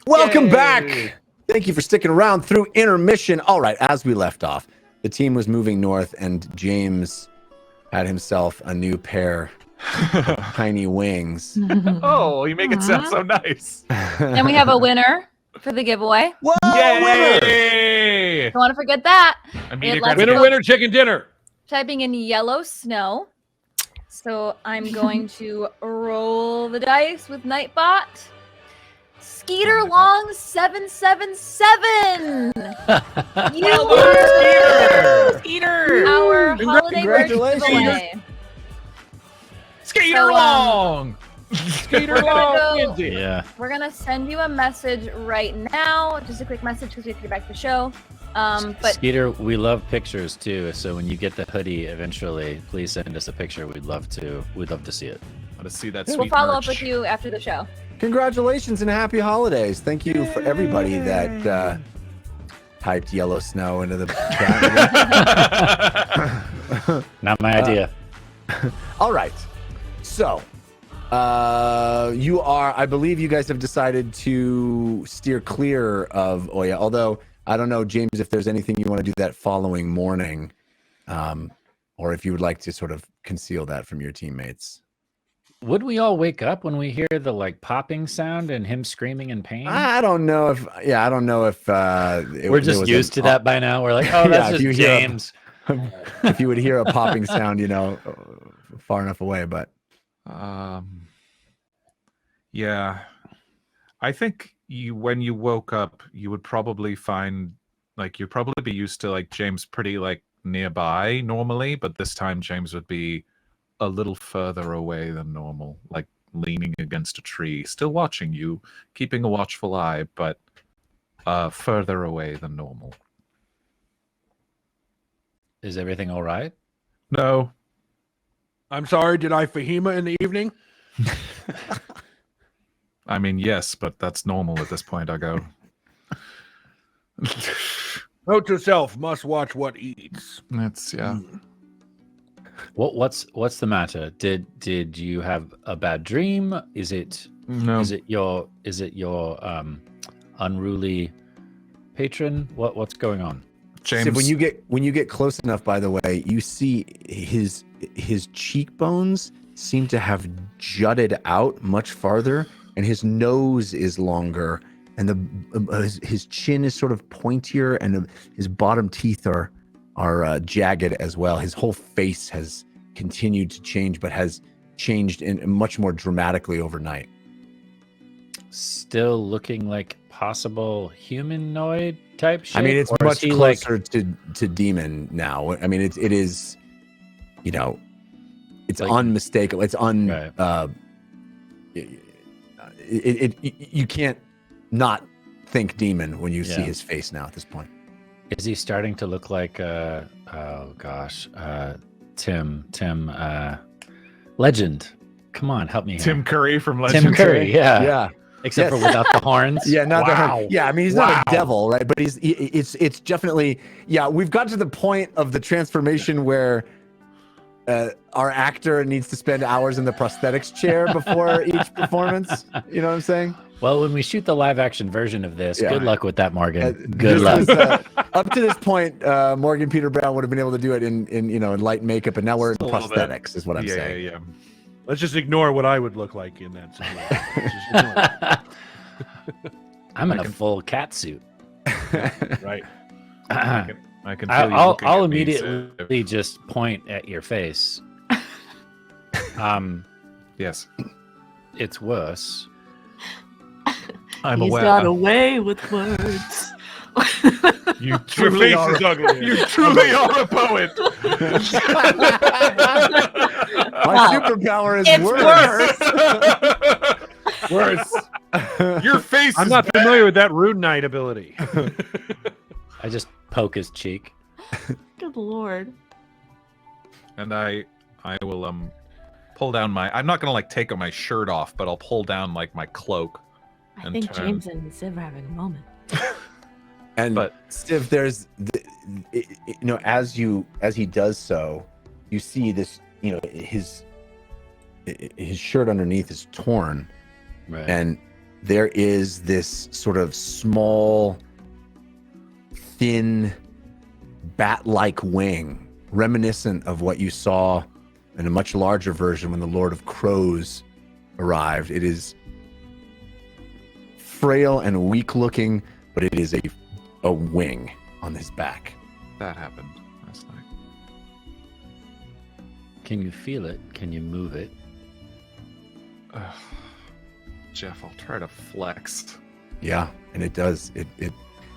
D: Welcome back. Thank you for sticking around through intermission. All right, as we left off, the team was moving north, and James had himself a new pair of tiny wings.
E: Oh, you make it sound so nice.
G: And we have a winner for the giveaway.
D: Whoa, winner!
E: Yay!
G: Don't want to forget that.
E: Immediate
G: Let's
H: Winner,
G: go.
H: winner, chicken dinner.
G: Typing in yellow snow. So I'm going to roll the dice with Nightbot. Skeeter Long 777. You were
F: Skeeter!
G: our holiday
D: Congratulations.
G: giveaway.
E: Skater
G: So,
E: long!
H: Skater
G: We're
H: long.
G: gonna go-
C: Yeah.
G: We're gonna send you a message right now. Just a quick message because we have to get back to the show. But
C: Skeeter, we love pictures too. So when you get the hoodie eventually, please send us a picture. We'd love to see it.
E: I want to see that
G: we'll
E: sweet
G: follow
E: merch.
G: up with you after the show.
D: Congratulations and happy holidays. Thank you for everybody that typed yellow snow into the chat.
C: Not my idea.
D: All right. So, I believe you guys have decided to steer clear of Oya, although I don't know, James, if there's anything you want to do that following morning, or if you would like to sort of conceal that from your teammates.
C: Would we all wake up when we hear the like popping sound and him screaming in pain?
D: I don't know if
C: We're just used to that by now. We're like, oh, that's
D: if you
C: just
D: hear
C: James.
D: if you would hear a popping sound, far enough away, but
E: Yeah. I think when you woke up, you would probably find, like, you'd probably be used to, like, James pretty, like, nearby normally, but this time James would be a little further away than normal, like leaning against a tree, still watching you, keeping a watchful eye, but further away than normal.
C: Is everything all right?
E: No.
H: I'm sorry, did I Fahima in the evening?
E: I mean, yes, but that's normal at this point, I go.
H: Note to self, must watch what eats.
E: That's, yeah.
C: What's the matter? Did you have a bad dream? Is it your unruly patron? What's going on?
E: James,
D: so when you get close enough, by the way, you see his cheekbones seem to have jutted out much farther, and his nose is longer, and his chin is sort of pointier, and his bottom teeth are jagged as well. His whole face has continued to change, but has changed in much more dramatically overnight.
C: Still looking like possible humanoid type shape?
D: I mean, it's
C: or
D: much
C: is he
D: closer to demon now. I mean, it is, it's
C: Like-
D: unmistakable. It's
C: Right.
D: You can't not think demon when you see
C: Yeah.
D: his face now at this point.
C: Is he starting to look like Tim Legend? Come on, help me here.
E: Tim Curry from Legend.
C: Tim Curry, yeah.
D: Yeah.
C: Except for
D: Yes.
C: without the horns.
D: Yeah, not
H: Wow.
D: the yeah. I mean, he's not a devil, right? But it's definitely We've got to the point of the transformation where our actor needs to spend hours in the prosthetics chair before each performance. You know what I'm saying?
C: Well, when we shoot the live action version of this,
D: Yeah.
C: good luck with that, Morgan. Good
D: This
C: luck.
D: was, up to this point, Morgan Peter Brown would have been able to do it in light makeup, and now we're in
E: A little bit.
D: prosthetics. Is what I'm saying.
E: Yeah.
H: Let's just ignore what I would look like in that situation. Let's just ignore it.
C: I'm in a full cat suit.
H: Right.
E: I can feel you
C: I'll
E: looking at me,
C: immediately just point at your face.
E: Yes.
C: It's worse.
E: I'm
F: He's
E: aware.
F: got away with words.
E: You
H: Your
E: truly
H: face
E: are.
H: is ugly.
E: You truly are a poet.
D: My superpower is
F: It's
D: worse.
E: Worse. Your face.
H: I'm
E: is
H: not
E: bad.
H: familiar with that Rune Knight ability.
C: I just poke his cheek.
F: Good lord.
E: And I will pull down my. I'm not gonna like take my shirt off, but I'll pull down like my cloak.
F: I
E: And
F: think
E: turn.
F: James and Ziv are having a moment.
D: And
E: But-
D: Steve, there's as he does so, you see this, his shirt underneath is torn,
C: Right.
D: and there is this sort of small, thin, bat-like wing, reminiscent of what you saw in a much larger version when the Lord of Crows arrived. It is frail and weak-looking, but it is a wing on his back.
E: That happened last night.
C: Can you feel it? Can you move it?
E: Jeff, I'll try to flex.
D: Yeah, and it does.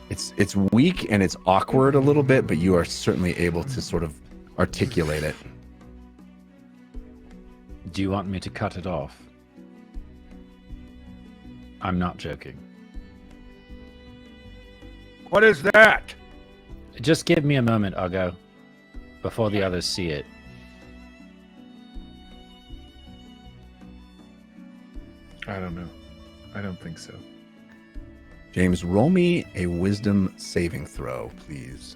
D: It's weak and it's awkward a little bit, but you are certainly able to sort of articulate it.
C: Do you want me to cut it off? I'm not joking.
H: What is that?
C: Just give me a moment, Uggo, before the others see it.
E: I don't know. I don't think so.
D: James, roll me a wisdom saving throw, please.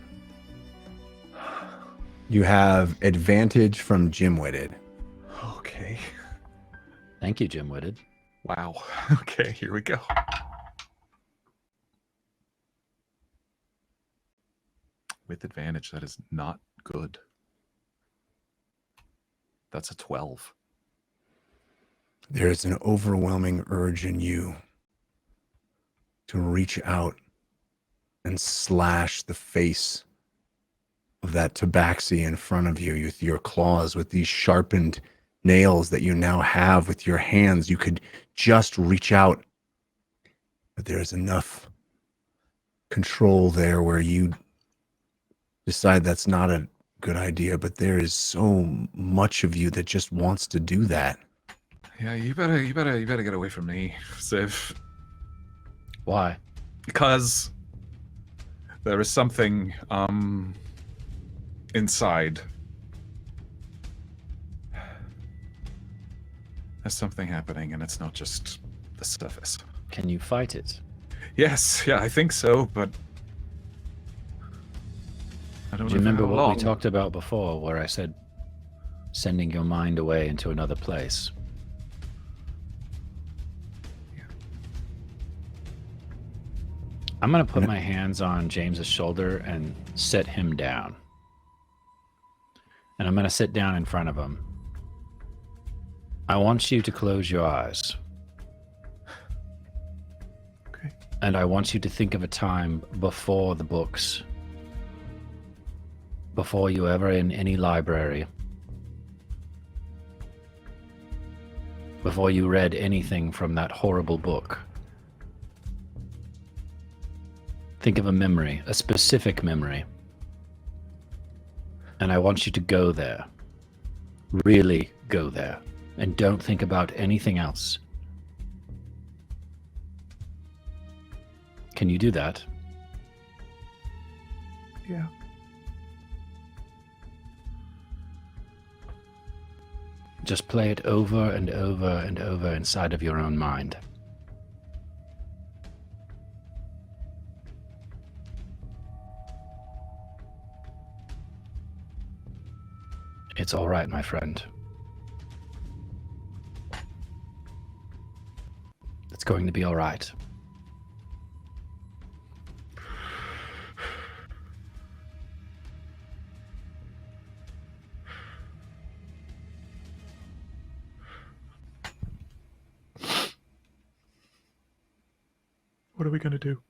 D: You have advantage from Jim-witted.
E: Okay.
C: Thank you, Jim-witted.
E: Wow. Okay, here we go. With advantage, that is not good. That's a 12.
D: There is an overwhelming urge in you to reach out and slash the face of that tabaxi in front of you with your claws, with these sharpened nails that you now have with your hands. You could just reach out, but there's enough control there where you decide that's not a good idea, but there is so much of you that just wants to do that.
E: Yeah, you better get away from me, Ziv.
C: Why?
E: Because there is something inside. There's something happening, and it's not just the surface.
C: Can you fight it?
E: Yes, yeah, I think so, but I don't
C: Do you
E: know for
C: remember
E: how
C: what
E: long.
C: we talked about before, where I said sending your mind away into another place?
E: Yeah.
C: I'm going to put my hands on James's shoulder and sit him down. And I'm going to sit down in front of him. I want you to close your eyes.
E: Okay.
C: And I want you to think of a time before the books, before you ever in any library, before you read anything from that horrible book. Think of a memory, a specific memory. And I want you to go there. Really go there. And don't think about anything else. Can you do that?
E: Yeah.
C: Just play it over and over and over inside of your own mind. It's all right, my friend. It's going to be all right.
E: What are we gonna do?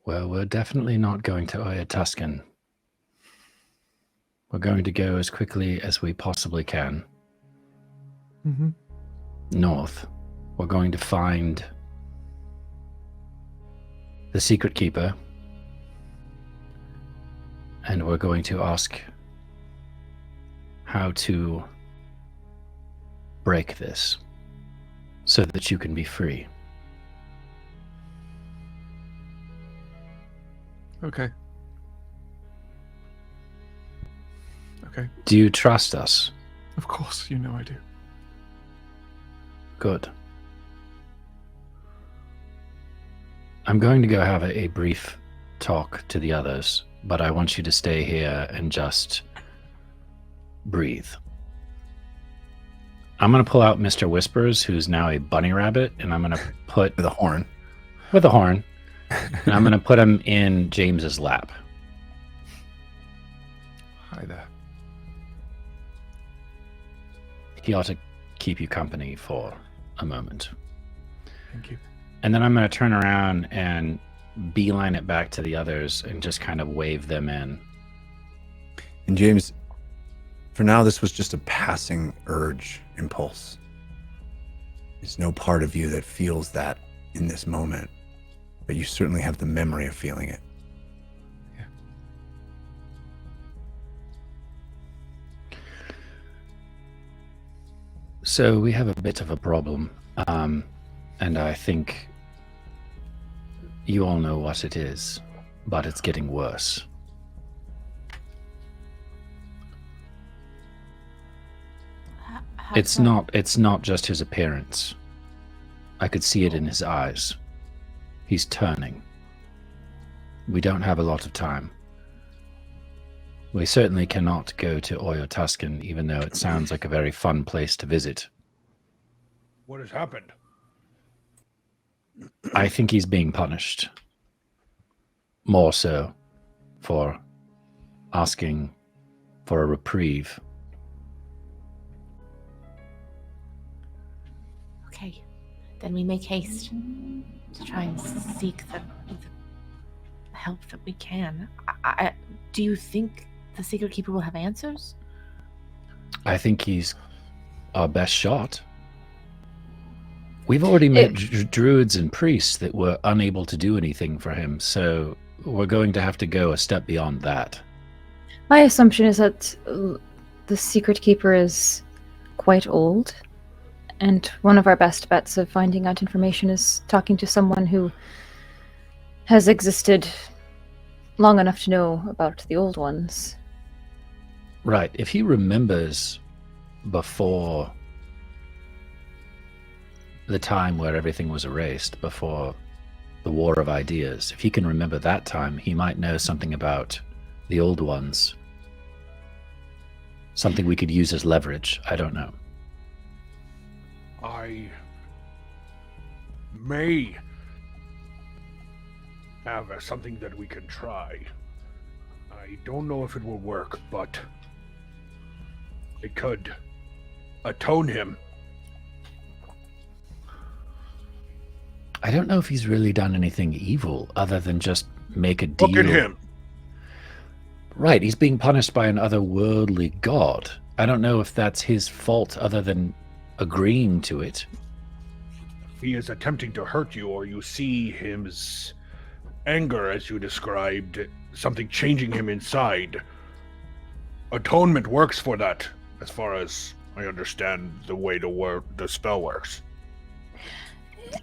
C: Well, we're definitely not going to Oya Tuscan. We're going to go as quickly as we possibly can.
E: Mm-hmm.
C: North. We're going to find the secret keeper. And we're going to ask how to break this so that you can be free.
E: Okay. Okay.
C: Do you trust us?
E: Of course, you know I do.
C: Good. I'm going to go have a brief talk to the others, but I want you to stay here and just breathe. I'm going to pull out Mr. Whispers, who's now a bunny rabbit, and I'm going to put...
D: With a horn.
C: With a horn. And I'm going to put him in James's lap.
H: Hi there.
C: He ought to keep you company for a moment.
H: Thank you.
C: And then I'm going to turn around and beeline it back to the others and just kind of wave them in.
D: And James, for now, this was just a passing urge, impulse. There's no part of you that feels that in this moment, but you certainly have the memory of feeling it.
C: So we have a bit of a problem, and I think you all know what it is, but it's getting worse. It's not just his appearance. I could see it in his eyes. He's turning. We don't have a lot of time. We certainly cannot go to Oyo Tuscan, even though it sounds like a very fun place to visit.
H: What has happened?
C: I think he's being punished. More so for asking for a reprieve.
F: Okay, then we make haste to try and seek the help that we can. Do you think the Secret Keeper will have answers?
C: I think he's our best shot. We've already met druids and priests that were unable to do anything for him, so we're going to have to go a step beyond that.
G: My assumption is that the Secret Keeper is quite old, and one of our best bets of finding out information is talking to someone who has existed long enough to know about the old ones.
C: Right. If he remembers before the time where everything was erased, before the War of Ideas, if he can remember that time, he might know something about the old ones. Something we could use as leverage. I don't know.
H: I may have something that we can try. I don't know if it will work, but it could atone him.
C: I don't know if he's really done anything evil other than just make a deal.
H: Look at him.
C: Right, he's being punished by an otherworldly god. I don't know if that's his fault other than agreeing to it.
H: If he is attempting to hurt you, or you see his anger, as you described, something changing him inside, atonement works for that, as far as I understand the way the spell works.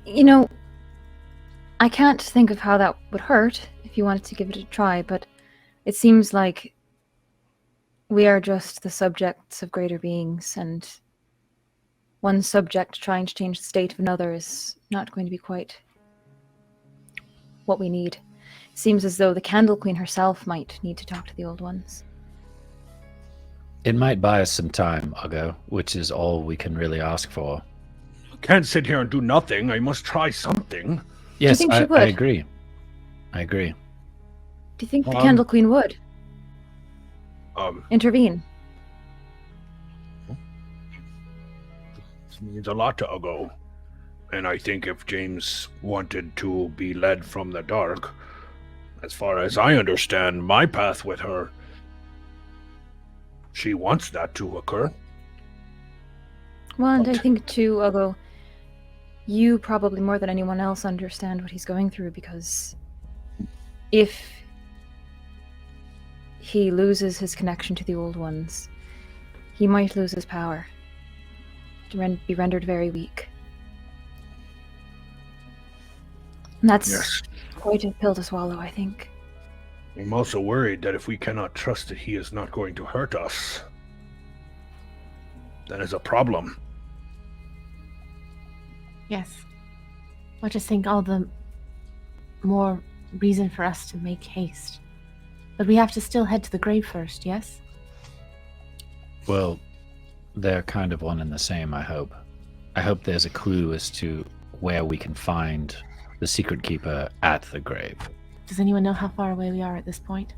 G: You know, I can't think of how that would hurt if you wanted to give it a try, but it seems like we are just the subjects of greater beings, and one subject trying to change the state of another is not going to be quite what we need. It seems as though the Candle Queen herself might need to talk to the old ones.
C: It might buy us some time, Ugo, which is all we can really ask for.
H: Can't sit here and do nothing. I must try something.
C: Yes,
G: think she would?
C: I agree. I agree.
G: Do you think the Candle Queen would intervene?
H: This means a lot to Ugo. And I think if James wanted to be led from the dark, as far as I understand my path with her, she wants that to occur.
G: Well, and I think too, Ugo, you probably more than anyone else understand what he's going through, because if he loses his connection to the old ones, he might lose his power, to be rendered very weak. And that's quite a pill to swallow, I think.
H: I'm also worried that if we cannot trust that he is not going to hurt us, that is a problem.
F: Yes. I just think all the more reason for us to make haste. But we have to still head to the grave first, yes?
C: Well, they're kind of one and the same, I hope. I hope there's a clue as to where we can find the secret keeper at the grave.
F: Does anyone know how far away we are at this point?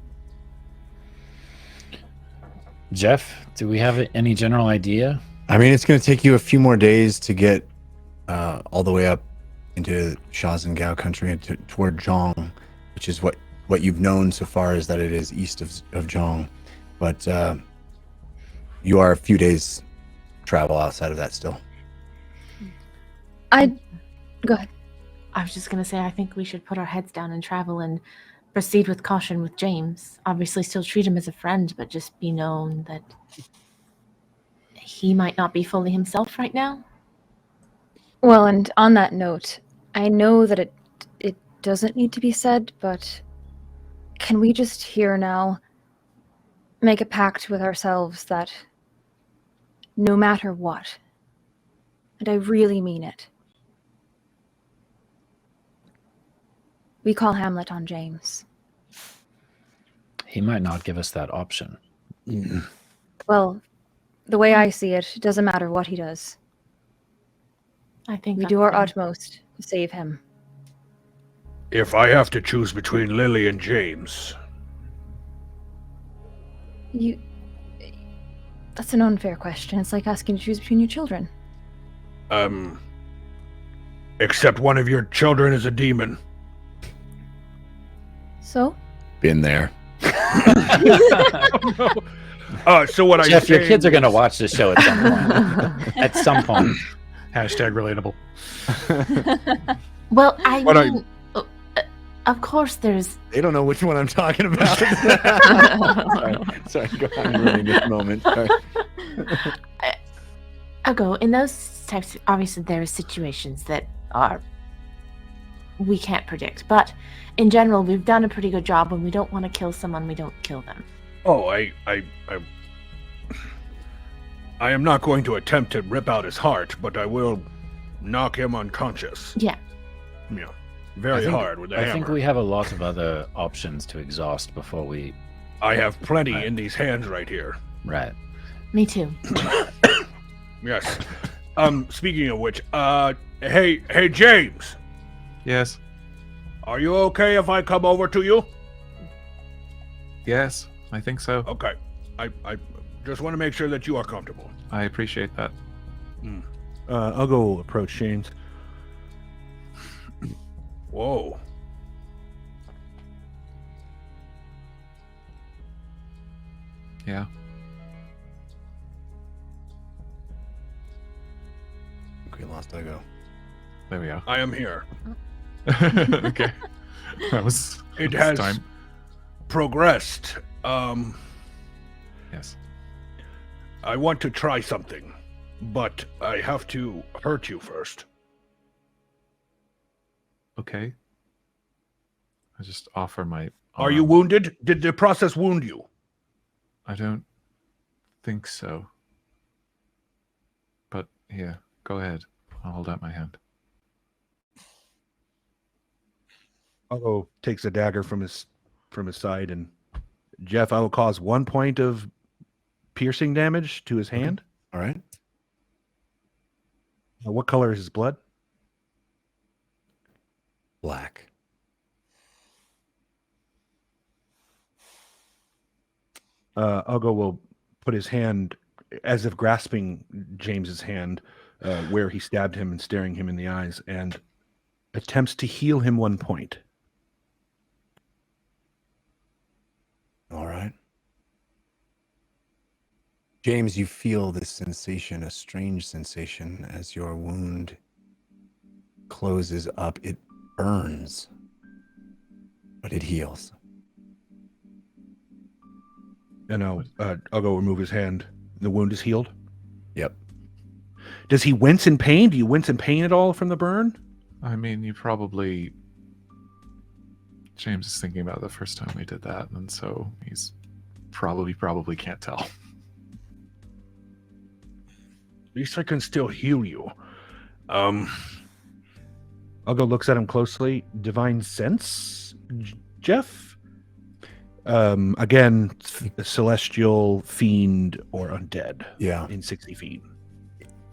C: Jeff, do we have any general idea?
D: I mean, it's going to take you a few more days to get all the way up into Shaxen Gao country and toward Zhong, which is what you've known so far is that it is east of Zhong. But you are a few days travel outside of that still.
G: Go ahead.
F: I was just going to say, I think we should put our heads down and travel and proceed with caution with James. Obviously still treat him as a friend, but just be known that he might not be fully himself right now.
G: Well, and on that note, I know that it doesn't need to be said, but can we just here now make a pact with ourselves that no matter what, and I really mean it, we call Hamlet on James.
C: He might not give us that option.
G: Well, the way I see it, it doesn't matter what he does.
F: I think
G: We do our utmost to save him.
H: If I have to choose between Lily and James,
G: That's an unfair question. It's like asking to choose between your children.
H: except one of your children is a demon.
G: So?
D: Been there.
H: So what
C: Jeff,
H: I
C: your kids are going to watch this show at some point. At some point.
E: Hashtag relatable.
F: Well, I
H: What I-
F: mean, of course there's...
D: They don't know which one I'm talking about. Sorry, go on. I'm ruining this moment. Sorry.
F: I'll go. In those types, obviously there are situations that are... we can't predict. But in general, we've done a pretty good job. When we don't want to kill someone, we don't kill them.
H: Oh, I am not going to attempt to rip out his heart, but I will knock him unconscious.
F: Yeah.
H: Yeah, very hard with a hammer.
C: I think we have a lot of other options to exhaust before we...
H: I have plenty
C: Right.
H: in these hands right here.
C: Right.
F: Me too.
H: Yes. Speaking of which, hey, James,
E: Yes.
H: are you okay if I come over to you?
E: Yes, I think so.
H: Okay. I just want to make sure that you are comfortable.
E: I appreciate that.
H: I'll go approach James. Whoa.
E: Yeah.
D: Okay, lost Ugo.
E: There we go.
H: I am here.
E: Okay. That was
H: It
E: that's
H: has
E: time.
H: progressed.
E: Yes.
H: I want to try something, but I have to hurt you first.
E: Okay. I just offer my
H: Are you
E: arm.
H: wounded? Did the process wound you?
E: I don't think so. But yeah, go ahead. I'll hold out my hand.
H: Ugo takes a dagger from his side, and Jeff, I will cause 1 point of piercing damage to his hand.
D: All right.
H: What color is his blood?
D: Black.
H: Ugo will put his hand, as if grasping James's hand, where he stabbed him and staring him in the eyes, and attempts to heal him 1 point.
D: All right. James, you feel this sensation, a strange sensation, as your wound closes up. It burns, but it heals.
H: And Ugo will remove his hand. The wound is healed.
D: Yep.
H: Does he wince in pain? Do you wince in pain at all from the burn?
E: I mean, you probably... James is thinking about the first time we did that, and so he's probably can't tell.
H: At least I can still heal you. Ugo looks at him closely. Divine sense, Jeff? Again, celestial, fiend, or undead.
D: Yeah.
H: In 60 feet.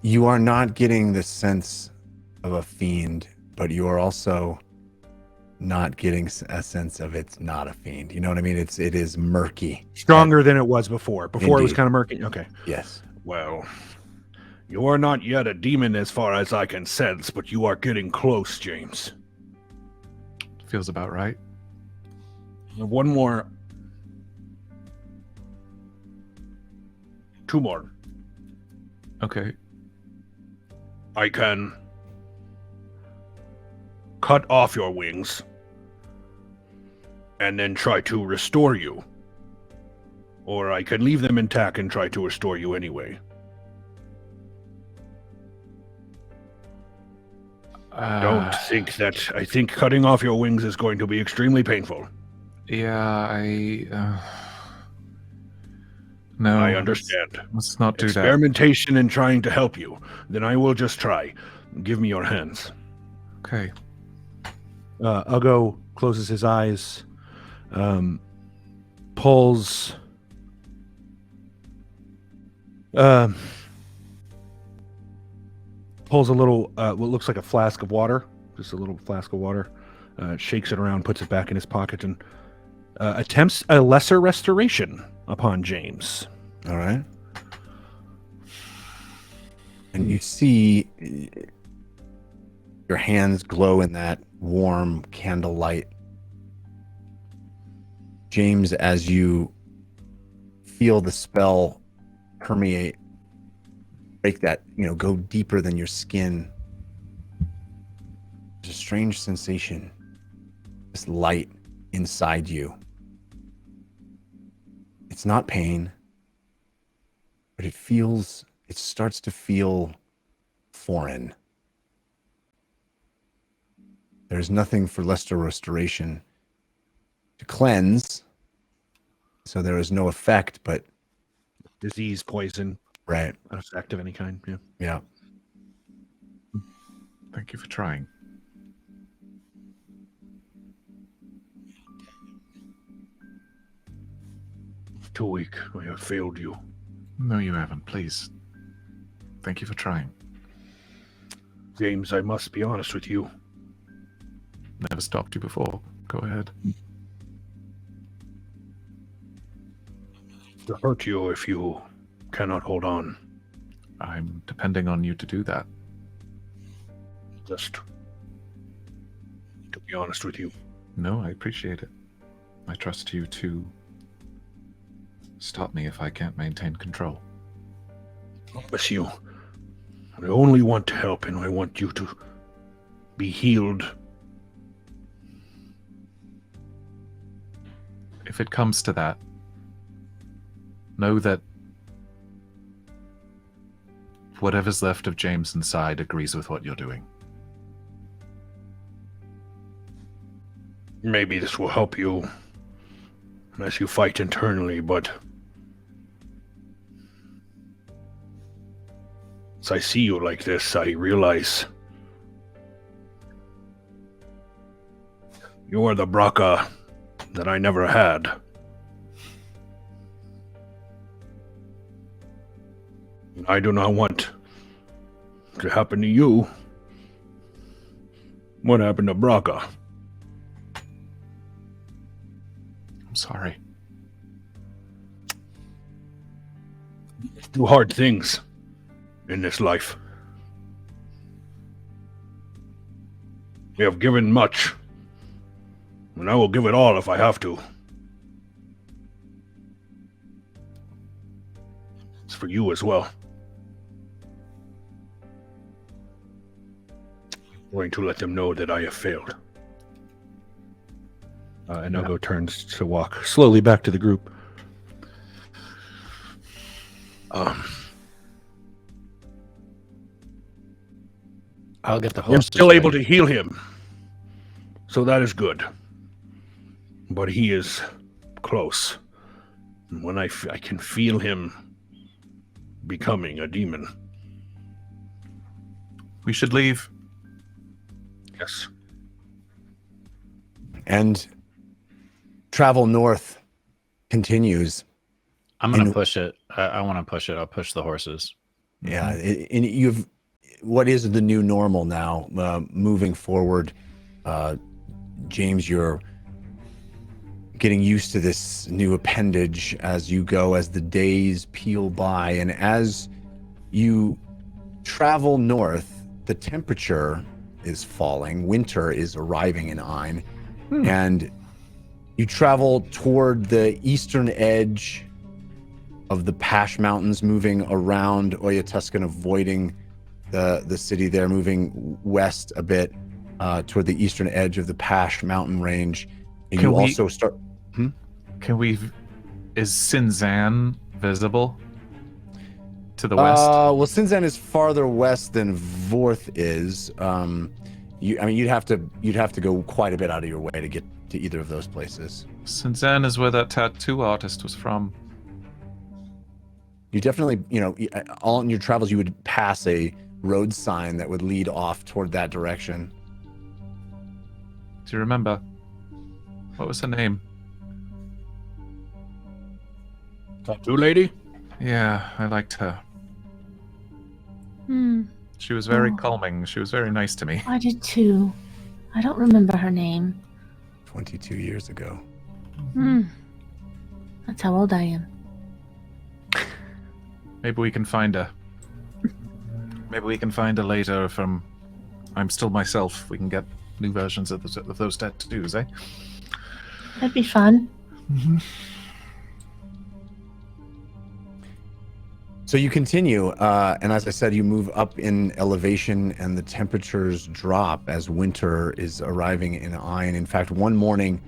D: You are not getting the sense of a fiend, but you are also not getting a sense of it's not a fiend. You know what I mean? It is murky.
H: Stronger than it was before. Before it was
D: Indeed.
H: kind of murky. Okay.
D: Yes.
H: Well, you are not yet a demon as far as I can sense, but you are getting close, James.
E: Feels about right.
H: One more. 2 more.
E: Okay.
H: I can cut off your wings and then try to restore you. Or I can leave them intact and try to restore you anyway. Don't think that. I think cutting off your wings is going to be extremely painful.
E: Yeah, no,
H: I understand.
E: Let's not do that.
H: Experimentation and trying to help you. Then I will just try. Give me your hands.
E: Okay.
H: Ugo closes his eyes, pulls a little, what looks like a flask of water, just a little flask of water, shakes it around, puts it back in his pocket, and attempts a lesser restoration upon James.
D: All right. And you see your hands glow in that warm candlelight. James, as you feel the spell permeate, break that, go deeper than your skin. There's a strange sensation, this light inside you. It's not pain, but it starts to feel foreign. There's nothing for lesser restoration to cleanse, so there is no effect, but
H: Disease, poison,
D: right.
H: effect of any kind. Yeah.
D: Yeah.
E: Thank you for trying.
H: Too weak. I have failed you.
E: No, you haven't. Please. Thank you for trying.
H: James, I must be honest with you.
E: Never stopped you before. Go ahead.
H: To hurt you if you cannot hold on.
E: I'm depending on you to do that.
H: Just to be honest with you.
E: No, I appreciate it. I trust you to stop me if I can't maintain control.
H: Promise you. I only want to help, and I want you to be healed.
E: If it comes to that, know that whatever's left of James inside agrees with what you're doing.
H: Maybe this will help you as you fight internally, but as I see you like this, I realize you are the Braca that I never had. I do not want to happen to you what happened to Braca.
E: I'm sorry.
H: Do hard things in this life. We have given much, and I will give it all if I have to. It's for you as well. I'm going to let them know that I have failed. And Ugo turns to walk slowly back to the group.
C: I'll get the
H: I'm
C: horses
H: still able
C: ready.
H: to heal him, so that is good. But he is close. And when I can feel him becoming a demon.
E: We should leave.
H: Yes.
D: And travel north continues.
C: I'm gonna
D: And-
C: push it. I want to push it. I'll push the horses.
D: Yeah, and you've what is the new normal now? Moving forward, James, you're getting used to this new appendage as you go, as the days peel by, and as you travel north, the temperature is falling. Winter is arriving in Ain, and you travel toward the eastern edge of the Pash Mountains, moving around Oyatuscan, avoiding the city there, moving west a bit toward the eastern edge of the Pash Mountain range. And
E: Can
D: you
E: we-
D: also start.
E: Is Sinzan visible to the west?
D: Well, Sinzan is farther west than Vorth is. You'd have to go quite a bit out of your way to get to either of those places.
E: Sinzan is where that tattoo artist was from.
D: You definitely, all in your travels, you would pass a road sign that would lead off toward that direction.
E: Do you remember? What was her name?
H: Tattoo lady?
E: Yeah, I liked her.
F: Hmm.
E: She was very
F: Oh.
E: calming. She was very nice to me.
F: I did too. I don't remember her name.
D: 22 years ago.
F: Hmm. That's how old I am.
E: Maybe we can find her. Maybe we can find her later from I'm Still Myself. We can get new versions of those tattoos, eh?
F: That'd be fun.
D: So you continue, and as I said, you move up in elevation, and the temperatures drop as winter is arriving in Ain. In fact, one morning,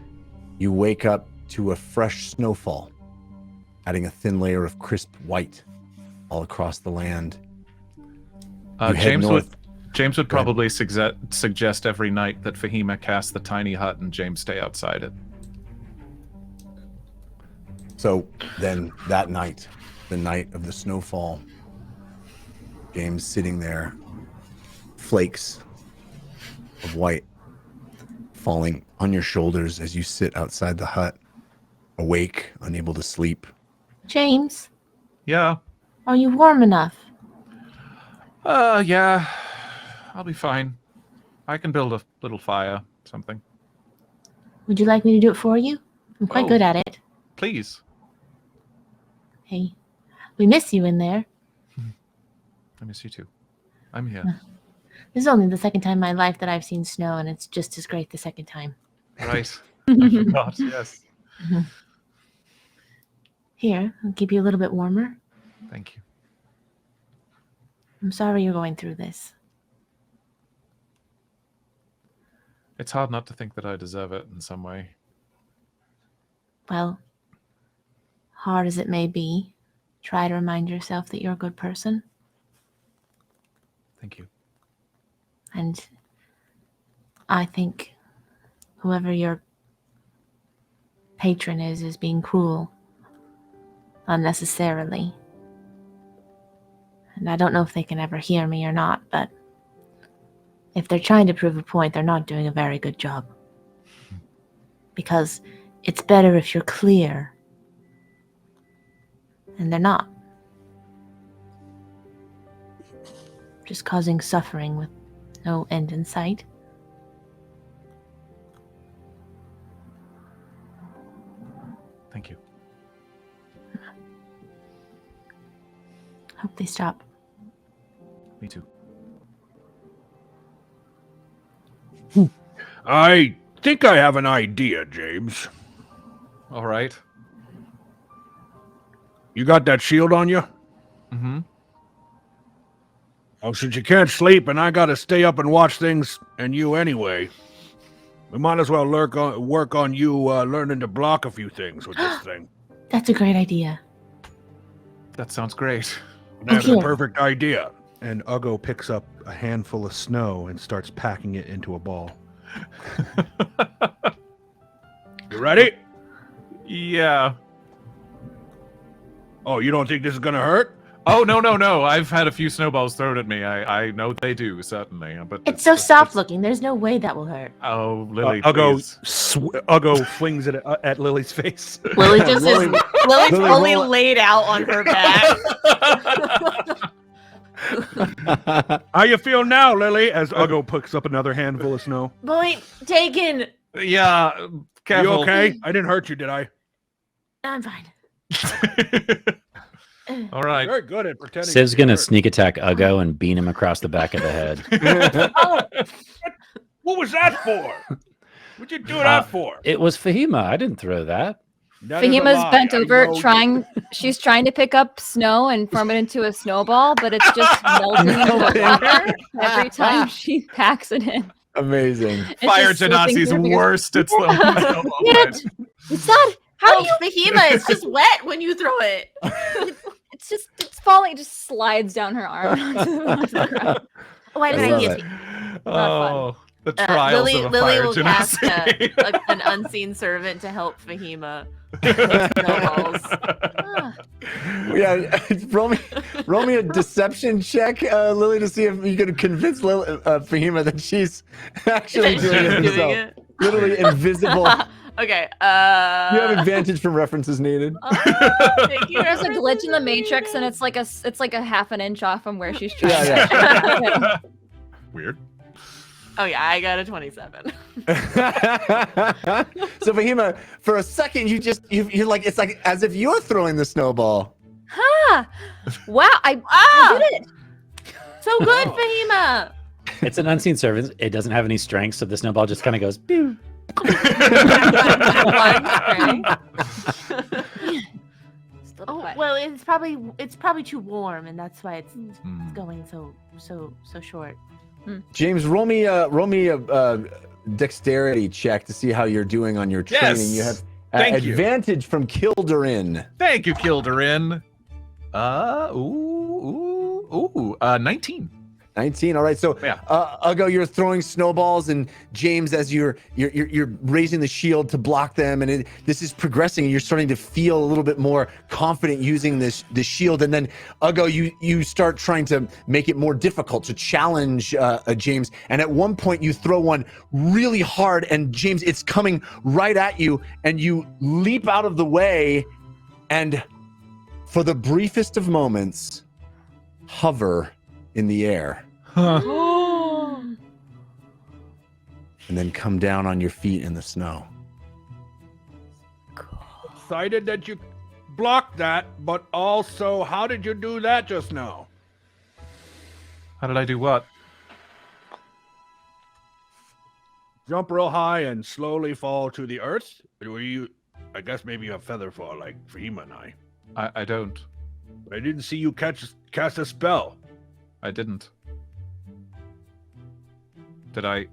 D: you wake up to a fresh snowfall, adding a thin layer of crisp white all across the land. You head
E: James
D: north.
E: would
D: Go ahead.
E: probably suggest every night that Fahima cast the tiny hut and James stay outside it.
D: So then that night, the night of the snowfall, James sitting there, flakes of white falling on your shoulders as you sit outside the hut, awake, unable to sleep.
F: James,
E: Yeah.
F: are you warm enough?
E: Yeah. I'll be fine. I can build a little fire, something.
F: Would you like me to do it for you? I'm quite
E: Oh.
F: good at it.
E: Please.
F: Hey, we miss you in there.
E: I miss you too. I'm here.
F: This is only the second time in my life that I've seen snow, and it's just as great the second time.
E: Right. I forgot, yes.
F: Here, I'll keep you a little bit warmer.
E: Thank you.
F: I'm sorry you're going through this.
E: It's hard not to think that I deserve it in some way.
F: Well, hard as it may be, try to remind yourself that you're a good person.
E: Thank you.
F: And I think whoever your patron is being cruel unnecessarily. And I don't know if they can ever hear me or not, but if they're trying to prove a point, they're not doing a very good job. Because it's better if you're clear. And they're not. Just causing suffering with no end in sight.
E: Thank you.
F: Hope they stop.
E: Me too.
H: I think I have an idea, James.
E: All right.
H: You got that shield on you?
E: Mm-hmm.
H: Oh, since you can't sleep and I gotta stay up and watch things and you anyway, we might as well work on you learning to block a few things with this thing.
F: That's a great idea.
E: That sounds great.
H: That's
F: you.
H: a perfect idea.
J: And Uggo picks up a handful of snow and starts packing it into a ball.
H: You ready?
E: Yeah.
H: Oh, you don't think this is gonna hurt?
E: Oh no! I've had a few snowballs thrown at me. I know they do certainly, but
F: It's so soft looking. There's no way that will hurt.
E: Oh, Lily,
J: Uggo,
E: please.
J: Uggo flings it at Lily's face.
F: Lily just
D: Lily-
F: is. Lily's
D: Lily,
F: fully
D: roll-
F: laid out on her back.
J: How you feel now, Lily? As Uggo picks up another handful of snow.
F: Point taken.
E: Yeah, careful.
J: You okay? I didn't hurt you, did I?
F: I'm fine.
E: All right.
J: Very good at pretending.
C: Civ's
J: to be
C: gonna
J: hurt.
C: sneak attack Uggo and beat him across the back of the head.
J: What was that for? What'd you do that for?
C: It was Fahima. I didn't throw that.
J: That is a
G: Fahima's
J: lie.
G: bent
J: I
G: over,
J: know
G: trying. She's trying to pick up snow and form it into a snowball, but it's just melting into
D: Melting.
G: water every time she packs it in.
D: Amazing.
G: It's
E: Fire
G: just slipping
E: Genasi's
G: through her fingers.
E: worst. It's the
G: Get it? It's not. How do you?
F: Fahima, it's just wet when you throw it.
G: It's falling. It just slides down her arm onto the ground.
F: Oh, I have
D: I
F: an
D: love
F: idea.
D: it.
E: Oh, the trials
F: Lily
E: of a Fire
F: will cast
E: Genasi.
F: an unseen servant to help Fahima. Snowballs.
G: Ah,
D: Yeah, roll me a deception check, Lily, to see if you can convince Fahima that she's actually doing it
F: Doing
D: herself.
F: it.
D: Literally invisible.
F: Okay.
D: You have advantage from references needed.
F: Thank you.
G: There's a glitch in the matrix, and it's like a half an inch off from where she's trying.
D: Yeah,
E: Weird.
F: Oh yeah, I got a 27.
D: So Fahima, for a second, you're like, it's like as if you're throwing the snowball.
G: Ah, wow! I did it.
F: So good, Fahima.
C: It's an unseen servant. It doesn't have any strength, so the snowball just kind of goes. Pew.
G: Still
F: Oh
G: wet.
F: well, it's probably too warm, and that's why it's going so short.
D: James, roll me a dexterity check to see how you're doing on your training.
E: Yes.
D: You have
E: Thank you.
D: advantage from Kildarin.
E: Thank you, Kildarin. 19.
D: 19. All right. So,
E: Yeah.
D: Uggo, you're throwing snowballs, and James, as you're raising the shield to block them, and this is progressing, and you're starting to feel a little bit more confident using the shield. And then, Uggo, you start trying to make it more difficult to challenge James. And at one point, you throw one really hard, and James, it's coming right at you, and you leap out of the way, and for the briefest of moments, hover in the air. And then come down on your feet in the snow.
H: Excited that you blocked that, but also, how did you do that just now?
E: How did I do what?
H: Jump real high and slowly fall to the earth? Or were you, I guess maybe you have feather fall like Fahima and I.
E: I don't.
H: I didn't see you cast a spell.
E: I didn't. Did I?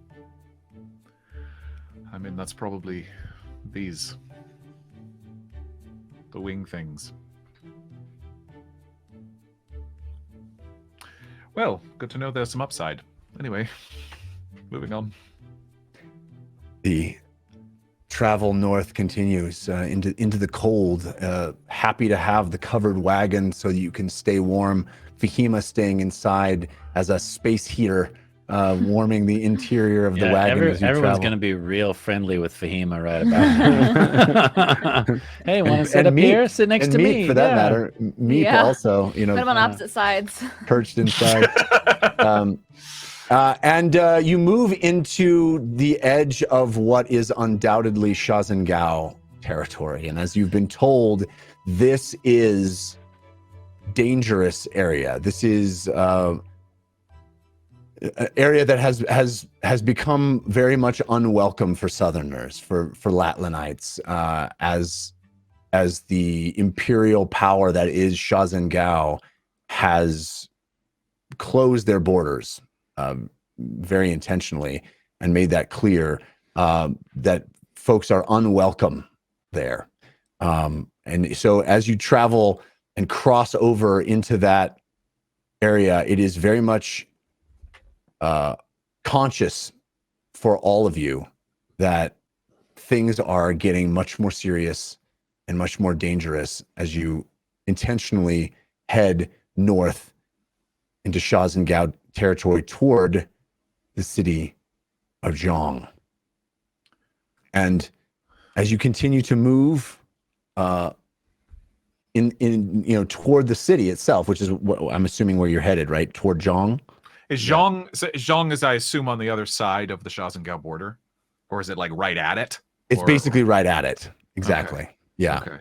E: I mean, that's probably these. The wing things. Well, good to know there's some upside. Anyway, moving on.
D: The travel north continues into the cold. Happy to have the covered wagon so that you can stay warm. Fahima staying inside as a space heater, warming the interior of the wagon as you
C: everyone's
D: travel.
C: going to be real friendly with Fahima right about now. Hey, want to sit up
D: Meat,
C: here? Sit next
D: and
C: to
D: Meat,
C: me.
D: for that
C: Yeah.
D: matter. Meat
G: Yeah.
D: also,
G: Put them on opposite sides.
D: perched inside. And you move into the edge of what is undoubtedly Shaxen Gao territory. And as you've been told, this is dangerous area. This is an area that has become very much unwelcome for Southerners, for Latlanites, as the imperial power that is Shaxen Gao has closed their borders very intentionally and made that clear that folks are unwelcome there. And so as you travel and cross over into that area, it is very much conscious for all of you that things are getting much more serious and much more dangerous as you intentionally head north into Shaxen Gao territory toward the city of Zhong. And as you continue to move toward the city itself, which is what I'm assuming where you're headed, right? Toward Zhong.
E: Is Zhong, as I assume, on the other side of the Shaxen Gao border? Or is it like right at it?
D: It's basically right at it. Exactly.
E: Okay.
D: Yeah.
E: Okay.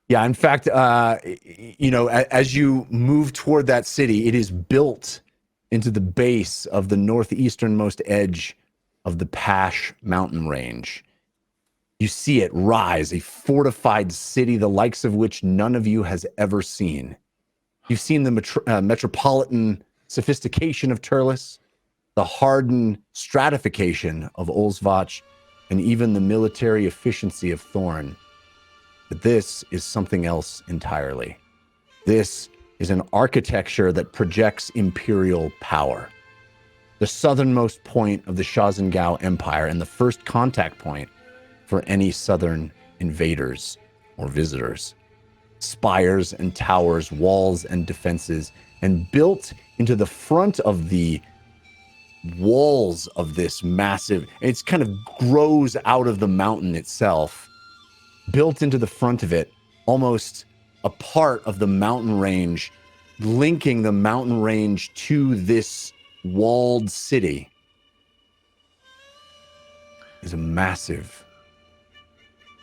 D: Yeah. In fact, as you move toward that city, it is built into the base of the northeasternmost edge of the Pash mountain range. You see it rise, a fortified city, the likes of which none of you has ever seen. You've seen the metropolitan sophistication of Turles, the hardened stratification of Olsvach, and even the military efficiency of Thorn. But this is something else entirely. This is an architecture that projects imperial power. The southernmost point of the Shaxen Gao Empire and the first contact point for any southern invaders or visitors. Spires and towers, walls and defenses, and built into the front of the walls of this massive, it's kind of grows out of the mountain itself, built into the front of it, almost a part of the mountain range, linking the mountain range to this walled city, is a massive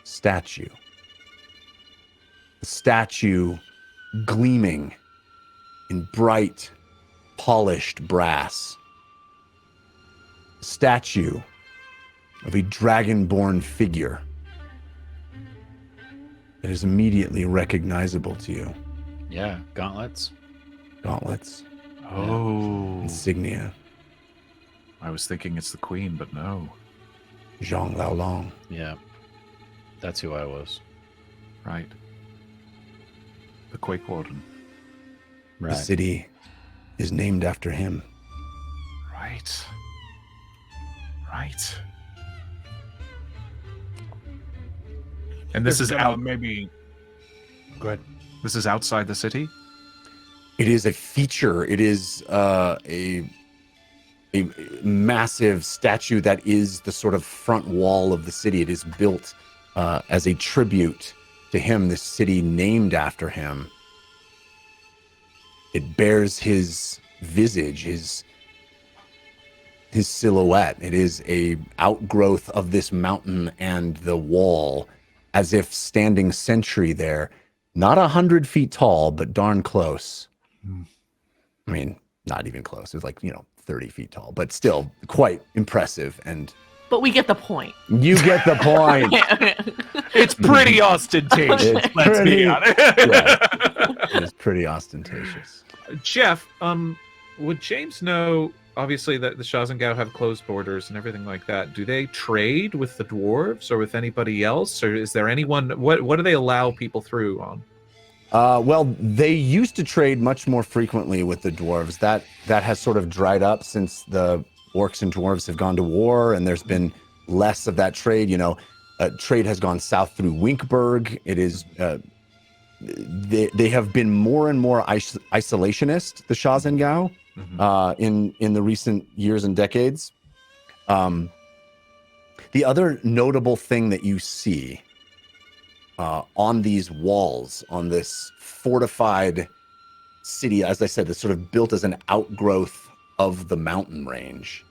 D: statue. The statue gleaming in bright, polished brass. A statue of a dragonborn figure that is immediately recognizable to you.
C: Yeah, gauntlets.
D: Gauntlets,
E: Oh.
D: insignia,
E: I was thinking it's the queen, but no.
D: Zhang Laolong.
C: Yeah, that's who I was.
E: Right. The Quake Warden.
D: The
C: Right.
D: city is named after him.
E: Right. Right. And this is out.
J: Maybe. Go ahead.
E: This is outside the city.
D: It is a feature. It is a massive statue that is the sort of front wall of the city. It is built as a tribute to him, this city named after him. It bears his visage, his silhouette. It is a outgrowth of this mountain and the wall, as if standing sentry there. Not 100 feet tall, but darn close. I mean, not even close. It's like, 30 feet tall, but still quite impressive. And
F: But we get the point.
D: you get the point.
E: It's pretty ostentatious.
D: It's
E: Let's
D: pretty-
E: be honest.
D: It's pretty ostentatious.
E: Jeff, would James know? Obviously, that the Shaxen Gao have closed borders and everything like that. Do they trade with the dwarves or with anybody else, or is there anyone? What do they allow people through on?
D: Well, they used to trade much more frequently with the dwarves. That has sort of dried up since the orcs and dwarves have gone to war, and there's been less of that trade. Trade has gone south through Winkberg. It is they have been more and more isolationist, the Shaxen Gao, in the recent years and decades. The other notable thing that you see on these walls, on this fortified city, as I said, that's sort of built as an outgrowth of the mountain range,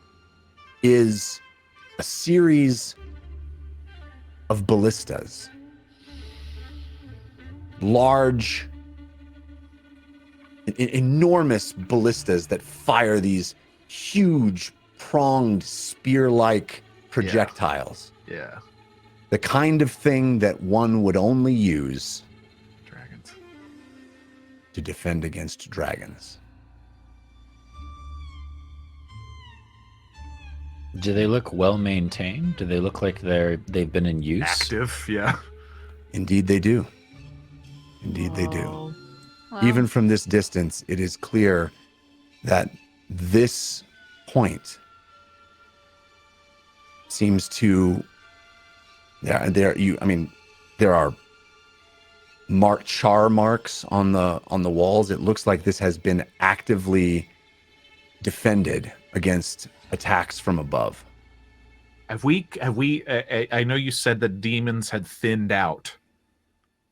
D: is a series of ballistas. Large, enormous ballistas that fire these huge, pronged, spear-like projectiles.
E: Yeah.
D: The kind of thing that one would only use
E: Dragons.
D: to defend against dragons.
C: Do they look well maintained? Do they look like they've been in use?
E: Active, yeah.
D: Indeed they do. Indeed they do.
F: Wow.
D: Even from this distance, it is clear that this point seems to there are char marks on the walls. It looks like this has been actively defended against attacks from above.
E: Have we? I know you said that demons had thinned out.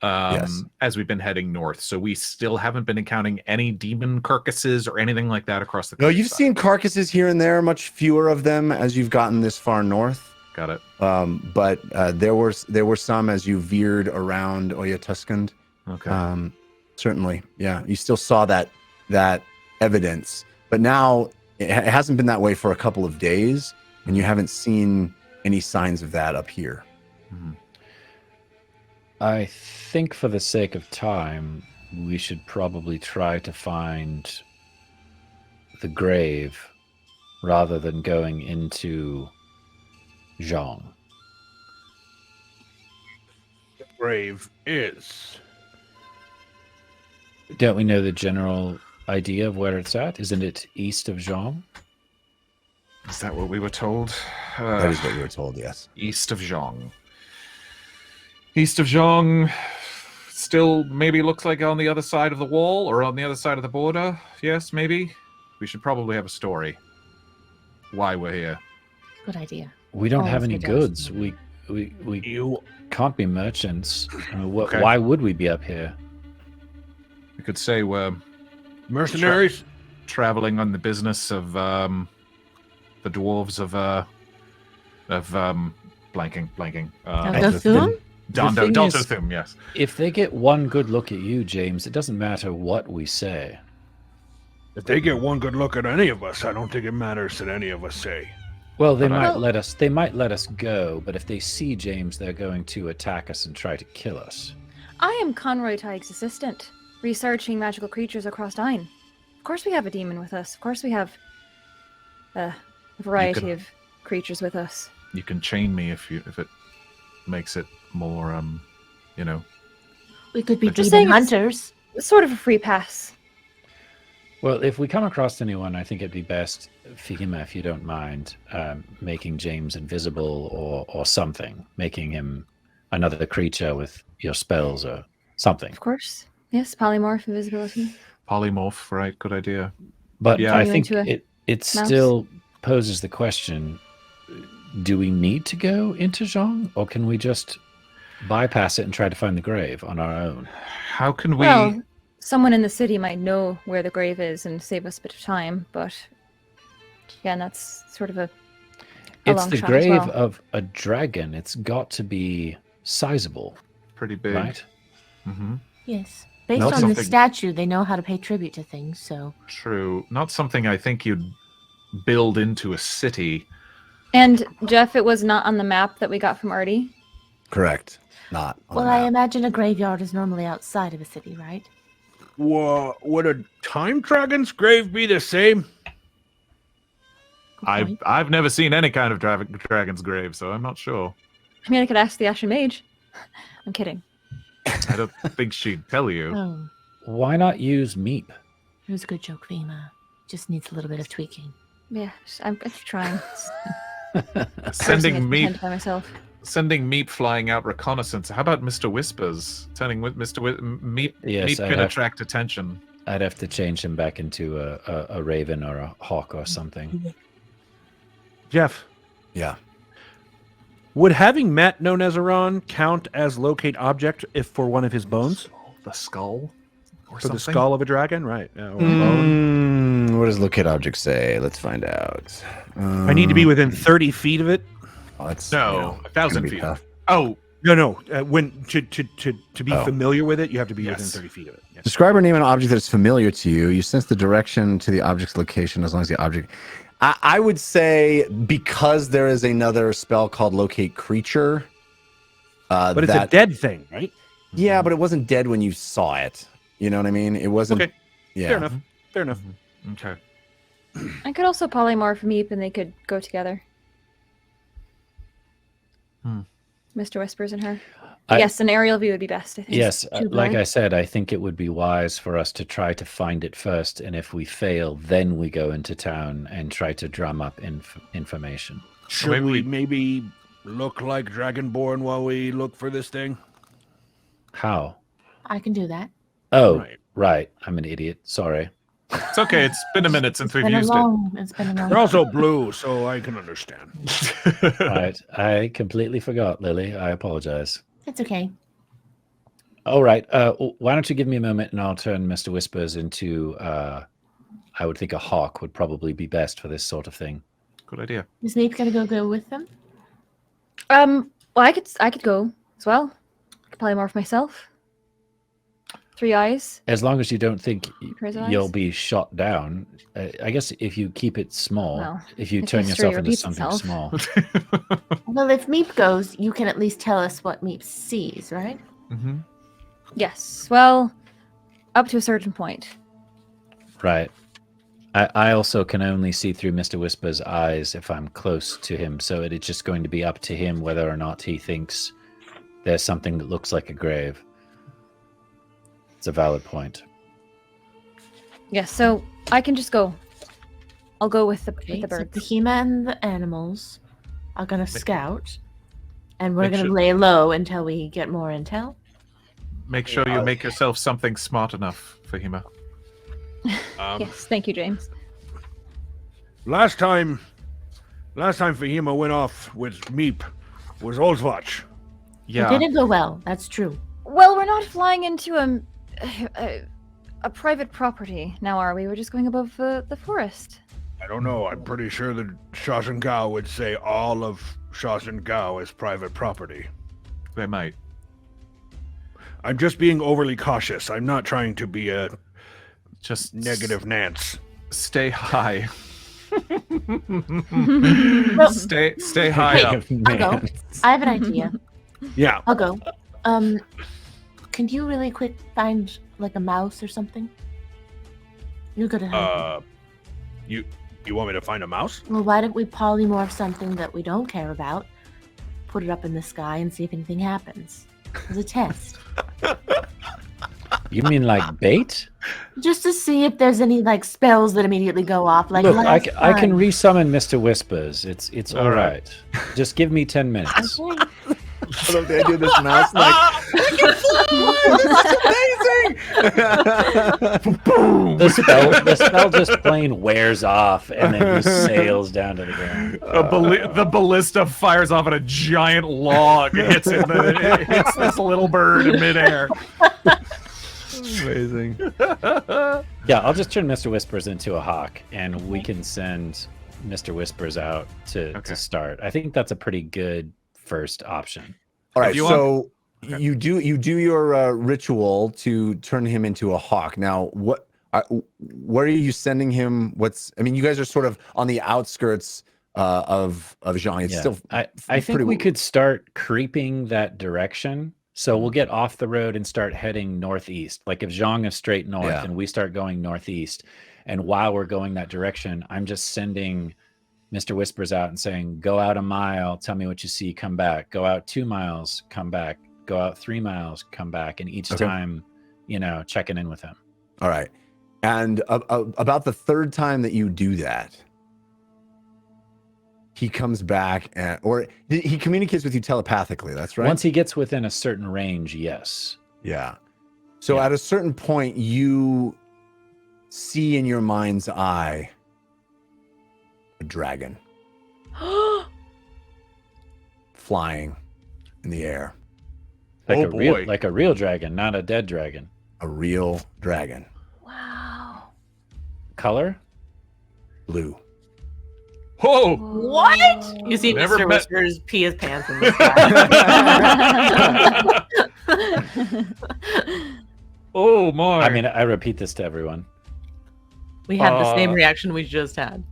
D: Yes.
E: As we've been heading north, so we still haven't been encountering any demon carcasses or anything like that across the
D: No,
E: countryside.
D: you've seen carcasses here and there, much fewer of them as you've gotten this far north.
E: Got it.
D: But there were some as you veered around Oyatuskund.
E: Okay.
D: Certainly, yeah. You still saw that evidence, but now it hasn't been that way for a couple of days, and you haven't seen any signs of that up here.
E: Mhm.
C: I think for the sake of time, we should probably try to find the grave rather than going into Zhang.
H: The grave is.
C: Don't we know the general idea of where it's at? Isn't it east of Zhang?
E: Is that what we were told?
D: That is what you were told, yes.
E: East of Zhang. East of Zhang still maybe looks like on the other side of the wall or on the other side of the border. Yes, maybe. We should probably have a story. Why we're here.
F: Good idea.
C: We don't
F: Oh,
C: have any
F: it does.
C: goods. We
H: You
C: can't be merchants. I mean,
E: Okay.
C: why would we be up here?
E: We could say we're
H: mercenaries?
E: traveling on the business of the dwarves of blanking.
F: Dothum?
C: The thing is-
E: Daltothum, yes.
C: If they get one good look at you, James, it doesn't matter what we say.
H: If they get one good look at any of us, I don't think it matters that any of us say.
C: Well, they
E: But
C: might
F: I-
C: let us. They might let us go, but if they see James, they're going to attack us and try to kill us.
G: I am Conroy Tig's assistant, researching magical creatures across Dine. Of course we have a demon with us. Of course we have a variety of creatures with us.
E: You can chain me if it makes it more
F: We could be
G: I'm just
F: demon
G: saying it's-
F: hunters.
G: It's sort of a free pass.
C: Well, if we come across anyone, I think it'd be best, Fihima, if you don't mind, making James invisible or something, making him another creature with your spells or something.
G: Of course. Yes, polymorph, invisibility.
E: polymorph, right? Good idea.
C: But
E: Yeah.
C: I
G: Turn you
C: think
G: into a
C: it still poses the question, do we need to go into Zhang, or can we just bypass it and try to find the grave on our own?
E: How can we
G: Well, someone in the city might know where the grave is and save us a bit of time, but again, that's sort of a
C: It's
G: long
C: the
G: shot as
C: grave
G: well.
C: of a dragon. It's got to be sizable,
E: pretty big?
C: right?
E: Mm-hmm.
F: Yes. Based
E: Not
F: on
E: something-
F: the statue, they know how to pay tribute to things, so
E: True. Not something I think you'd build into a city.
G: And Jeff, it was not on the map that we got from Artie.
D: Correct. Not. on
F: well,
D: the
F: I
D: map.
F: imagine a graveyard is normally outside of a city, right?
H: Would a time dragon's grave be the same?
F: Good point.
E: I've never seen any kind of dragon's grave, so I'm not sure.
G: I mean, I could ask the Ashen Mage. I'm kidding.
E: I don't think she'd tell you.
F: Oh,
C: Why not use Meep?
F: it was a good joke, Vima. Just needs a little bit of tweaking.
G: Yeah, I'm trying.
E: Sending
G: Forcing it to
E: Meep,
G: pretend by myself.
E: sending Meep flying out reconnaissance. How about Mr. Whispers? Turning with Mr. Meep.
C: Yes,
E: Meep
C: I'd
E: can
C: have-
E: attract attention.
C: I'd have to change him back into a raven or a hawk or something.
H: Jeff,
D: Yeah.
H: would having met Nonezzeron count as locate object if for one of his bones?
E: The skull? Or
H: For
E: something?
H: the skull of a dragon? Right. Or a bone.
D: What does locate object say? Let's find out.
H: I need to be within 30 feet of it.
D: That's,
E: No,
D: you know,
E: 1,000
D: gonna be
E: feet.
D: tough.
E: Oh,
H: No. When to be
D: Oh.
H: familiar with it, you have to be within
E: Yes.
H: 30 feet of it. Yes.
D: Describe or name an object that is familiar to you. You sense the direction to the object's location as long as the object. I would say because there is another spell called locate creature.
H: But it's a dead thing, right?
D: Yeah, but it wasn't dead when you saw it. You know what I mean? It wasn't.
H: Okay.
D: Yeah.
H: Fair enough. Fair enough.
E: okay.
G: I could also polymorph Meep and they could go together. Mr. Whispers and her. Yes, an aerial view would be best, I think.
C: Yes,
G: Too
C: like
G: blurry.
C: I said, I think it would be wise for us to try to find it first, and if we fail, then we go into town and try to drum up information.
H: Should
E: maybe
H: we
E: we-
H: maybe look like Dragonborn while we look for this thing?
C: How?
F: I can do that.
C: Oh, right. I'm an idiot. Sorry.
E: It's okay. It's been a minute since we've
F: It's
E: used
F: been a long.
H: They're also blue, so I can understand.
E: it.
C: Right. I completely forgot, Lily. I apologize.
F: It's okay.
C: All right. Why don't you give me a moment and I'll turn Mr. Whispers into, I would think a hawk would probably be best for this sort of thing.
E: Good idea.
F: Is Snape gonna go with them?
G: Well, I could go as well. I could probably morph myself. 3 eyes.
C: As long as you don't think
G: Crazy
C: you'll
G: eyes?
C: be shot down. I guess if you keep it small,
G: Well,
C: if you
G: if
C: turn
G: history
C: yourself into
G: repeats
C: something
G: itself.
C: small.
F: Well, if Meep goes, you can at least tell us what Meep sees, right?
E: Mm-hmm.
G: Yes. Well, up to a certain point.
C: Right. I also can only see through Mr. Whisper's eyes if I'm close to him, so it's just going to be up to him whether or not he thinks there's something that looks like a grave. It's a valid point.
G: Yes. So I can just go. I'll go with the
F: Okay,
G: birds.
F: so Bahima and the animals are gonna scout, and we're
E: Make
F: gonna
E: sure-
F: lay low until we get more intel.
E: Make sure you make yourself something smart enough, Fahima.
G: Yes. Thank you, James.
H: Last time Fahima went off with Meep was Oldswatch.
E: Yeah.
F: It didn't go well. That's true.
G: Well, we're not flying into a private property now, are we? We're just going above the forest.
H: I don't know. I'm pretty sure that Shaxen Gao would say all of Shaxen Gao is private property.
E: They might.
H: I'm just being overly cautious. I'm not trying to be a
E: Just
H: negative Nance.
E: Stay high.
F: Well,
E: Stay high up.
F: I'll go. I have an idea.
H: Yeah.
F: I'll go. Can you really quick find like a mouse or something? You're good at hunting.
H: You want me to find a mouse?
F: Well, why don't we polymorph something that we don't care about, put it up in the sky, and see if anything happens as a test,
C: You mean like bait?
F: just to see if there's any like spells that immediately go off. Like
C: Look,
F: last
C: I can
F: time.
C: resummon Mr. Whispers. It's all right. Just give me 10 minutes.
F: Okay.
D: I love the idea of this mouse. Like,
C: The spell just plain wears off and then just sails down to the ground.
E: The ballista fires off at a giant log. It hits this little bird in midair.
D: amazing.
C: Yeah, I'll just turn Mr. Whispers into a hawk, and we can send Mr. Whispers out to start. I think that's a pretty good first option.
D: All right,
E: If you
D: so you do your ritual to turn him into a hawk. Now, where are you sending him? You guys are sort of on the outskirts of Jean. It's still
C: I think
D: pretty-
C: we could start creeping that direction. So we'll get off the road and start heading northeast. Like if Zhang is straight north
D: Yeah.
C: and we start going northeast, and while we're going that direction, I'm just sending Mr. Whispers out and saying, go out a mile, tell me what you see, come back. Go out 2 miles, come back. Go out 3 miles, come back. And each time, checking in with him.
D: All right. And about the third time that you do that, he comes back or he communicates with you telepathically. That's right.
C: Once he gets within a certain range, yes.
D: Yeah. So
C: Yeah.
D: at a certain point, you see in your mind's eye a dragon flying in the air.
C: Like
E: Oh, boy.
C: like a real dragon, not a dead dragon.
D: A real dragon.
G: Wow.
C: Color?
D: Blue.
E: Whoa!
F: What? You see
E: Never
F: Mr.
E: met-
F: Whispers pee his pants in the sky.
E: Oh my!
C: I mean, I repeat this to everyone.
F: We had the same reaction we just had.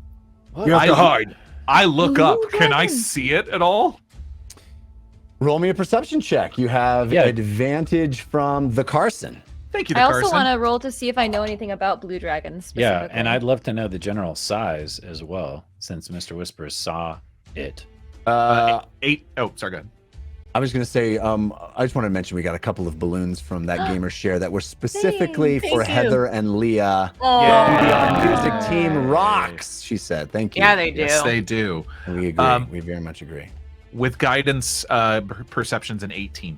H: You have to hide.
E: I look
G: Blue
E: up. Can I
G: dragon.
E: see it at all?
D: Roll me a perception check. You have
C: Yeah.
D: advantage from the Carson.
E: Thank you,
G: I also
E: Carson.
G: want to roll to see if I know anything about blue dragons.
C: Yeah,
G: Specifically.
C: and I'd love to know the general size as well, since Mr. Whispers saw it.
E: 8. Oh, sorry, go ahead.
D: I was going to say, I just wanted to mention we got a couple of balloons from that gamer share that were specifically
F: Thank
D: for
F: you.
D: Heather and Leah.
F: Oh,
D: Our music team rocks, she said. Thank you.
F: yeah, they do.
E: Yes, they do.
D: We agree.
E: Um,
D: We very much agree.
E: With guidance, perception's an 18.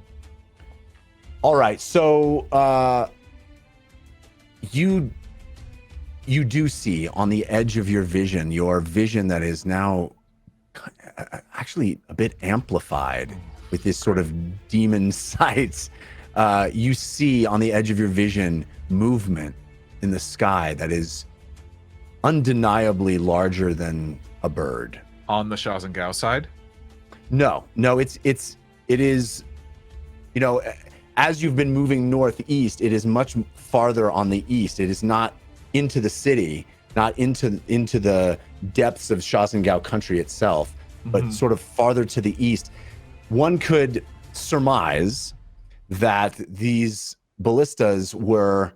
D: All right, so you do see on the edge of your vision that is now actually a bit amplified with this sort of demon sights. You see on the edge of your vision movement in the sky that is undeniably larger than a bird.
E: On the Shaxen Gao side?
D: No, it is, you know, as you've been moving northeast, it is much farther on the east. It is not into the city, not into the depths of Shaxen Gao country itself, but sort of farther to the east. One could surmise that these ballistas were,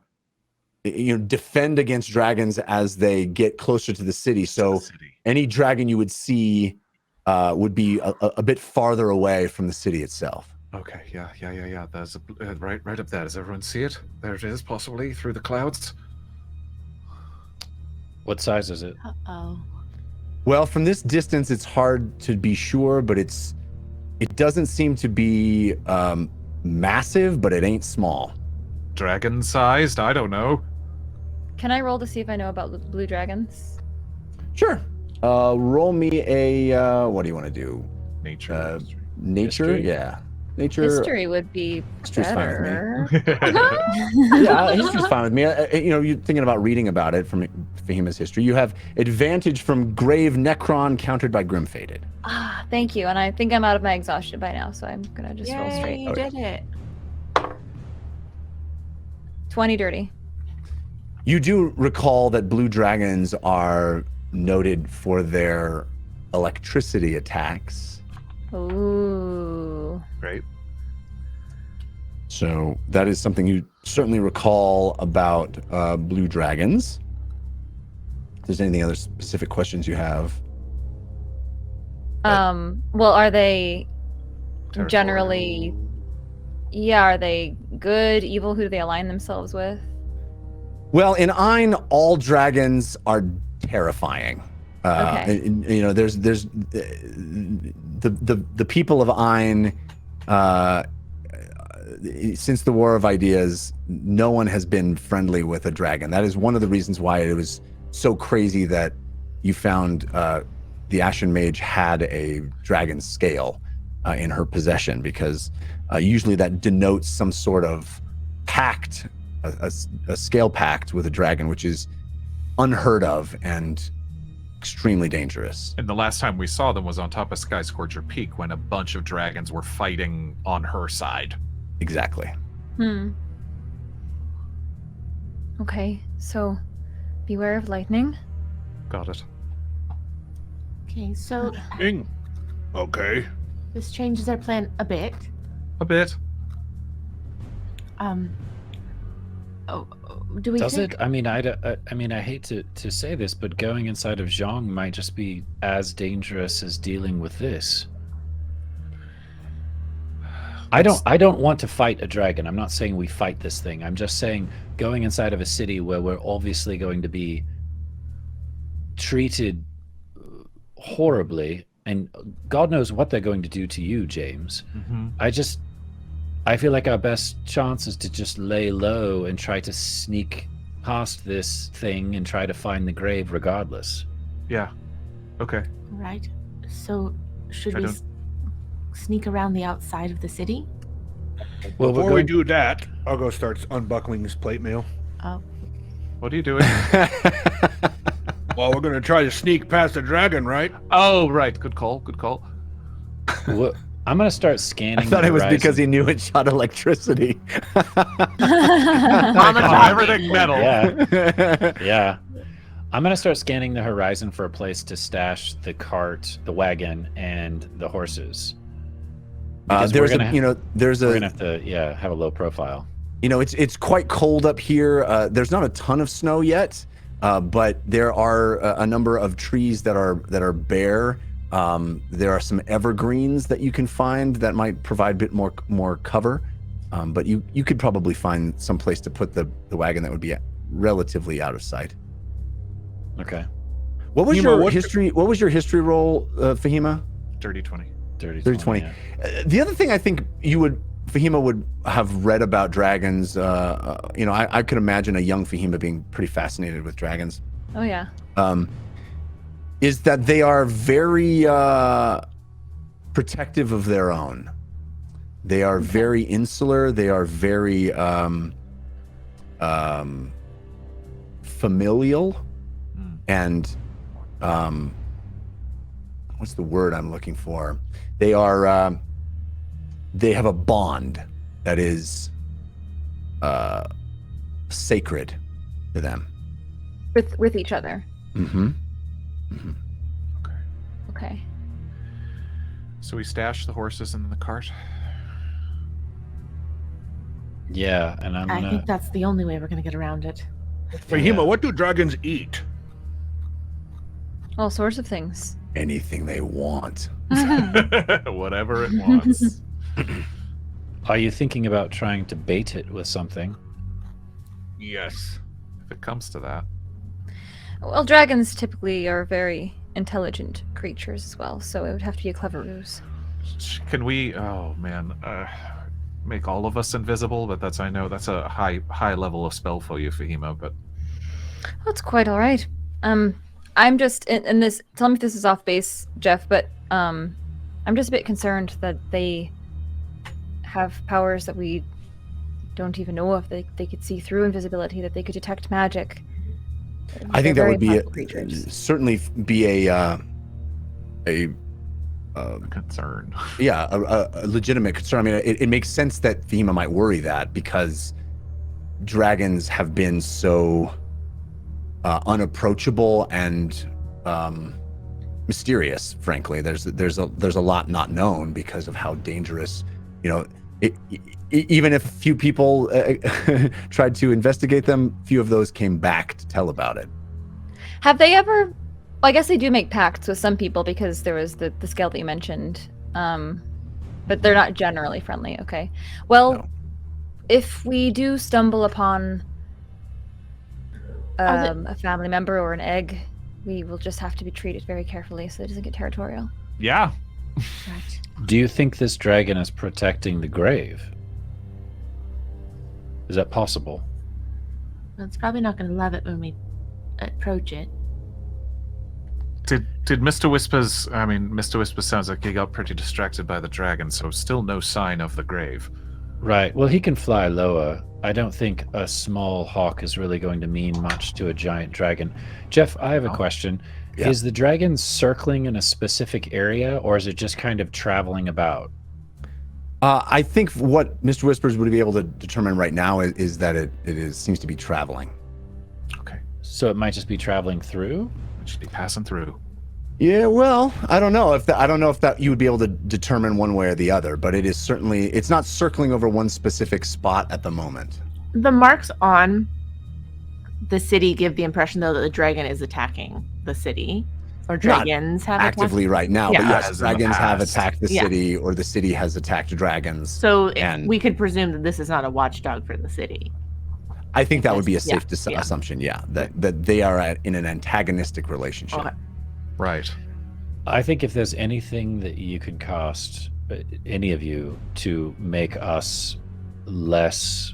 D: you know, defend against dragons as they get closer to the city. So any dragon you would see would be a bit farther away from the city itself.
E: Okay, yeah. There's right up there. Does everyone see it? There it is, possibly through the clouds.
C: What size is it?
F: Uh-oh.
D: Well, from this distance, it's hard to be sure, but it doesn't seem to be massive, but it ain't small.
E: Dragon-sized? I don't know.
G: Can I roll to see if I know about the blue dragons?
D: Sure. Roll me a what do you want to do?
E: Nature.
D: Nature?
C: History?
D: Yeah. Nature.
G: History would be
D: History's fine with
G: better.
D: Yeah, history's fine with me. You know, you're thinking about reading about it from Fahima's history. You have advantage from Grave Necron countered by Grim Fated.
G: Ah, thank you. And I think I'm out of my exhaustion by now, so I'm gonna just roll
F: Yay,
G: straight.
F: you did it.
G: 20 dirty.
D: You do recall that blue dragons are noted for their electricity attacks.
G: Ooh.
E: Great.
D: So that is something you certainly recall about blue dragons. If there's anything other specific questions you have.
G: Well, are they generally, are they good, evil? Who do they align themselves with?
D: Well, in Ein, all dragons are terrifying.
G: Okay.
D: You know, there's the people of Ein. Since the War of Ideas, no one has been friendly with a dragon. That is one of the reasons why it was so crazy that you found the Ashen Mage had a dragon scale in her possession, because usually that denotes some sort of pact, a scale pact with a dragon, which is unheard of and extremely dangerous.
E: And the last time we saw them was on top of Sky Scorcher Peak when a bunch of dragons were fighting on her side.
D: Exactly.
G: Okay, so beware of lightning.
E: Got it.
F: Okay, so
H: Ding. Okay.
F: this changes our plan a bit.
E: A bit.
F: Do we
C: Does
F: think...
C: it? I mean, I hate to say this, but going inside of Zhang might just be as dangerous as dealing with this. I don't want to fight a dragon. I'm not saying we fight this thing. I'm just saying going inside of a city where we're obviously going to be treated horribly, and God knows what they're going to do to you, James. I feel like our best chance is to just lay low and try to sneak past this thing and try to find the grave regardless.
E: Yeah. Okay.
F: Right. So should we sneak around the outside of the city?
C: Well,
H: Before we do that, Argo starts unbuckling his plate mail.
F: Oh.
E: What are you doing?
H: Well, we're going to try to sneak past the dragon, right?
E: Oh, right. Good call. Good call.
C: What? I'm gonna start scanning.
D: I thought
C: the
D: it was
C: horizon.
D: because he knew it shot electricity.
E: Everything metal.
C: Yeah. I'm gonna start scanning the horizon for a place to stash the cart, the wagon, and the horses. Because
D: There's
C: we're
D: a,
C: gonna
D: you know, there's
C: we're
D: a,
C: gonna have to, have a low profile.
D: you know, it's quite cold up here. There's not a ton of snow yet, but there are a number of trees that are bare. There are some evergreens that you can find that might provide a bit more cover, but you could probably find some place to put the wagon that would be relatively out of sight.
C: Okay.
D: What was
H: Fahima,
D: your
H: what's
D: history? What was your history roll, Fahima?
E: Dirty 20.
C: Dirty
D: 30-20.
C: yeah.
D: The other thing I think you would Fahima would have read about dragons. I could imagine a young Fahima being pretty fascinated with dragons.
G: Oh yeah.
D: Is that they are very protective of their own. They are very insular. They are very familial, and what's the word I'm looking for? They are. They have a bond that is sacred to them.
G: With each other.
D: Mm-hmm.
G: Okay.
E: So we stash the horses in the cart.
C: Yeah, and I'm
F: I
C: gonna.
F: think that's the only way we're gonna get around it.
H: Fahima, what do dragons eat?
G: All sorts of things.
D: Anything they want.
E: Whatever it wants.
C: Are you thinking about trying to bait it with something?
H: Yes.
E: If it comes to that.
G: Well, dragons typically are very intelligent creatures as well, so it would have to be a clever ruse.
E: Can we, oh man, make all of us invisible? But I know that's a high level of spell for you, Fahima, but...
G: That's quite all right. I'm just, in this, tell me if this is off base, Jeff, but I'm just a bit concerned that they have powers that we don't even know of. They could see through invisibility, that they could detect magic.
D: I think that would be certainly be a
E: concern.
D: Yeah, a legitimate concern. I mean, it makes sense that Fahima might worry that because dragons have been so unapproachable and mysterious. Frankly, there's a lot not known because of how dangerous. Even if few people tried to investigate them, few of those came back to tell about it.
G: Have they ever? Well, I guess they do make pacts with some people because there was the scale that you mentioned, but they're not generally friendly. Okay, well,
D: No.
G: If we do stumble upon a family member or an egg, we will just have to be treated very carefully so it doesn't get territorial.
E: Yeah.
G: Right.
C: Do you think this dragon is protecting the grave? Is that possible?
F: Well, it's probably not going to love it when we approach it.
E: Did Mr. Whispers, Mr. Whispers sounds like he got pretty distracted by the dragon, so still no sign of the grave.
C: Right. Well, he can fly lower. I don't think a small hawk is really going to mean much to a giant dragon. Jeff, I have a question.
D: Yeah.
C: Is the dragon circling in a specific area, or is it just kind of traveling about?
D: I think what Mr. Whispers would be able to determine right now is that it seems to be traveling.
E: Okay.
C: So it might just be traveling through?
E: It should be passing through.
D: Yeah, well, I don't know if that you would be able to determine one way or the other, but it's not circling over one specific spot at the moment.
F: The marks on the city give the impression, though, that the dragon is attacking the city, or dragons have
D: actively right now.
F: Yeah.
D: But yes,
E: As in the
D: dragons have
E: past.
D: attacked the
F: Yeah.
D: city, or the city has attacked dragons.
F: So
D: And-
F: we could presume that this is not a watchdog for the city.
D: I think that would be a
F: Yeah,
D: safe
F: yeah.
D: assumption. Yeah, that they are in an antagonistic relationship.
F: Okay.
E: Right.
C: I think if there's anything that you could cast, any of you, to make us less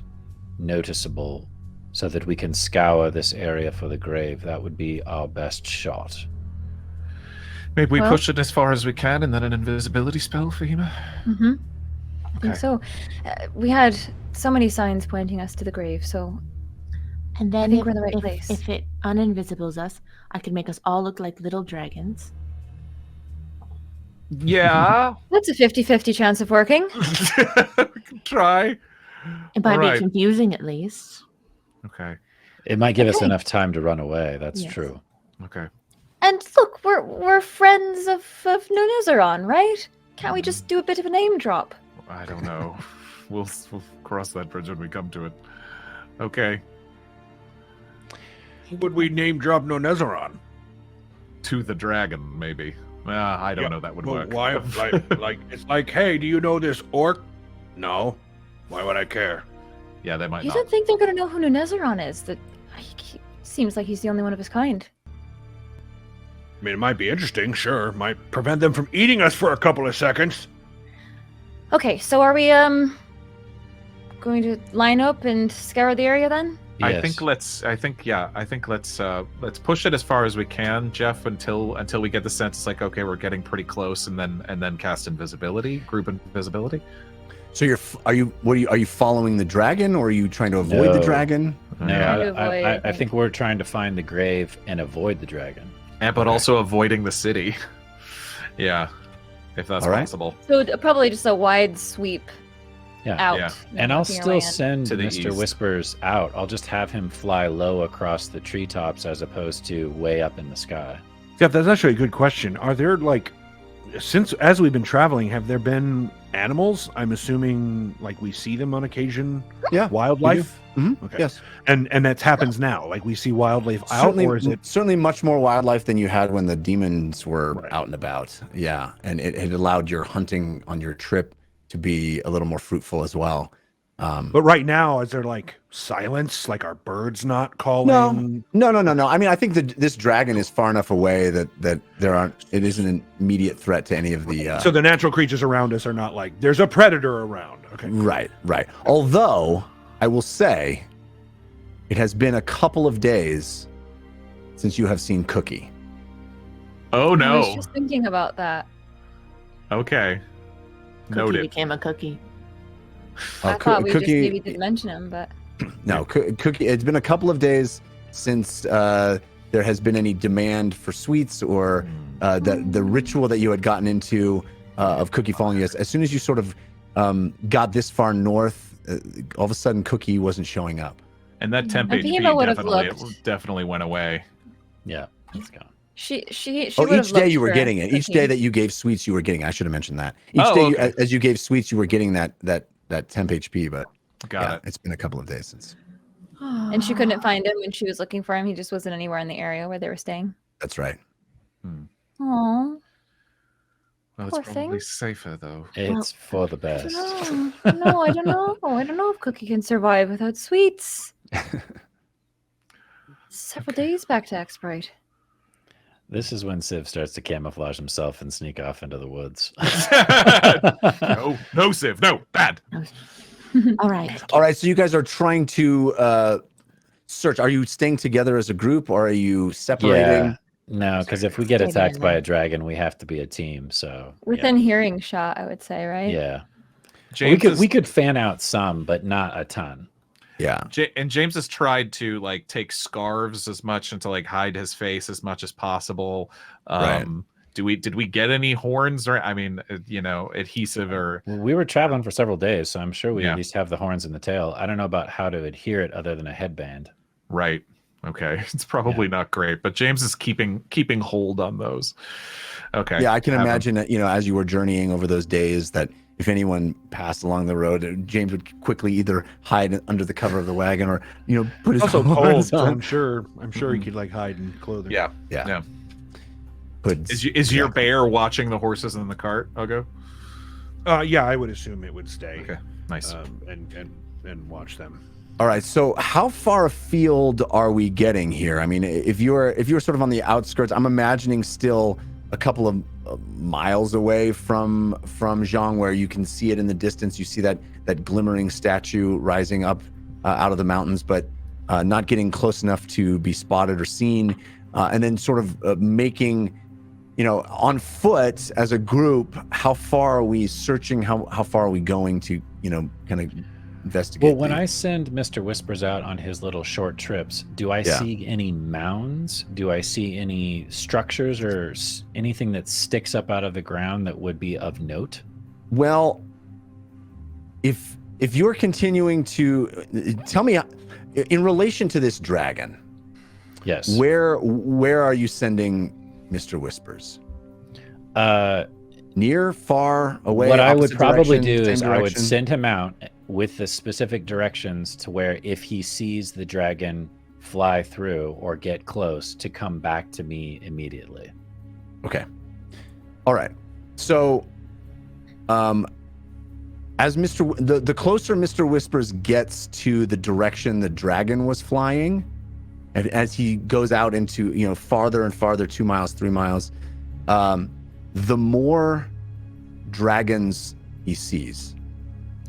C: noticeable so that we can scour this area for the grave, that would be our best shot.
E: Maybe we
G: Well-
E: push it as far as we can, and then an invisibility spell, Fahima?
G: Mm-hmm. I think
E: Okay.
G: so. We had so many signs pointing us to the grave, so
F: And then
G: think
F: if,
G: we're in the right
F: if,
G: place.
F: if it uninvisibles us, I could make us all look like little dragons.
E: Yeah.
G: that's a 50-50 chance of working.
E: We can try.
F: It might
E: Alright.
F: be confusing, at least.
E: Okay.
C: It might give us
G: Okay.
C: enough time to run away, that's
F: Yes.
C: true.
E: Okay.
G: And look, we're friends of Nonezzeron, right? Can't we just do a bit of a name drop?
E: I don't know. We'll cross that bridge when we come to it. Okay.
H: Would we name drop Nonezzeron?
E: To the dragon, maybe. I don't know. That would
H: Well,
E: work.
H: why? Like it's like, hey, do you know this orc? No. Why would I care?
E: Yeah, they might
G: You
E: not.
G: don't think they're gonna know who Nonezzeron is? That he seems like he's the only one of his kind.
H: I mean, it might be interesting, sure. Might prevent them from eating us for a couple of seconds.
G: Okay, so are we going to line up and scour the area then?
E: I think let's push it as far as we can, Jeff, until we get the sense it's like, okay, we're getting pretty close, and then cast invisibility, group invisibility.
D: So are you following the dragon, or are you trying to avoid the dragon?
C: No, I think we're trying to find the grave and avoid the dragon.
E: But also avoiding the city. Yeah, if that's
D: All right.
E: possible.
G: So probably just a wide sweep out.
E: Yeah.
C: And I'll
G: looking
C: still
G: around.
C: send
E: To the
C: Mr.
E: east.
C: Whispers out. I'll just have him fly low across the treetops as opposed to way up in the sky.
H: Jeff, that's actually a good question. Are there as we've been traveling, have there been animals? I'm assuming we see them on occasion.
D: Yeah,
H: Wildlife?
D: Mm-hmm.
H: Okay.
D: Yes.
H: And that happens now. We see wildlife out, or is it
D: certainly much more wildlife than you had when the demons were out and about? Yeah, and it allowed your hunting on your trip to be a little more fruitful as well.
H: But right now, is there silence? Are birds not calling?
D: No. I mean, I think this dragon is far enough away that it isn't an immediate threat to any of the.
H: So the natural creatures around us are not there's a predator around. Okay.
D: Right. Although I will say, it has been a couple of days since you have seen Cookie.
E: Oh
G: I was
E: no.
G: just thinking about that.
E: Okay.
F: Cookie
E: Noted.
F: became a cookie.
G: I thought we just maybe didn't mention him, but
D: No, Cookie. It's been a couple of days since there has been any demand for sweets or the ritual that you had gotten into of Cookie following you. As soon as you sort of got this far north, all of a sudden Cookie wasn't showing up.
E: And that temp
G: And Beaver would have
E: definitely went away.
C: Yeah, it's gone.
G: she
D: Oh,
G: would have
D: each day
G: looked
D: you were
G: for
D: getting it. Each
G: Cookie.
D: day that you gave sweets, you were getting. I should have mentioned that. Each
E: Oh,
D: day,
E: okay.
D: as you gave sweets, you were getting that temp HP. But
E: Got it.
D: it's been a couple of days since.
G: And she couldn't find him when she was looking for him. He just wasn't anywhere in the area where they were staying.
D: That's right.
G: Aww.
E: Well, it's
G: Poor
E: probably
G: thing.
E: safer though.
C: It's for the best.
G: No, I don't know. I don't know if Cookie can survive without sweets. Several days back to X-Sprite.
C: This is when Civ starts to camouflage himself and sneak off into the woods.
E: No, Civ, no, bad.
F: All right.
D: All right. So you guys are trying to search. Are you staying together as a group, or are you separating?
C: Yeah. No, because if we get
F: Stay
C: attacked by
F: together.
C: a dragon, we have to be a team. So
G: Within hearing shot, I would say, right?
C: yeah,
E: James
C: we could fan out some, but not a ton.
D: Yeah.
E: And James has tried to take scarves as much and to hide his face as much as possible.
D: Right.
E: Did we get any horns or adhesive or
C: Well, we were traveling for several days, so I'm sure we
E: Yeah.
C: at least have the horns and the tail. I don't know about how to adhere it other than a headband.
E: right? Okay, it's probably not great, but James is keeping hold on those. Okay.
D: Yeah, I can
E: Have him-
D: imagine that, as you were journeying over those days, that if anyone passed along the road, James would quickly either hide under the cover of the wagon or, put his
H: Also cold,
D: horns
H: so
D: on.
H: I'm sure he could hide in clothing.
E: Yeah.
D: Yeah.
E: Yeah.
D: Hoods.
E: Is your bear watching the horses in the cart, Ogo?
H: Yeah, I would assume it would stay.
E: Okay. Nice.
H: And watch them.
D: All right. So how far afield are we getting here? I mean, if you're sort of on the outskirts, I'm imagining still a couple of miles away from Zhang, where you can see it in the distance. You see that glimmering statue rising up out of the mountains, but not getting close enough to be spotted or seen. And then sort of making, on foot as a group, how far are we searching? How far are we going to, kind of investigate?
C: Well, when I send Mr. Whispers out on his little short trips, do I see any mounds? Do I see any structures or anything that sticks up out of the ground that would be of note?
D: Well, if you're continuing to tell me in relation to this dragon,
C: Yes.
D: where are you sending Mr. Whispers? Near, far, away?
C: What I would
D: opposite
C: probably
D: direction,
C: do
D: same
C: is I would
D: direction?
C: send him out with the specific directions to where if he sees the dragon fly through or get close, to come back to me immediately.
D: Okay. All right. So, as the closer Mr. Whispers gets to the direction the dragon was flying, and as he goes out into farther and farther, 2 miles, 3 miles, the more dragons he sees.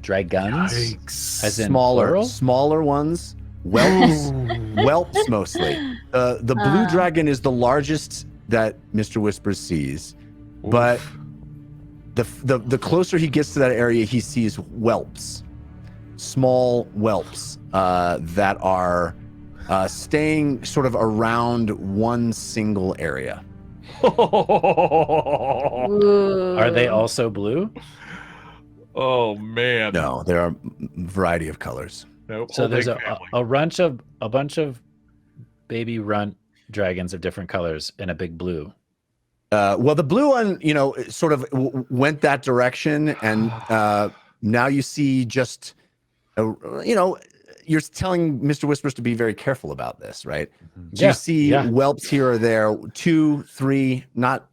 C: Dragons?
E: Yikes.
C: As in
D: Smaller
C: plural?
D: ones. Whelps, whelps mostly. The blue dragon is the largest that Mr. Whispers sees, but the closer he gets to that area, he sees whelps, small whelps that are staying sort of around one single area.
C: Are they also blue?
E: Oh man.
D: No, there are a variety of colors.
E: Nope.
C: So there's
E: Whole big
C: a
E: family.
C: bunch of baby runt dragons of different colors and a big blue.
D: Well, the blue one, sort of went that direction, and now you see just, you're telling Mr. Whispers to be very careful about this, right? So you see whelps here or there, 2, 3, not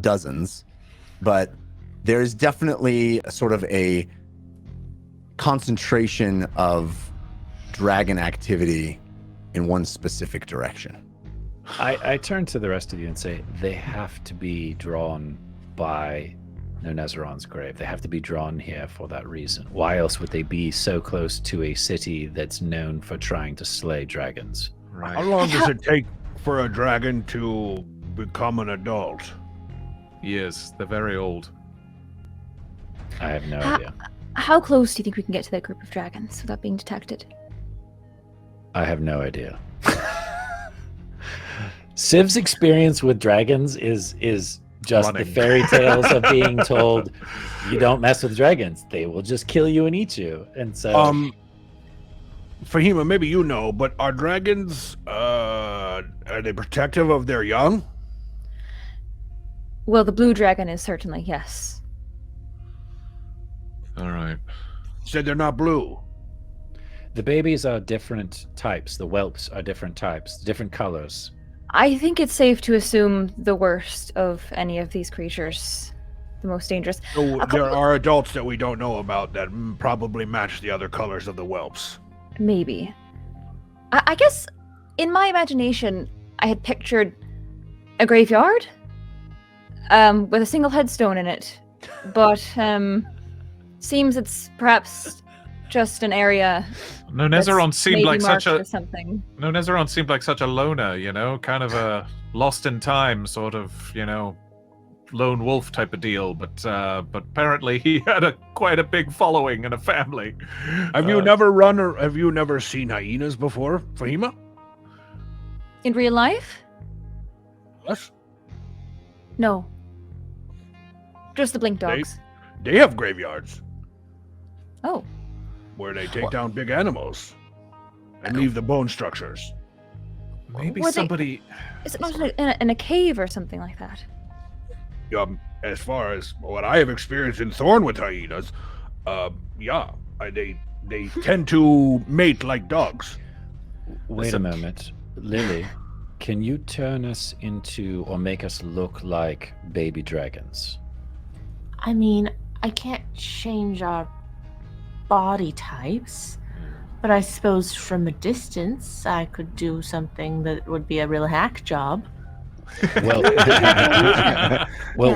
D: dozens, but there's definitely sort of a concentration of dragon activity in one specific direction.
C: I turn to the rest of you and say they have to be drawn by Nonezzeron's grave. They have to be drawn here for that reason. Why else would they be so close to a city that's known for trying to slay dragons?
E: Right.
H: How long does it take for a dragon to become an adult?
E: Yes, they're very old.
C: I have no idea.
G: How close do you think we can get to that group of dragons without being detected?
C: I have no idea. Civ's experience with dragons is just
E: Running.
C: the fairy tales of being told you don't mess with dragons. They will just kill you and eat you. And so
H: Fahima, maybe you know, but are dragons are they protective of their young?
G: Well, the blue dragon is certainly, yes.
E: All right.
H: Said they're not blue.
C: the babies are different types. The whelps are different types, different colors.
G: I think it's safe to assume the worst of any of these creatures, the most dangerous.
H: So there are adults that we don't know about that probably match the other colors of the whelps.
G: Maybe. I guess in my imagination, I had pictured a graveyard with a single headstone in it, but seems it's perhaps just an area.
E: Nonezzeron seemed like such a
G: something.
E: Nonezzeron seemed like such a loner, you know, kind of a lost in time sort of, you know, lone wolf type of deal. But apparently he had quite a big following and a family.
H: Have you never run or have you never seen hyenas before, Fahima?
G: In real life?
H: Yes.
G: No. Just the blink dogs.
H: They have graveyards
G: Oh.
H: where they take down big animals and leave the bone structures.
E: Maybe
G: Were they-
E: somebody.
G: Is it not in a cave or something like that?
H: As far as what I have experienced in Thorn with hyenas, they tend to mate like dogs.
C: Wait a moment. Lily, can you turn us into or make us look like baby dragons?
F: I mean, I can't change our body types, but I suppose from a distance I could do something that would be a real hack job.
C: Well,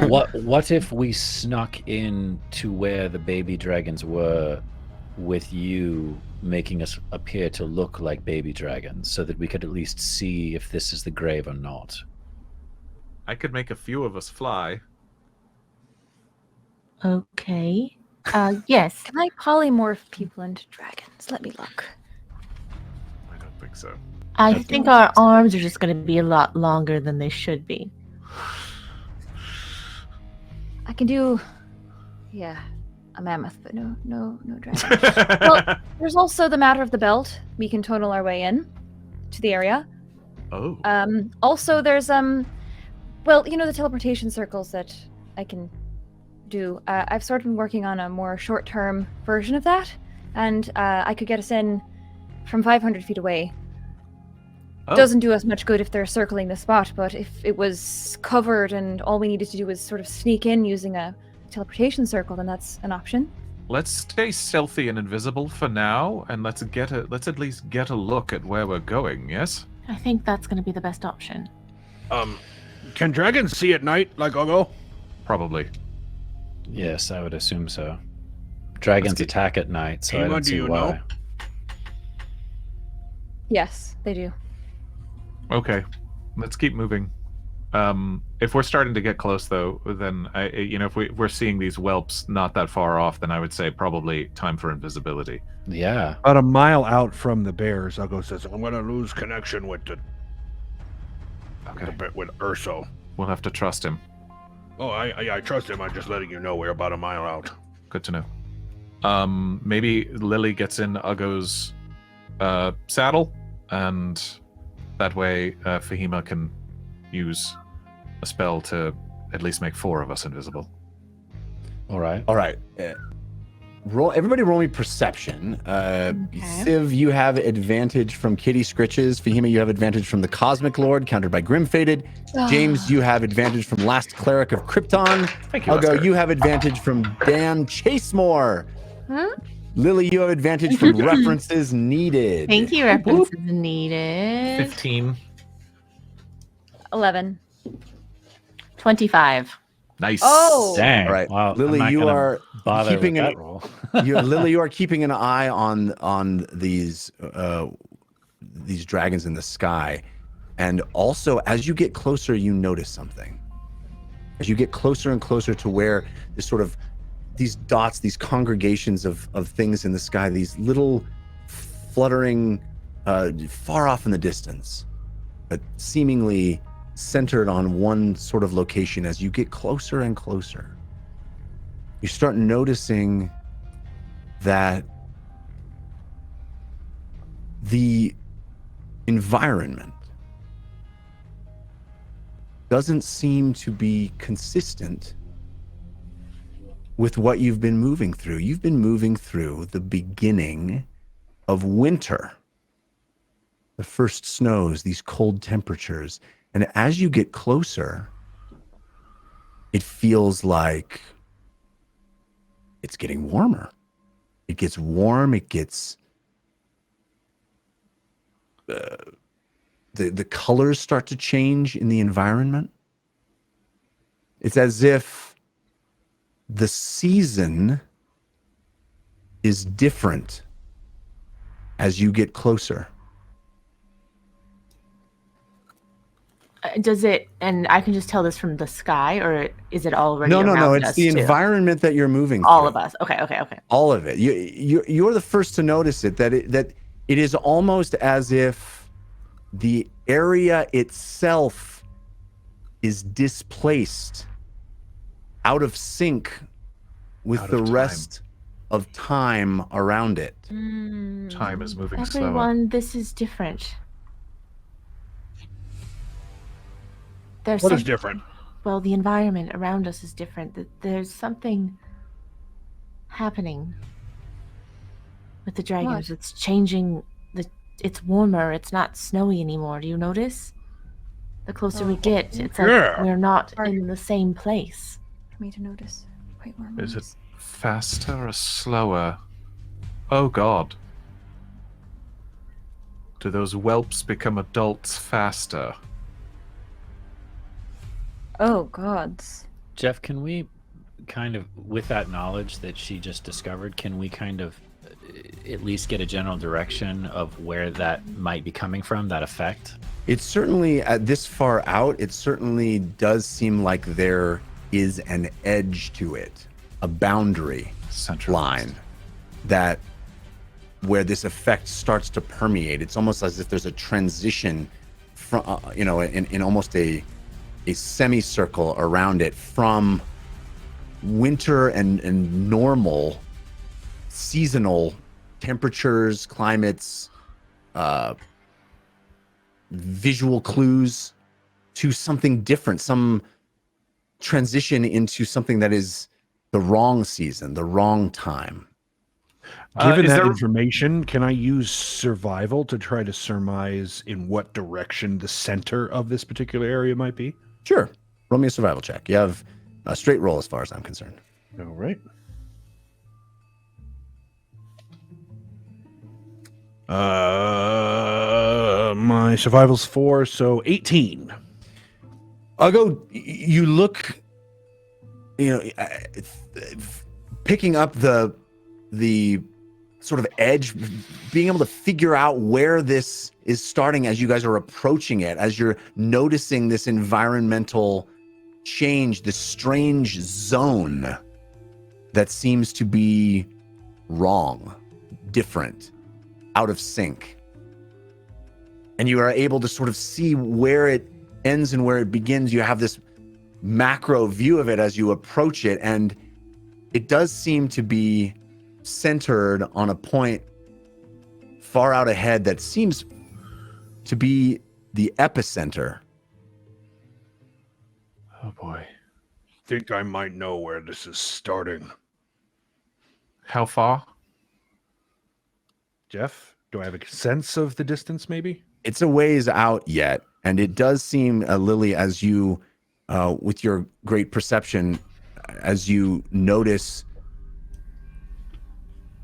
C: what if we snuck in to where the baby dragons were with you making us appear to look like baby dragons so that we could at least see if this is the grave or not?
E: I could make a few of us fly.
F: Okay. Yes.
G: Can I polymorph people into dragons? Let me look.
E: I don't think so.
F: I think our arms are just going to be a lot longer than they should be.
G: I can do, a mammoth, but no dragon. Well, there's also the matter of the belt. We can tunnel our way in to the area.
E: Oh.
G: Also, there's the teleportation circles that I can do. I've sort of been working on a more short-term version of that, and I could get us in from 500 feet away.
E: Oh.
G: Doesn't do us much good if they're circling the spot, but if it was covered and all we needed to do was sort of sneak in using a teleportation circle, then that's an option.
E: Let's stay stealthy and invisible for now, and let's at least get a look at where we're going. Yes.
F: I think that's going to be the best option.
H: Can dragons see at night like Ogo?
E: Probably.
C: Yes, I would assume so. Dragons attack at night, so I
J: Ava,
C: don't
J: do
C: see
J: you
C: why.
J: know?
G: Yes, they do.
E: Okay, let's keep moving. If we're starting to get close, though, then if we're seeing these whelps not that far off, then I would say probably time for invisibility.
C: Yeah.
J: About a mile out from the bears, Ugo says, "I'm gonna lose connection with the
E: Okay,
J: with Urso."
E: we'll have to trust him.
J: Oh, I trust him. I'm just letting you know we're about a mile out.
E: Good to know. Maybe Lily gets in Ugo's saddle, and that way Fahima can use a spell to at least make 4 of us invisible.
C: All right.
D: All right. Everybody roll me perception. Civ, you have advantage from Kitty Scritches. Fahima, you have advantage from the Cosmic Lord, countered by Grim Fated. James, you have advantage from Last Cleric of Krypton.
E: Thank you,
D: Ugo,
E: Oscar.
D: you have advantage from Dan Chasemore.
F: Huh?
D: Lily, you have advantage from References Needed.
F: Thank you. References needed.
E: 15.
G: 11.
F: 25.
E: Nice.
G: Oh!
C: Dang.
D: All right,
C: Wow. I'm
D: Lily,
C: not
D: you
C: gonna
D: are
C: bother
D: keeping
C: with
D: an
C: that roll.
D: Lily, you are keeping an eye on these dragons in the sky, and also as you get closer, you notice something. As you get closer and closer to where this sort of these dots, these congregations of things in the sky, these little fluttering, far off in the distance, but seemingly centered on one sort of location. As you get closer and closer, you start noticing that the environment doesn't seem to be consistent with what you've been moving through. You've been moving through the beginning of winter, the first snows, these cold temperatures. And as you get closer, it feels like it's getting warmer. It gets warm. It gets the colors start to change in the environment. It's as if the season is different as you get closer.
F: Does it, and I can just tell this from the sky, or is it already
D: No.
F: around
D: It's
F: us
D: the
F: too?
D: environment that you're moving
F: All
D: through.
F: of us. Okay.
D: All of it. You're the first to notice it. That it is almost as if the area itself is displaced, out of sync with
E: Out
D: the
E: of time.
D: rest of time around it.
E: Time is moving slower.
F: Everyone, this is different. There's
J: What is
F: some-
J: different?
F: Well, the environment around us is different. There's something happening with the dragons.
G: What?
F: It's changing. It's warmer. It's not snowy anymore. Do you notice? The closer we get, it's like
J: Yeah.
F: we're not in the same place.
G: For me to notice. Wait, where am I?
E: Is it faster or slower? Oh God. Do those whelps become adults faster?
G: Oh, gods.
C: Jeff, can we kind of, with that knowledge that she just discovered, can we kind of at least get a general direction of where that might be coming from, that effect?
D: It's certainly, at this far out, it certainly does seem like there is an edge to it, a boundary line that where this effect starts to permeate. It's almost as if there's a transition from, in almost a semicircle around it from winter and normal seasonal temperatures, climates, visual clues to something different, some transition into something that is the wrong season, the wrong time.
J: Given
E: is
J: that
E: there-
J: information, can I use survival to try to surmise in what direction the center of this particular area might be?
D: Sure. Roll me a survival check. You have a straight roll as far as I'm concerned.
J: All right. My survival's 4, so 18.
D: I'll go. You look, picking up the the sort of edge, being able to figure out where this is starting as you guys are approaching it, as you're noticing this environmental change, this strange zone that seems to be wrong, different, out of sync. And you are able to sort of see where it ends and where it begins. You have this macro view of it as you approach it, and it does seem to be centered on a point far out ahead that seems to be the epicenter.
E: Oh boy.
J: Think I might know where this is starting.
E: How far?
J: Jeff, do I have a sense of the distance maybe?
D: It's a ways out yet, and it does seem, Lily, as you, with your great perception, as you notice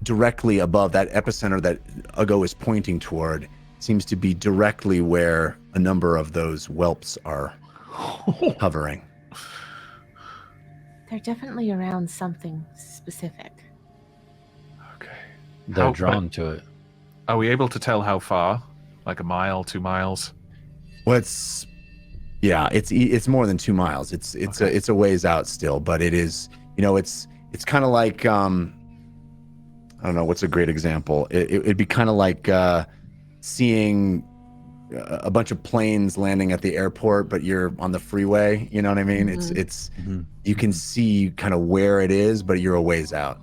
D: directly above that epicenter that Ugo is pointing toward, seems to be directly where a number of those whelps are hovering.
F: They're definitely around something specific.
E: Okay.
C: They're drawn to it.
E: Are we able to tell how far? Like a mile, 2 miles?
D: Well, it's more than 2 miles. It's a ways out still, but it is, it's kind of like, I don't know, what's a great example? It'd be kind of like seeing a bunch of planes landing at the airport, but you're on the freeway. You know what I mean?
F: Mm-hmm.
D: You can see kind of where it is, but you're a ways out.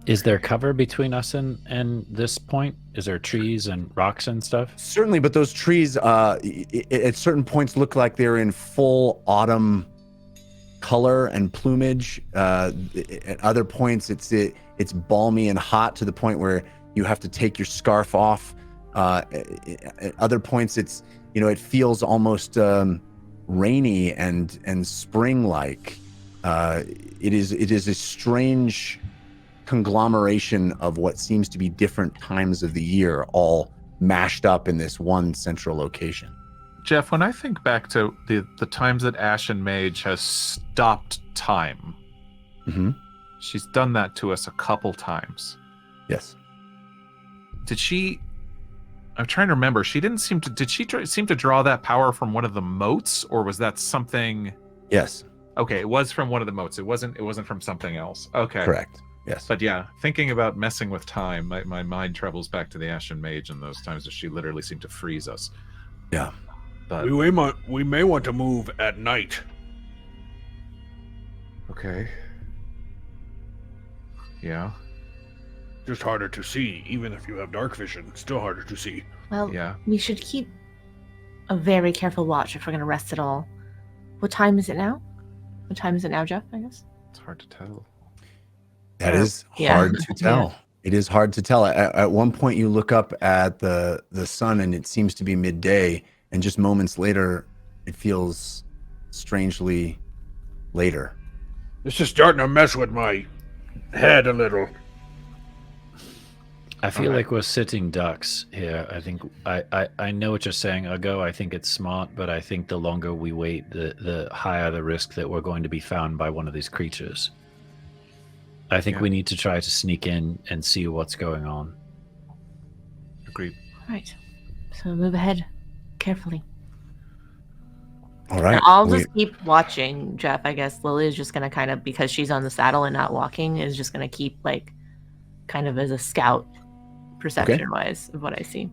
C: Is there cover between us and this point? Is there trees and rocks and stuff?
D: Certainly, but those trees at certain points look like they're in full autumn color and plumage. At other points, it's balmy and hot to the point where you have to take your scarf off. At other points, it feels almost rainy and spring-like. It is a strange conglomeration of what seems to be different times of the year, all mashed up in this one central location.
E: Jeff, when I think back to the times that Ashen Mage has stopped time, she's done that to us a couple times.
D: Yes.
E: Did she? I'm trying to remember. She didn't seem to. Did she seem to draw that power from one of the moats, or was that something?
D: Yes.
E: Okay, it was from one of the moats. It wasn't from something else. Okay.
D: Correct. Yes.
E: But yeah, thinking about messing with time, my mind travels back to the Ashen Mage and those times that she literally seemed to freeze us.
D: Yeah.
E: But
J: We may want to move at night.
E: okay. Yeah.
J: Just harder to see, even if you have dark vision. Still harder to see.
F: Well,
E: Yeah.
F: we should keep a very careful watch if we're going to rest at all. What time is it now? What time is it now, Jeff, I guess?
E: It's hard to tell.
D: That is
F: Yeah.
D: hard to tell. It is hard to tell. At one point, you look up at the sun, and it seems to be midday, and just moments later, it feels strangely later.
J: This is starting to mess with my head a little.
C: I feel like we're sitting ducks here. I think I know what you're saying, Ugo. I think it's smart, but I think the longer we wait, the higher the risk that we're going to be found by one of these creatures. I think we need to try to sneak in and see what's going on.
E: Agreed.
F: Right. So move ahead carefully.
D: All right.
F: And I'll just keep watching, Jeff. I guess Lily is just going to kind of, because she's on the saddle and not walking, is just going to keep kind of as a scout perception-wise of what I see.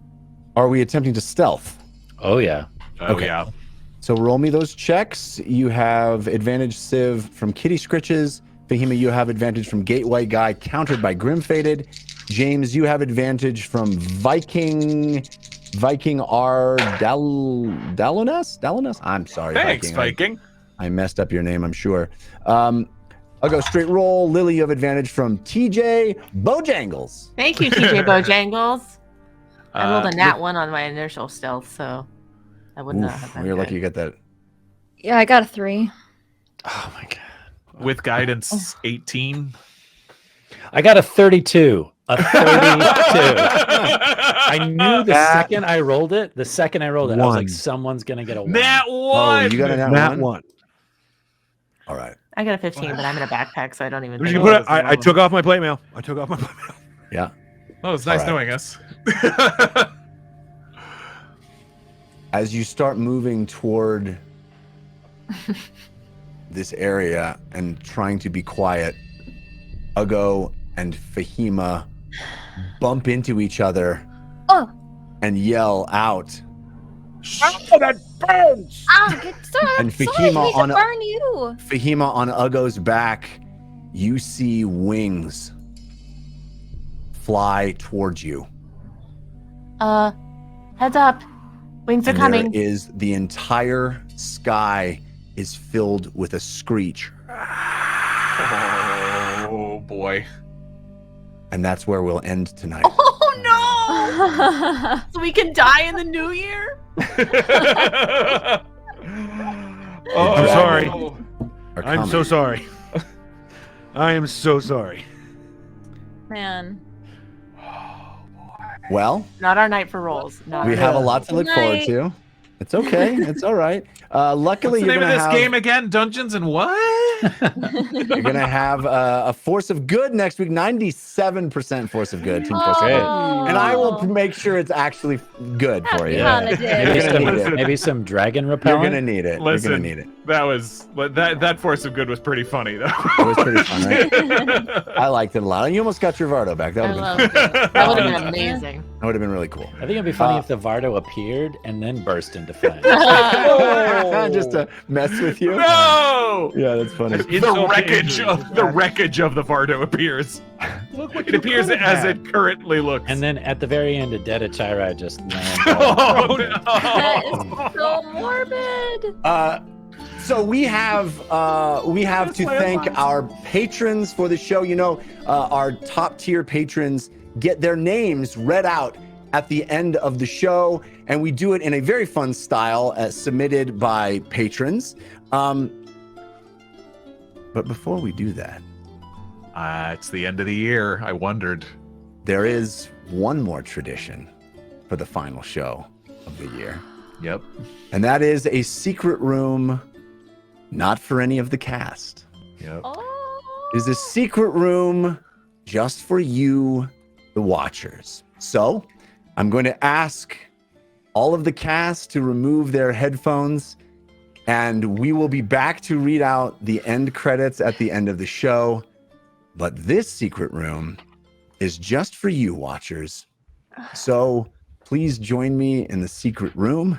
D: Are we attempting to stealth?
C: Oh, yeah.
E: Oh,
D: Okay.
E: yeah.
D: So roll me those checks. You have advantage, Civ, from Kitty Scritches. Fahima, you have advantage from Gateway Guy, countered by Grim Faded. James, you have advantage from Viking R. Dalonas? I'm sorry,
E: Thanks, Viking.
D: I messed up your name, I'm sure. I'll go straight roll. Lily, you have advantage from TJ Bojangles.
F: Thank you, TJ Bojangles. I rolled a nat 1 on my initial stealth, so I would not have been
D: You're
F: good.
D: lucky you got that.
G: Yeah, I got a 3.
C: Oh, my God.
E: With guidance 18.
C: I got a 32. A 32. I knew the second I rolled it, I was
J: One.
C: like, someone's going to get a 1.
E: Nat 1!
D: Oh, you got a nat
J: Nat
D: one?
J: one.
D: All right.
F: I got a 15, but I'm in a backpack, so I don't even.
H: You
F: think
H: can put
F: about
H: it- I took off my plate mail. I took off my plate mail.
D: Yeah.
E: Oh, it's nice
D: All right.
E: knowing us.
D: As you start moving toward this area and trying to be quiet, Ugo and Fahima bump into each other
G: Oh.
D: and yell out.
H: Oh, that burns!
G: Sorry,
D: And
G: sorry,
D: Fahima
G: I need
D: on
G: to
D: a-
G: burn you.
D: Fahima, on Ugo's back, you see wings fly towards you.
F: Heads up. Wings are
D: And
F: coming.
D: there is the entire sky is filled with a screech.
E: Oh boy.
D: And that's where we'll end tonight.
F: Oh no! So we can die in the new year?
E: Oh,
H: I'm sorry.
D: Are
H: I'm
D: coming.
H: so sorry. I am so sorry.
G: Man.
D: Well,
F: Not our night for rolls. Not
D: we
F: our
D: have a
F: night.
D: lot to look forward to. It's okay. It's all right. Luckily,
E: What's the
D: you're
E: name of
D: gonna
E: this
D: have
E: game again? Dungeons and what?
D: you're gonna have a force of good next week. 97% force of good. Team force of good. And I will make sure it's actually good for you.
G: Happy holidays.
D: You're gonna need it.
C: Maybe some dragon
D: You're
C: repellent.
D: gonna need it.
E: Listen,
D: You're gonna need it.
E: that force of good was pretty funny though.
D: It was pretty fun, right? I liked it a lot. And you almost got your Vardo back. That
F: I
D: would have
F: love
D: been
F: it. That would have been amazing.
D: that would have been really cool.
C: I think it'd be funny if the Vardo appeared and then burst into flames.
D: Just to mess with you.
E: No!
D: Yeah, that's funny.
E: The wreckage of the Vardo appears.
H: Look what
E: It appears as it currently looks.
C: And then at the very end, a dead Achira just lands.
E: Oh,
G: That is
E: no.
G: so morbid.
D: So we have to thank our patrons for the show. You know, our top tier patrons get their names read out at the end of the show, and we do it in a very fun style submitted by patrons. But before we do that,
E: It's the end of the year. I wondered.
D: there is one more tradition for the final show of the year.
E: Yep.
D: And that is a secret room, not for any of the cast.
E: Yep.
G: Oh.
D: It is a secret room just for you, the watchers. So I'm going to ask all of the cast to remove their headphones, and we will be back to read out the end credits at the end of the show. But this secret room is just for you, watchers. So please join me in the secret room.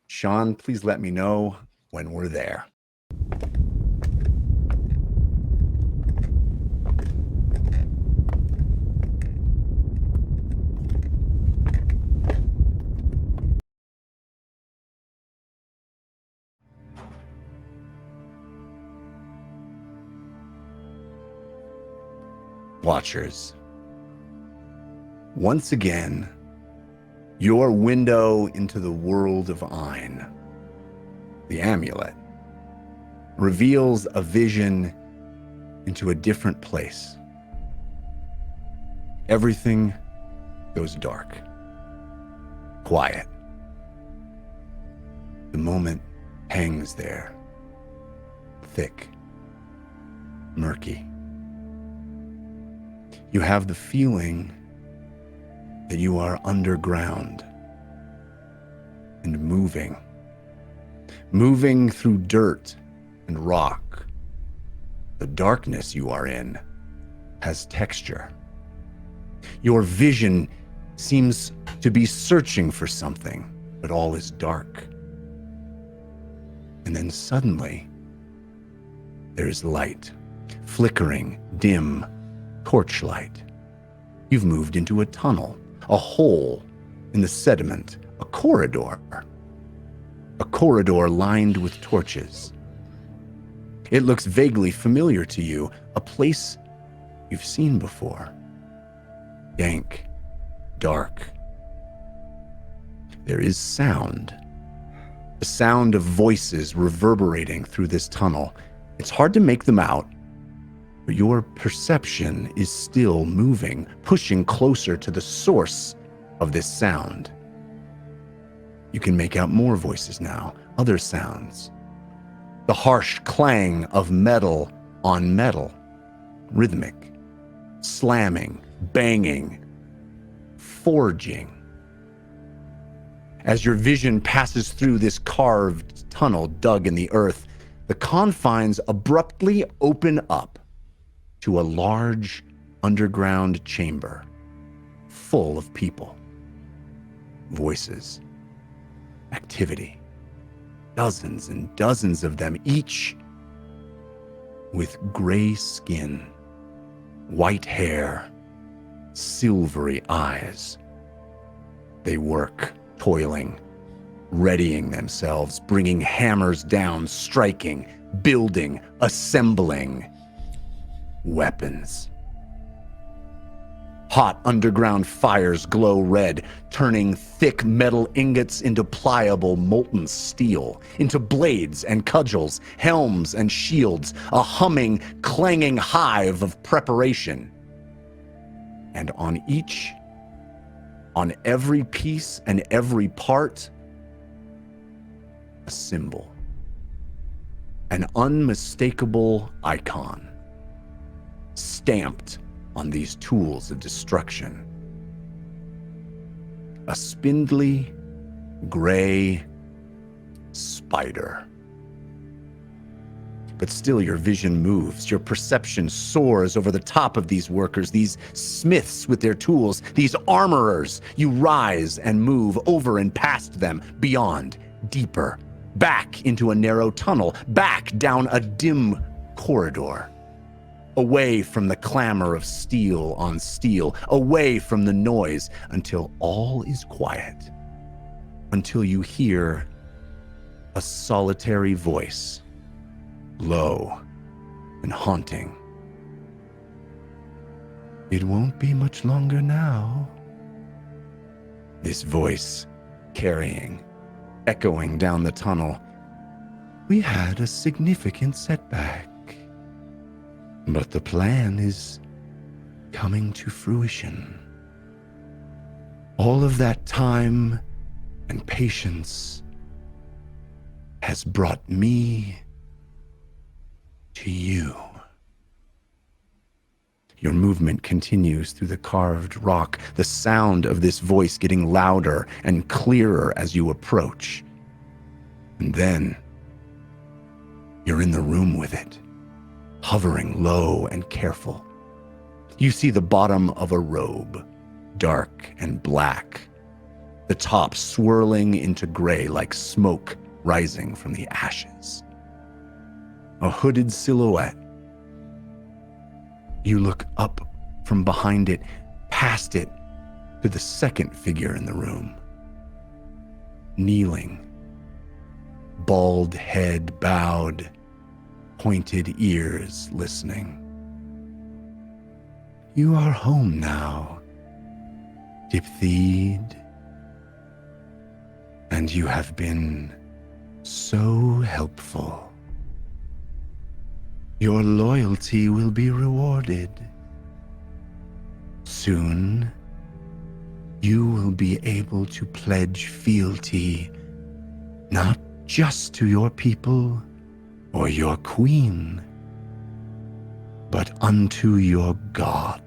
D: Sean, please let me know when we're there. Watchers, once again, your window into the world of Ein, the amulet, reveals a vision into a different place. Everything goes dark, quiet. The moment hangs there, thick, murky. You have the feeling that you are underground and moving through dirt and rock. The darkness you are in has texture. Your vision seems to be searching for something, but all is dark. And then suddenly, there is light, flickering, dim, torchlight. You've moved into a tunnel, a hole in the sediment, a corridor lined with torches. It looks vaguely familiar to you, a place you've seen before. Dank, dark. There is sound. The sound of voices reverberating through this tunnel. It's hard to make them out, but your perception is still moving, pushing closer to the source of this sound. You can make out more voices now, other sounds. The harsh clang of metal on metal, rhythmic, slamming, banging, forging. As your vision passes through this carved tunnel dug in the earth, the confines abruptly open up to a large underground chamber full of people, voices, activity. Dozens and dozens of them, each with gray skin, white hair, silvery eyes. They work, toiling, readying themselves, bringing hammers down, striking, building, assembling weapons. Hot underground fires glow red, turning thick metal ingots into pliable molten steel, into blades and cudgels, helms and shields, a humming, clanging hive of preparation. And on every piece and every part, a symbol, an unmistakable icon, stamped on these tools of destruction. A spindly, gray spider. But still your vision moves, your perception soars over the top of these workers, these smiths with their tools, these armorers. You rise and move over and past them, beyond, deeper, back into a narrow tunnel, back down a dim corridor. Away from the clamor of steel on steel, away from the noise, until all is quiet, until you hear a solitary voice, low and haunting. It won't be much longer now. This voice carrying, echoing down the tunnel. We had a significant setback. But the plan is coming to fruition. All of that time and patience has brought me to you. Your movement continues through the carved rock, the sound of this voice getting louder and clearer as you approach. And then you're in the room with it, hovering low and careful. You see the bottom of a robe, dark and black, the top swirling into gray like smoke rising from the ashes. A hooded silhouette. You look up from behind it, past it, to the second figure in the room. Kneeling, bald head bowed, pointed ears listening. You are home now, Diptheed, and you have been so helpful. Your loyalty will be rewarded. Soon, you will be able to pledge fealty not just to your people or your queen, but unto your god.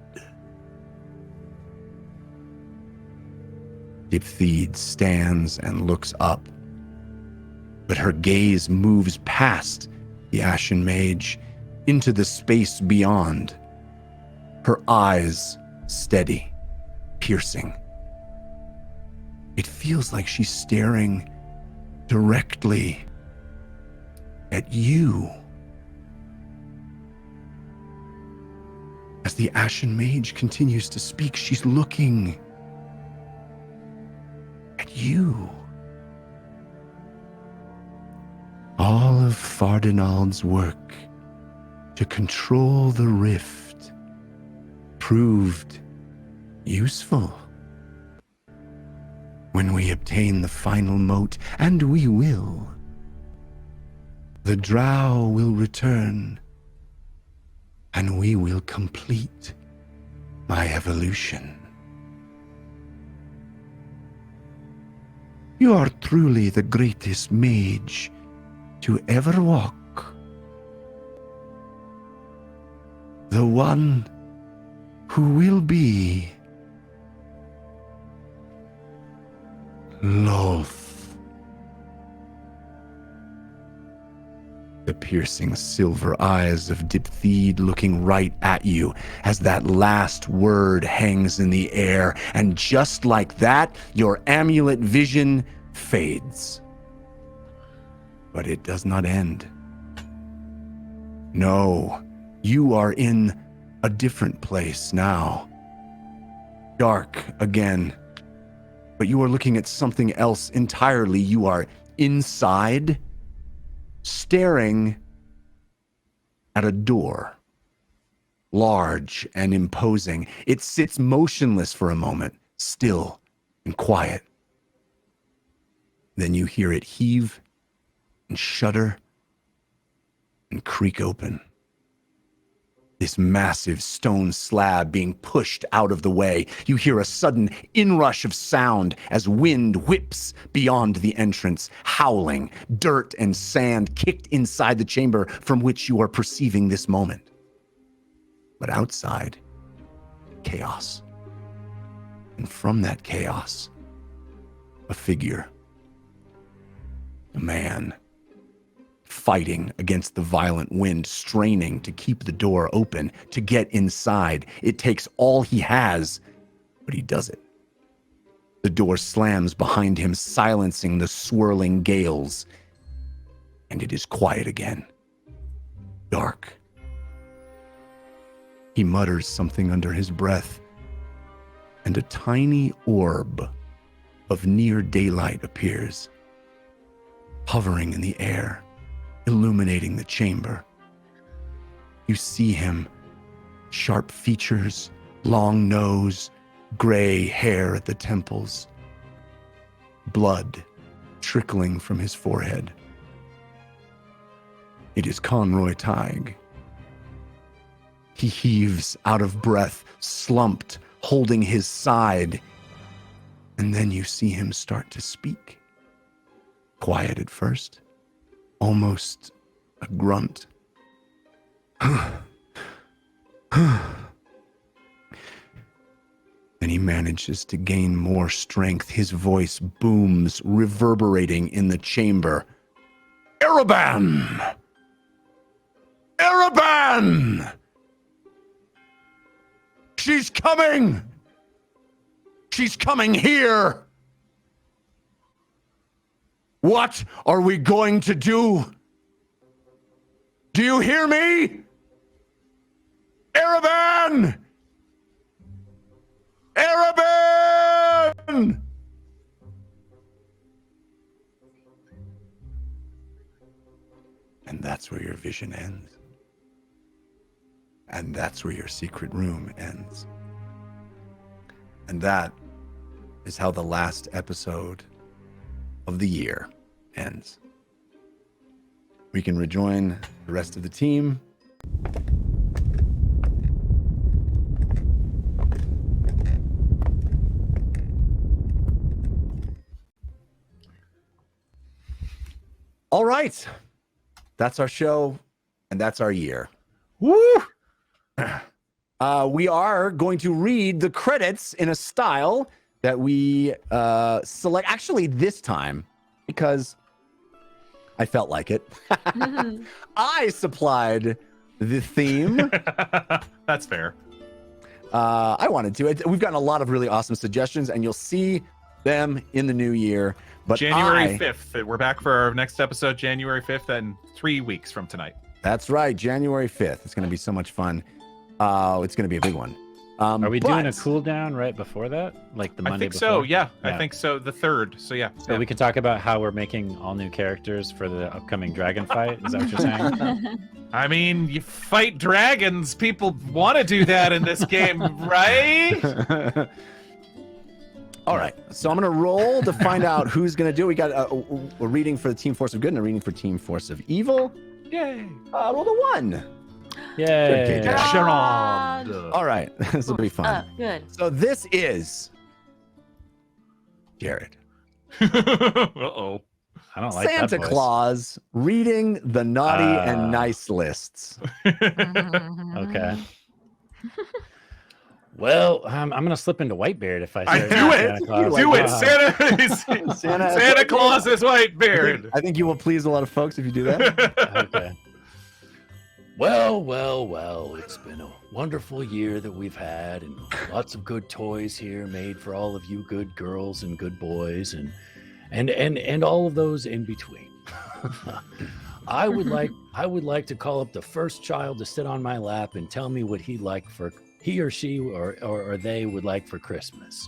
D: Diptheed stands and looks up, but her gaze moves past the Ashen Mage into the space beyond. Her eyes steady, piercing. It feels like she's staring directly at you. As the Ashen Mage continues to speak, she's looking at you. All of Fardinald's work to control the rift proved useful. When we obtain the final mote, and we will, the drow will return, and we will complete my evolution. You are truly the greatest mage to ever walk The one who will be Loth. The piercing silver eyes of Diptheed looking right at you as that last word hangs in the air, and just like that, your amulet vision fades. But it does not end. No, you are in a different place now. Dark again. But you are looking at something else entirely. You are inside, staring at a door, large and imposing. It sits motionless for a moment, still and quiet. Then you hear it heave and shudder and creak open. This massive stone slab being pushed out of the way. You hear a sudden inrush of sound as wind whips beyond the entrance, howling, dirt and sand kicked inside the chamber from which you are perceiving this moment. But outside, chaos. And from that chaos, a figure. A man. Fighting against the violent wind, straining to keep the door open, to get inside. It takes all he has, but he does it. The door slams behind him, silencing the swirling gales. And it is quiet again. Dark. He mutters something under his breath, and a tiny orb of near daylight appears, hovering in the air, illuminating the chamber. You see him, sharp features, long nose, gray hair at the temples, blood trickling from his forehead. It is Conroy Tighe. He heaves out of breath, slumped, holding his side, and then you see him start to speak. Quiet at first, almost a grunt. Then he manages to gain more strength. His voice booms, reverberating in the chamber. Ereban! Ereban! She's coming! She's coming here! What are we going to do? Do you hear me? Ereban! Ereban! And that's where your vision ends. And that's where your secret room ends. And that is how the last episode of the year ends. We can rejoin the rest of the team. All right. That's our show, and that's our year. Woo! We are going to read the credits in a style that we select. Actually, this time, because I felt like it, I supplied the theme.
E: That's fair.
D: I wanted to. We've gotten a lot of really awesome suggestions, and you'll see them in the new year. But
E: January 5th. We're back for our next episode, January 5th, and 3 weeks from tonight.
D: That's right, January 5th. It's going to be so much fun. It's going to be a big one.
C: Are we doing a cooldown right before that? Like the Monday before?
E: So, yeah. I think so. The 3rd. So, yeah.
C: So we could talk about how we're making all new characters for the upcoming dragon fight. Is that what you're saying?
E: I mean, you fight dragons. People want to do that in this game, right?
D: All right. So I'm going to roll to find out who's going to do it. We got a reading for the Team Force of Good and a reading for Team Force of Evil.
E: Yay.
D: Roll the 1.
C: Yay.
D: Good, all right. This will be fun.
F: Good.
D: So this is Jared.
E: Uh-oh.
C: I don't like
D: Santa
C: that voice.
D: Claus reading the naughty and nice lists.
C: Okay. Well, I'm going to slip into Whitebeard if I say
E: Do it. Do it. Santa Claus is Whitebeard.
D: I think you will please a lot of folks if you do that.
C: Okay. Well, it's been a wonderful year that we've had, and lots of good toys here made for all of you good girls and good boys and all of those in between. I would like to call up the first child to sit on my lap and tell me what he or she or they would like for Christmas.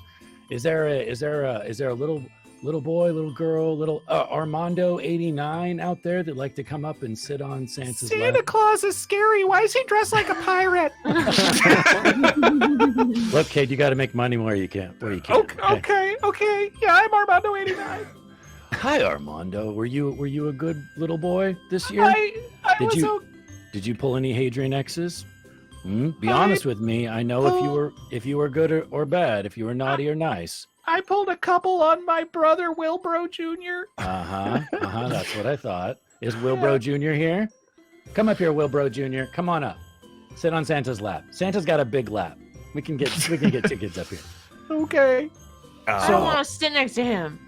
C: Is there a little boy, little girl, little Armando 89 out there that'd like to come up and sit on Santa's lap?
E: Santa Claus is scary. Why is he dressed like a pirate?
C: Look, kid, you got to make money where you can.
E: Okay. Yeah, I'm Armando 89.
C: Hi, Armando. Were you a good little boy this year? Did you pull any Hadrian X's? Be honest with me. I know if you were good or bad, if you were naughty or nice.
E: I pulled a couple on my brother Wilbro Jr.
C: That's what I thought. Is Wilbro Jr. here? Come up here, Wilbro Jr. Come on up. Sit on Santa's lap. Santa's got a big lap. We can get two kids up here.
E: Okay.
F: I don't want to sit next to him.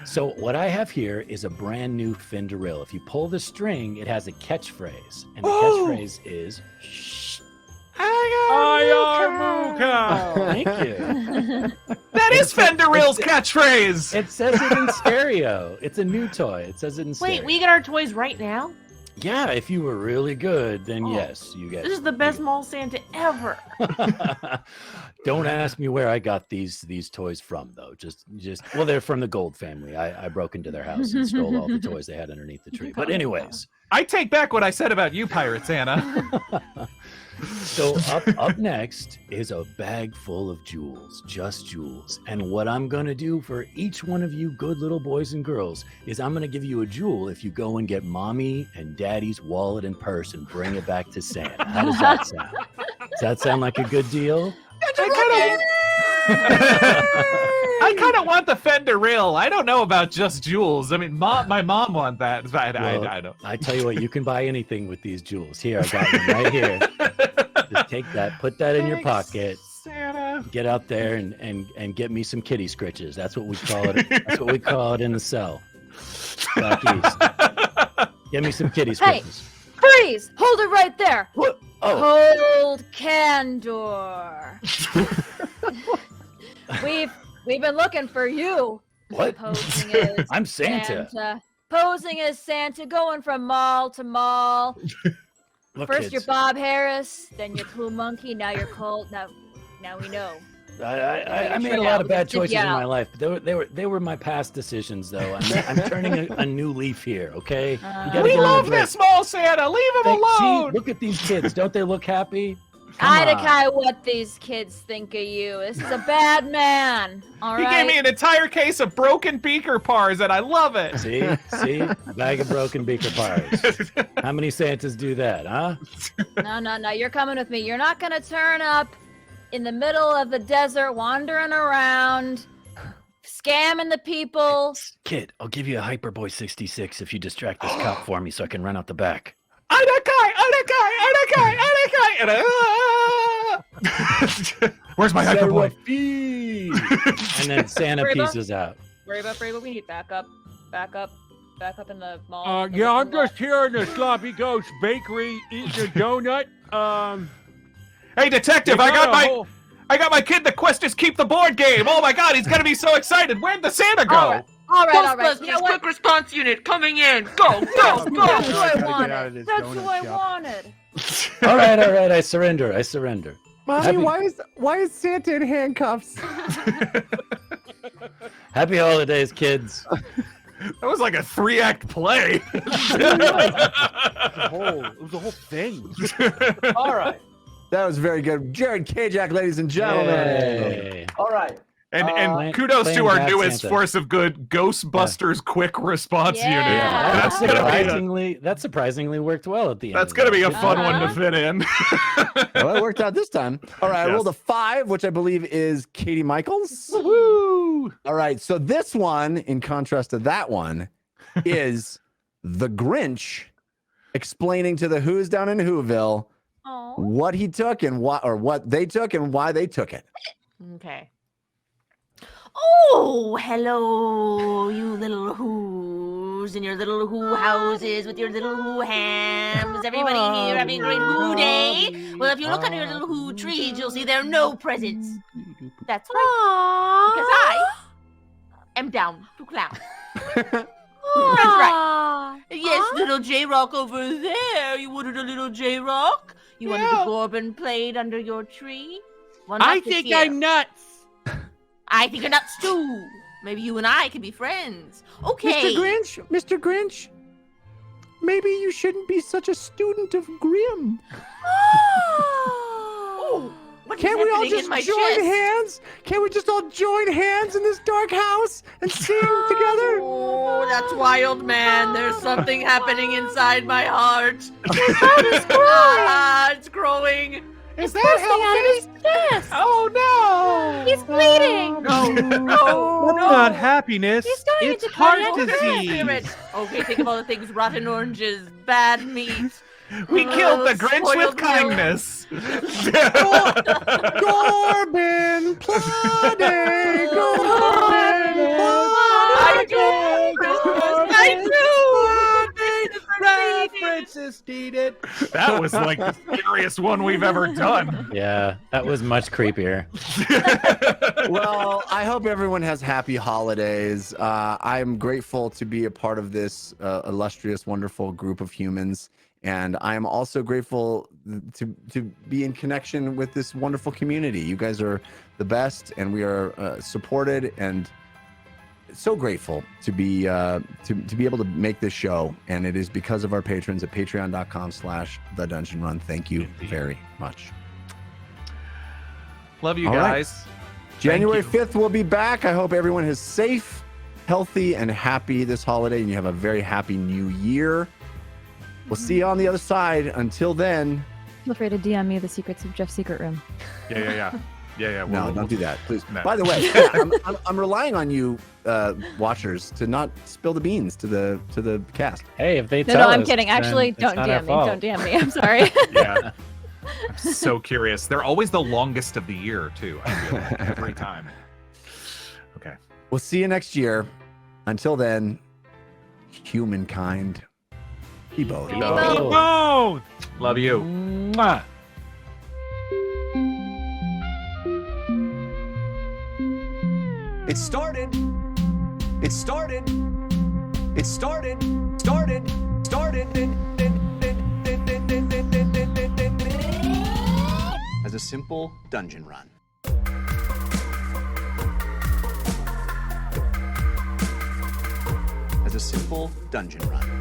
C: So what I have here is a brand new Finderill. If you pull the string, it has a catchphrase, and the catchphrase is "Shh." Thank you.
E: That is Fenderill's catchphrase.
C: It says it in stereo. It's a new toy. It says it in stereo.
F: Wait, we get our toys right now?
C: Yeah, if you were really good, then yes, you get.
F: This is the best mall Santa ever.
C: Don't ask me where I got these toys from, though. Just well, they're from the Gold family. I broke into their house and stole all the toys they had underneath the tree. But anyways,
E: I take back what I said about you, Pirate Santa.
C: So up next is a bag full of jewels, just jewels. And what I'm going to do for each one of you good little boys and girls is I'm going to give you a jewel if you go and get mommy and daddy's wallet and purse and bring it back to Santa. How does that sound? Does that sound like a good deal?
E: I kind of want the Fenderill. I don't know about just jewels. I mean, my mom wants that. I don't.
C: I tell you what, you can buy anything with these jewels. Here, I got one right here. Just take that, put that in your pocket.
E: Santa.
C: Get out there and get me some kitty scritches. That's what we call it. That's what we call it in the cell. Back east. Get me some kitty scritches.
G: Freeze! Hold it right there.
C: What? Oh.
G: Hold candor. We've been looking for you.
C: What?
G: Posing as
C: I'm Santa.
G: Posing as Santa, going from mall to mall.
C: Look,
G: First
C: kids,
G: you're Bob Harris, then you're Clue Monkey, now you're Colt. Now we know.
C: I made a lot of bad choices in my life, but they were my past decisions, though. I'm turning a new leaf here. Okay.
E: We love this small Santa. Leave him alone.
C: See, look at these kids. Don't they look happy?
G: I don't care what these kids think of you. This is a bad man. All right.
E: He gave me an entire case of broken beaker pars, and I love it.
C: See, a bag of broken beaker pars. How many Santas do that, huh?
G: No. You're coming with me. You're not gonna turn up in the middle of the desert, wandering around, scamming the people.
C: Kid, I'll give you a Hyperboy 66 if you distract this cop for me so I can run out the back.
E: Where's my Hyperboy?
C: And then Santa pieces out.
G: Bravo, we need backup in the mall.
H: Yeah, I'm just here in the Sloppy Ghost Bakery eating a donut.
E: Hey, detective, I got my kid. The quest is keep the board game. Oh my God, he's gonna be so excited. Where'd the Santa go?
G: All right. You know what?
F: Quick response unit coming in. Go.
G: That's who I wanted.
C: All right. I surrender.
D: Mommy, why is Santa in handcuffs?
C: Happy holidays, kids.
E: That was like a 3-act play.
H: It was a whole thing.
C: All right.
D: That was very good. Jared Kajak, ladies and gentlemen.
C: Yay.
D: All right.
E: And kudos to our newest
C: Santa.
E: force of good, Ghostbusters quick response unit.
G: Yeah.
C: That surprisingly worked well at the end.
E: That's going to be a fun one to fit in.
D: Well, it worked out this time. All right, I rolled a 5, which I believe is Katie Michaels.
E: Woo!
D: All right, so this one, in contrast to that one, is the Grinch explaining to the Who's down in Whoville what he took and what they took and why they took it.
F: Okay. Oh, hello, you little whoos in your little who houses with your little who hams. Everybody here having a great who day? Well, if you look under your little who trees, you'll see there are no presents. That's right. Because I am down to clown. That's right. Yes, little J-Rock over there. You wanted a little J-Rock? You wanted a Gorbin played under your tree? Well,
K: I think I'm nuts.
F: I think you're nuts too. Maybe you and I can be friends. Okay.
D: Mr. Grinch, maybe you shouldn't be such a student of Grimm.
F: Oh, what
D: Can't
F: is
D: we all
F: happening in
D: just
F: my
D: join
F: chest?
D: hands? Can't we just all join hands in this dark house and sing together?
F: Oh, that's wild, man. There's something happening inside my heart. It's growing.
K: Is that
G: Out of his chest.
K: Oh no!
G: He's bleeding.
F: No.
J: That's not happiness.
G: He's going
J: It's
G: into
J: heart
G: cardiac
J: disease.
F: Spirit. Okay, think of all the things: rotten oranges, bad meat.
E: We killed the Grinch
F: spoiled
E: with
F: milk.
E: kindness.
D: Corbin, Ploddy,
J: References needed.
E: That was like the scariest one we've ever done.
C: Yeah, that was much creepier.
D: Well, I hope everyone has happy holidays. I'm grateful to be a part of this illustrious, wonderful group of humans. And I am also grateful to be in connection with this wonderful community. You guys are the best, and we are supported, and so grateful to be able to make this show. And it is because of our patrons at patreon.com/thedungeonrun. Thank you very much.
E: Love you
D: All right.
E: guys.
D: January
E: Thank you.
D: 5th, we'll be back. I hope everyone is safe, healthy, and happy this holiday, and you have a very happy new year. We'll see you on the other side. Until then,
G: Feel free to DM me the secrets of Jeff's secret room.
E: Yeah.
D: no, don't do that, please.
E: No.
D: By the way, I'm relying on you, watchers, to not spill the beans to the cast.
C: Hey, if they
G: No,
C: tell
G: I'm
C: us,
G: kidding.
C: then
G: Actually,
C: it's
G: don't
C: not our
G: DM me.
C: fault.
G: Don't DM me. I'm sorry.
E: Yeah. I'm so curious. They're always the longest of the year, too. I feel like, every time. Okay.
D: We'll see you next year. Until then, humankind, be bold.
E: Oh. Love you.
C: Mwah.
A: It started. As a simple dungeon run. As a simple dungeon run.